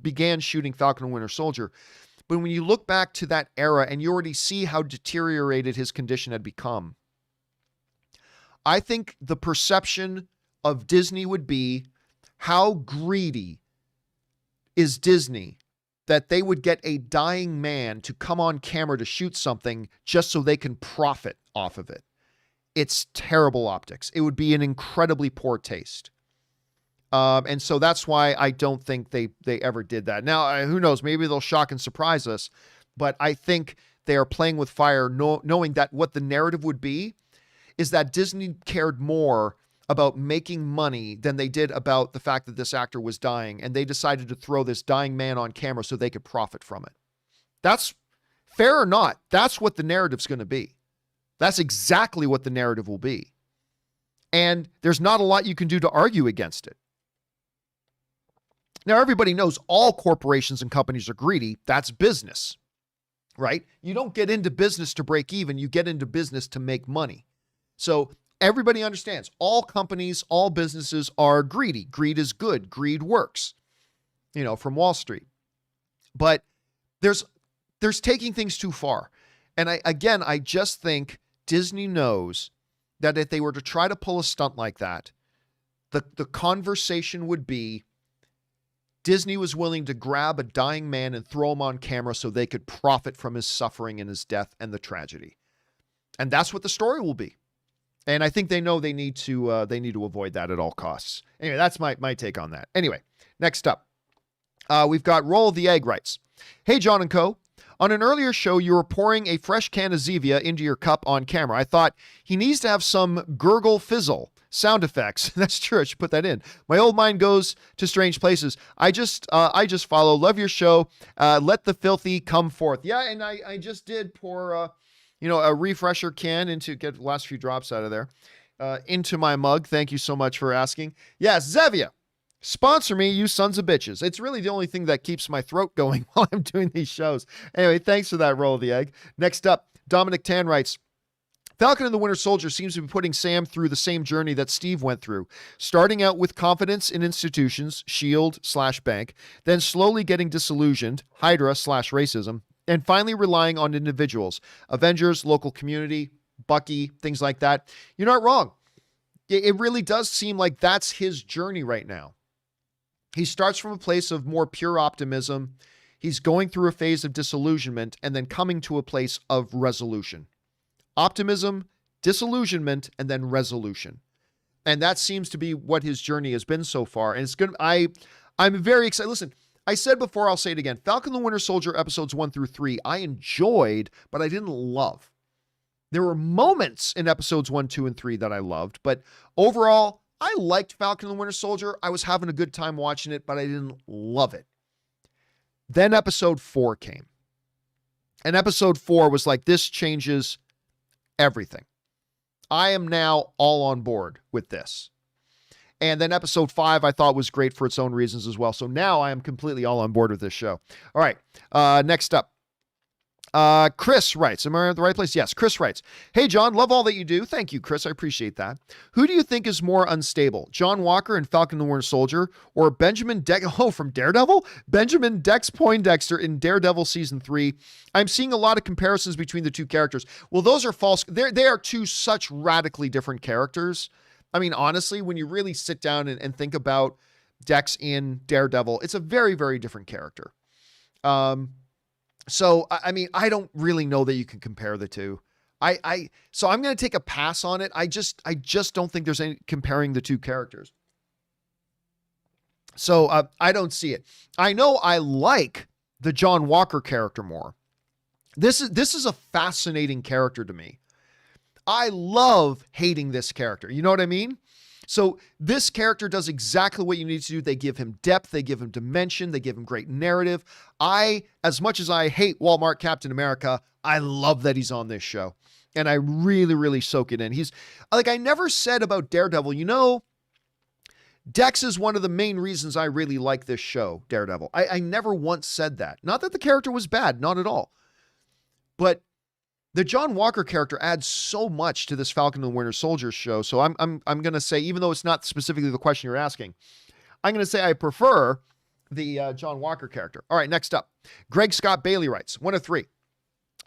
Speaker 1: began shooting Falcon and Winter Soldier. But when you look back to that era and you already see how deteriorated his condition had become, I think the perception of Disney would be, how greedy is Disney that they would get a dying man to come on camera to shoot something just so they can profit off of it. It's terrible optics. It would be an incredibly poor taste. And so that's why I don't think they ever did that. Now, who knows? Maybe they'll shock and surprise us. But I think they are playing with fire, knowing that what the narrative would be is that Disney cared more about making money than they did about the fact that this actor was dying. And they decided to throw this dying man on camera so they could profit from it. That's fair or not. That's what the narrative's going to be. That's exactly what the narrative will be. And there's not a lot you can do to argue against it. Now, everybody knows all corporations and companies are greedy. That's business, right? You don't get into business to break even. You get into business to make money. So everybody understands all companies, all businesses are greedy. Greed is good. Greed works, from Wall Street. But there's taking things too far. And I just think Disney knows that if they were to try to pull a stunt like that, the conversation would be Disney was willing to grab a dying man and throw him on camera so they could profit from his suffering and his death and the tragedy. And that's what the story will be. And I think they know they need to avoid that at all costs. Anyway, that's my take on that. Anyway, next up, we've got Roll of the Egg Rights. Hey, John and Co. On an earlier show, you were pouring a fresh can of Zevia into your cup on camera. I thought he needs to have some gurgle fizzle sound effects. That's true. I should put that in. My old mind goes to strange places. I just follow. Love your show. Let the filthy come forth. Yeah, and I just did pour a refresher can get the last few drops out of there into my mug. Thank you so much for asking. Yes, Zevia. Sponsor me, you sons of bitches. It's really the only thing that keeps my throat going while I'm doing these shows. Anyway, thanks for that roll of the egg. Next up, Dominic Tan writes, Falcon and the Winter Soldier seems to be putting Sam through the same journey that Steve went through, starting out with confidence in institutions, SHIELD/bank, then slowly getting disillusioned, Hydra/racism, and finally relying on individuals, Avengers, local community, Bucky, things like that. You're not wrong. It really does seem like that's his journey right now. He starts from a place of more pure optimism. He's going through a phase of disillusionment and then coming to a place of resolution. Optimism, disillusionment, and then resolution. And that seems to be what his journey has been so far. And it's good. I'm very excited. Listen, I said before, I'll say it again. Falcon the Winter Soldier episodes 1 through 3, I enjoyed, but I didn't love. There were moments in episodes 1, 2, and 3 that I loved, but overall, I liked Falcon and the Winter Soldier. I was having a good time watching it, but I didn't love it. Then episode 4 came. And episode 4 was like, this changes everything. I am now all on board with this. And then episode 5 I thought was great for its own reasons as well. So now I am completely all on board with this show. All right. Next up. Chris writes, am I at the right place? Yes. Chris writes, hey, John, love all that you do. Thank you, Chris. I appreciate that. Who do you think is more unstable? John Walker in Falcon and the Winter Soldier or Benjamin from Daredevil? Benjamin Dex Poindexter in Daredevil season 3. I'm seeing a lot of comparisons between the two characters. Well, those are false. They are two such radically different characters. I mean, honestly, when you really sit down and think about Dex in Daredevil, it's a very, very different character. So, I mean, I don't really know that you can compare the two. So I'm going to take a pass on it. I just don't think there's any comparing the two characters. So I don't see it. I know I like the John Walker character more. This is a fascinating character to me. I love hating this character. You know what I mean? So this character does exactly what you need to do. They give him depth. They give him dimension. They give him great narrative. As much as I hate Walmart Captain America, I love that he's on this show. And I really, really soak it in. He's like, I never said about Daredevil, Dex is one of the main reasons I really like this show, Daredevil. I never once said that. Not that the character was bad, not at all. But the John Walker character adds so much to this Falcon and the Winter Soldier show. So I'm going to say, even though it's not specifically the question you're asking, I'm going to say I prefer the John Walker character. All right, next up. Greg Scott Bailey writes, 1 of 3.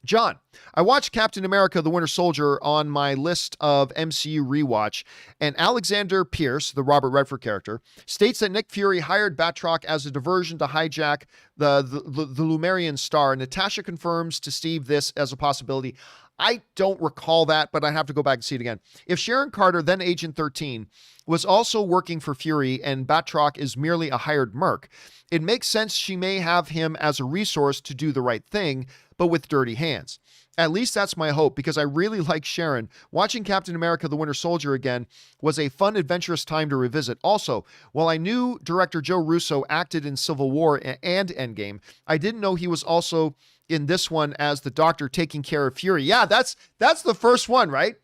Speaker 1: John, I watched Captain America the Winter Soldier on my list of MCU rewatch, and Alexander Pierce, the Robert Redford character, states that Nick Fury hired Batroc as a diversion to hijack the Lumerian star. Natasha confirms to Steve this as a possibility. I don't recall that, but I have to go back and see it again. If Sharon Carter, then Agent 13, was also working for Fury and Batroc is merely a hired merc, it makes sense she may have him as a resource to do the right thing, but with dirty hands. At least that's my hope, because I really like Sharon. Watching Captain America the Winter Soldier again was a fun, adventurous time to revisit. Also, while I knew director Joe Russo acted in Civil War and Endgame, I didn't know he was also in this one as the Doctor taking care of Fury. Yeah, that's the first one, right?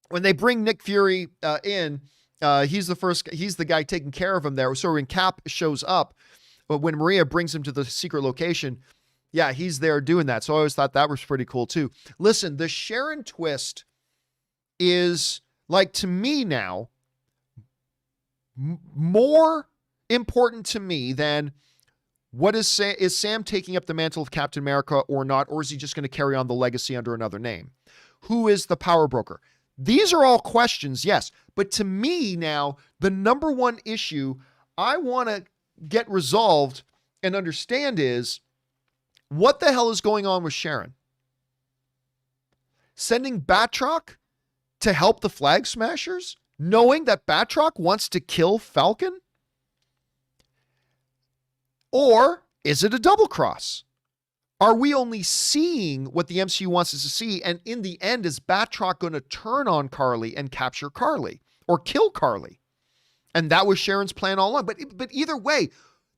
Speaker 1: When they bring Nick Fury in, he's the guy taking care of him there. So when Cap shows up, but when Maria brings him to the secret location, yeah, he's there doing that. So I always thought that was pretty cool too. Listen, the Sharon twist is, like, to me now, more important to me than what is Sam taking up the mantle of Captain America or not, or is he just going to carry on the legacy under another name? Who is the power broker? These are all questions, yes. But to me now, the number one issue I want to get resolved and understand is, what the hell is going on with Sharon? Sending Batroc to help the Flag Smashers, knowing that Batroc wants to kill Falcon? Or is it a double cross? Are we only seeing what the MCU wants us to see? And in the end, is Batroc going to turn on Karli and capture Karli or kill Karli? And that was Sharon's plan all along. But either way,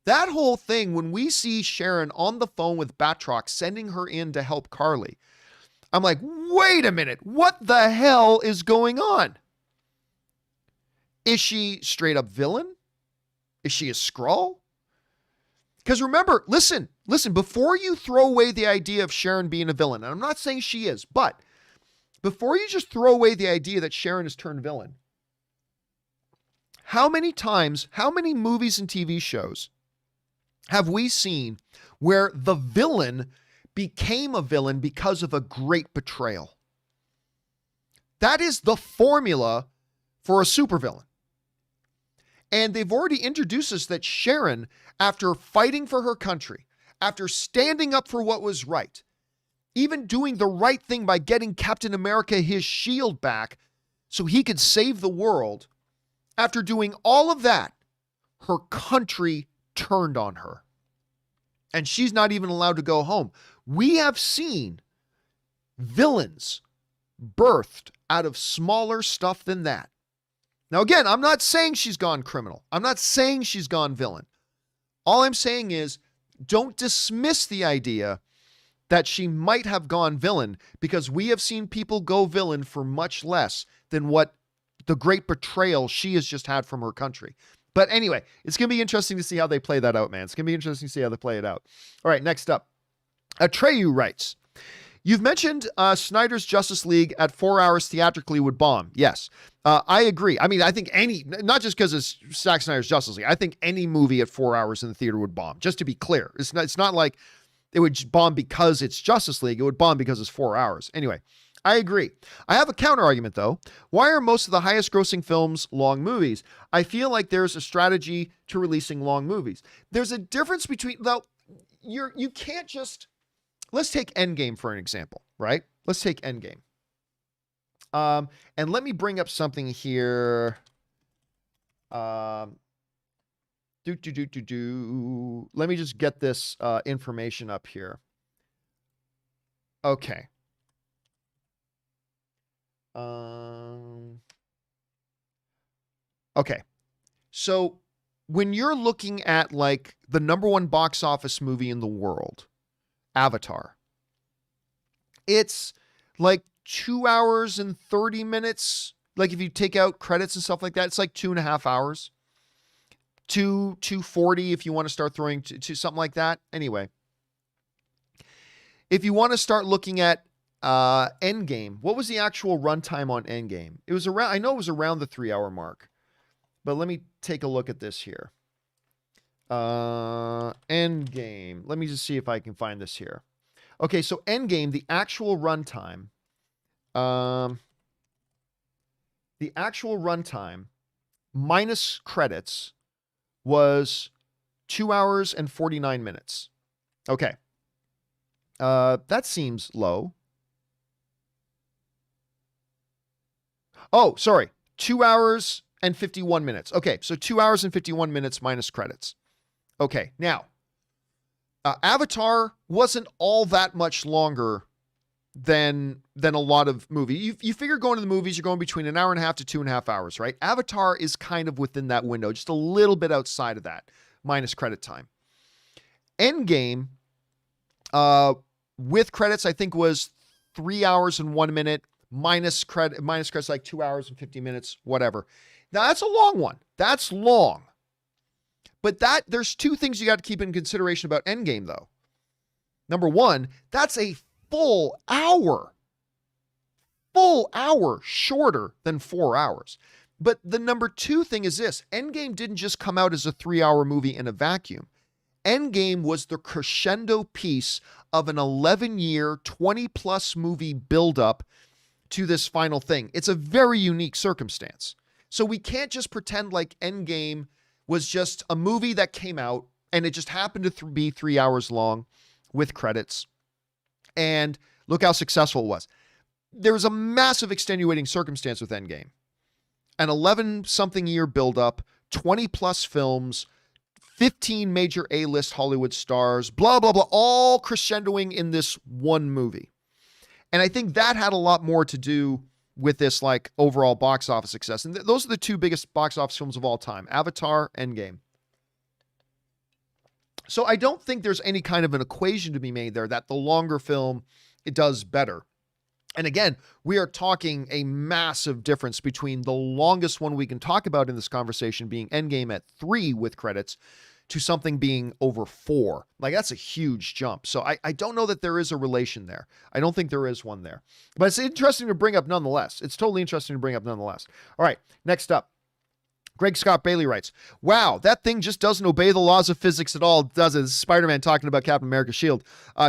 Speaker 1: that whole thing, when we see Sharon on the phone with Batroc, sending her in to help Karli, I'm like, wait a minute, what the hell is going on? Is she straight up villain? Is she a Skrull? Because remember, listen, before you throw away the idea of Sharon being a villain, and I'm not saying she is, but before you just throw away the idea that Sharon has turned villain, how many times, how many movies and TV shows have we seen where the villain became a villain because of a great betrayal? That is the formula for a supervillain. And they've already introduced us that Sharon, after fighting for her country, after standing up for what was right, even doing the right thing by getting Captain America his shield back so he could save the world, after doing all of that, her country turned on her. And she's not even allowed to go home. We have seen villains birthed out of smaller stuff than that. Now, again, I'm not saying she's gone criminal. I'm not saying she's gone villain. All I'm saying is, don't dismiss the idea that she might have gone villain, because we have seen people go villain for much less than what the great betrayal she has just had from her country. But anyway, it's going to be interesting to see how they play that out, man. It's going to be interesting to see how they play it out. All right, next up. Atreyu writes, you've mentioned Snyder's Justice League at 4 hours theatrically would bomb. Yes, I agree. I mean, I think not just because it's Zack Snyder's Justice League, I think any movie at 4 hours in the theater would bomb, just to be clear. It's not like it would bomb because it's Justice League. It would bomb because it's 4 hours. Anyway, I agree. I have a counter argument, though. Why are most of the highest grossing films long movies? I feel like there's a strategy to releasing long movies. There's a difference between, though, you can't just, let's take Endgame for an example, right? Let's take Endgame. And let me bring up something here. Let me just get this information up here. Okay. Okay. So when you're looking at like the #1 box office movie in the world, Avatar, it's like 2 hours and 30 minutes. Like if you take out credits and stuff like that, it's like 2.5 hours. 240 if you want to start throwing to something like that. Anyway, if you want to start looking at Endgame, what was the actual runtime on Endgame? It was around, I know it was around the 3-hour mark, but let me take a look at this here. Endgame. Let me just see if I can find this here. Okay, so Endgame, the actual runtime, minus credits was 2 hours and 49 minutes. Okay. That seems low. Oh, sorry. 2 hours and 51 minutes. Okay, so 2 hours and 51 minutes minus credits. Okay, now, Avatar wasn't all that much longer than a lot of movies. You figure going to the movies, you're going between 1.5 hours to 2.5 hours, right? Avatar is kind of within that window, just a little bit outside of that, minus credit time. Endgame, with credits, I think was 3 hours and 1 minute, minus credits like 2 hours and 50 minutes, whatever. Now that's a long one. That's long. But there's two things you got to keep in consideration about Endgame though. Number one, that's a full hour shorter than 4 hours. But the number two thing is this: Endgame didn't just come out as a 3-hour movie in a vacuum. Endgame was the crescendo piece of an 11-year, 20-plus movie buildup to this final thing. It's a very unique circumstance. So we can't just pretend like Endgame was just a movie that came out and it just happened to be 3 hours long with credits. And look how successful it was. There was a massive extenuating circumstance with Endgame. An 11-something year buildup, 20-plus films, 15 major A-list Hollywood stars, blah, blah, blah, all crescendoing in this one movie. And I think that had a lot more to do with this like overall box office success. And those are the two biggest box office films of all time, Avatar, Endgame. So I don't think there's any kind of an equation to be made there that the longer film, it does better. And again, we are talking a massive difference between the longest one we can talk about in this conversation being Endgame at 3 with credits to something being over 4. Like that's a huge jump. So I don't know that there is a relation there. I don't think there is one there, but it's interesting to bring up nonetheless. It's totally interesting to bring up nonetheless. All right, next up. Greg Scott Bailey writes, wow, that thing just doesn't obey the laws of physics at all, does it? This is Spider-Man talking about Captain America's shield.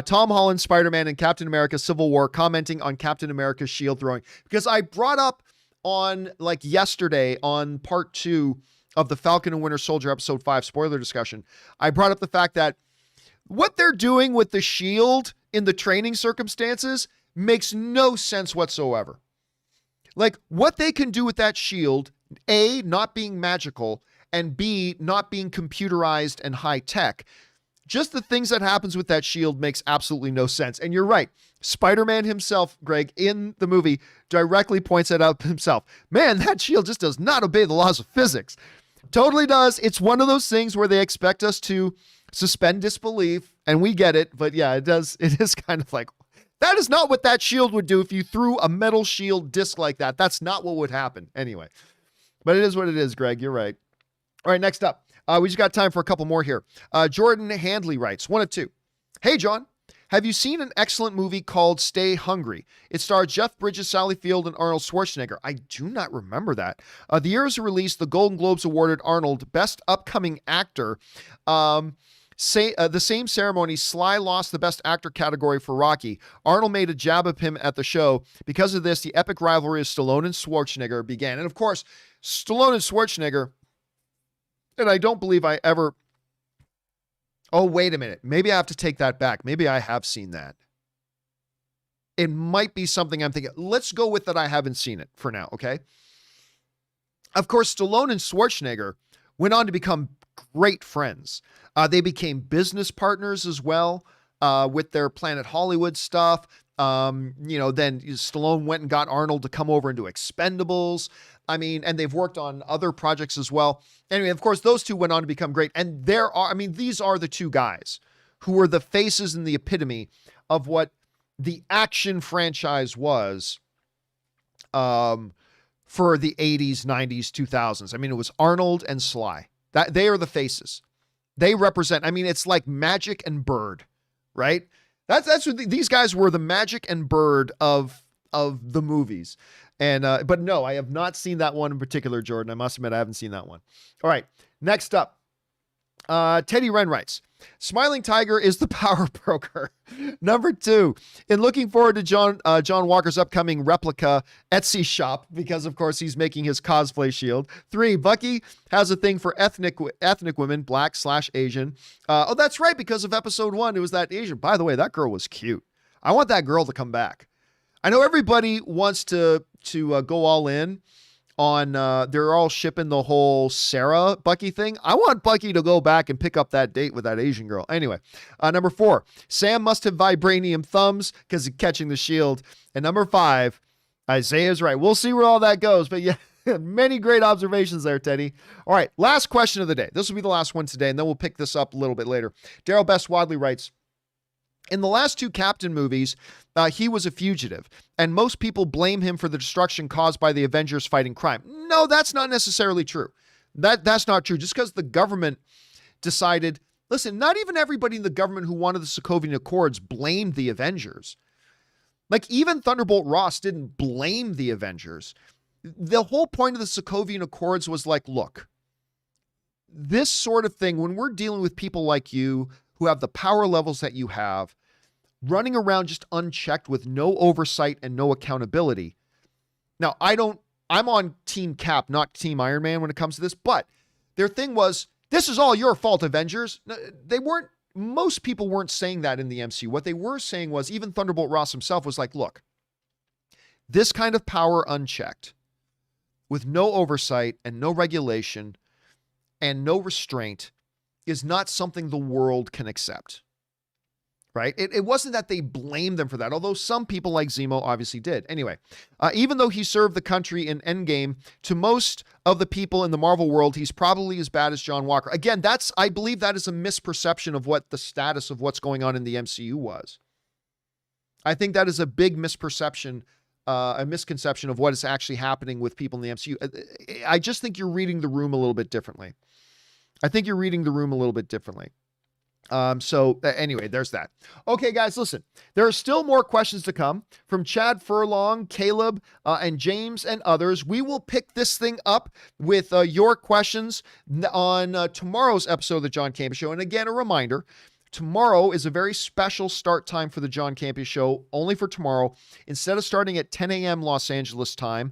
Speaker 1: Tom Holland, Spider-Man, and Captain America Civil War commenting on Captain America's shield throwing. Because I brought up on like yesterday on part 2 of the Falcon and Winter Soldier episode 5 spoiler discussion, I brought up the fact that what they're doing with the shield in the training circumstances makes no sense whatsoever. Like what they can do with that shield, A, not being magical, and B, not being computerized and high tech. Just the things that happens with that shield makes absolutely no sense. And you're right. Spider-Man himself, Greg, in the movie directly points that out himself. Man, that shield just does not obey the laws of physics. Totally does. It's one of those things where they expect us to suspend disbelief, and we get it. But yeah, it does. It is kind of like, that is not what that shield would do if you threw a metal shield disc like that. That's not what would happen anyway. But it is what it is, Greg. You're right. All right, next up. We just got time for a couple more here. Jordan Handley writes, 1 of 2. Hey, John. Have you seen an excellent movie called Stay Hungry? It stars Jeff Bridges, Sally Field, and Arnold Schwarzenegger. I do not remember that. The year it was released, the Golden Globes awarded Arnold Best Upcoming Actor. The same ceremony, Sly lost the Best Actor category for Rocky. Arnold made a jab of him at the show. Because of this, the epic rivalry of Stallone and Schwarzenegger began. And of course, Stallone and Schwarzenegger, and I don't believe I ever... Oh, wait a minute. Maybe I have to take that back. Maybe I have seen that. it might be something I'm thinking. Let's go with that. I haven't seen it for now. Okay. Of course, Stallone and Schwarzenegger went on to become great friends. They became business partners as well with their Planet Hollywood stuff. Then Stallone went and got Arnold to come over and do Expendables. I mean, and they've worked on other projects as well. Anyway, of course, those two went on to become great. And these are the two guys who were the faces and the epitome of what the action franchise was for the 80s, 90s, 2000s. I mean, it was Arnold and Sly. That they are the faces. They represent, I mean, it's like Magic and Bird, right? That's what these guys were, the Magic and Bird of the movies. And but no, I have not seen that one in particular, Jordan. I must admit I haven't seen that one. All right, next up. Teddy Wren writes, Smiling Tiger is the power broker. Number 2, in looking forward to John Walker's upcoming replica Etsy shop, because of course he's making his cosplay shield. 3, Bucky has a thing for ethnic women, Black/Asian. Oh, that's right. Because of episode 1, it was that Asian. By the way, that girl was cute. I want that girl to come back. I know everybody wants to go all in on, they're all shipping the whole Sarah Bucky thing. I want Bucky to go back and pick up that date with that Asian girl. Anyway, number 4, Sam must have vibranium thumbs because he's catching the shield. And number 5, Isaiah's right. We'll see where all that goes. But yeah, many great observations there, Teddy. All right, last question of the day. This will be the last one today, and then we'll pick this up a little bit later. Daryl Best Wadley writes, in the last 2 Captain movies, he was a fugitive, and most people blame him for the destruction caused by the Avengers fighting crime. No, that's not necessarily true. That's not true. Just because the government decided, listen, not even everybody in the government who wanted the Sokovian Accords blamed the Avengers. Like, even Thunderbolt Ross didn't blame the Avengers. The whole point of the Sokovian Accords was like, look, this sort of thing, when we're dealing with people like you who have the power levels that you have, running around just unchecked with no oversight and no accountability. Now, I'm on Team Cap, not Team Iron Man when it comes to this, but their thing was, this is all your fault, Avengers. Most people weren't saying that in the MCU. What they were saying was, even Thunderbolt Ross himself was like, look, this kind of power unchecked, with no oversight and no regulation and no restraint, is not something the world can accept. Right? It wasn't that they blamed them for that, although some people like Zemo obviously did. Anyway, even though he served the country in Endgame, to most of the people in the Marvel world, he's probably as bad as John Walker. Again, I believe that is a misperception of what the status of what's going on in the MCU was. I think that is a big misperception, a misconception of what is actually happening with people in the MCU. I just think you're reading the room a little bit differently. Anyway, there's that. Okay, guys, listen, there are still more questions to come from Chad Furlong, Caleb, and James and others. We will pick this thing up with your questions on tomorrow's episode of the John Campea Show. And again, a reminder, tomorrow is a very special start time for the John Campea Show, only for tomorrow. Instead of starting at 10 a.m. Los Angeles time,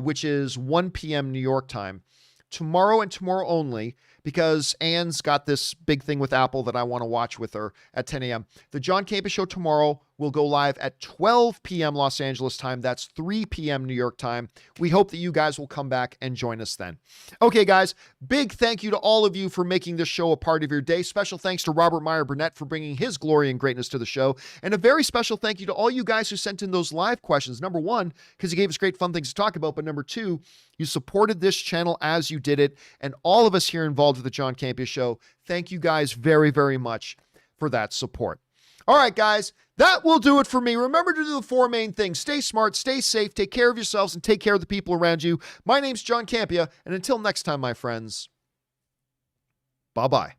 Speaker 1: which is 1 p.m. New York time, tomorrow and tomorrow only, because Anne's got this big thing with Apple that I want to watch with her at 10 a.m. The John Campea Show tomorrow will go live at 12 p.m. Los Angeles time. That's 3 p.m. New York time. We hope that you guys will come back and join us then. Okay, guys, big thank you to all of you for making this show a part of your day. Special thanks to Robert Meyer Burnett for bringing his glory and greatness to the show. And a very special thank you to all you guys who sent in those live questions. Number 1, because you gave us great fun things to talk about. But number 2, you supported this channel as you did it. And all of us here involved with the John Campea Show, thank you guys very, very much for that support. All right, guys, that will do it for me. Remember to do the 4 main things. Stay smart, stay safe, take care of yourselves, and take care of the people around you. My name's John Campea, and until next time, my friends, bye-bye.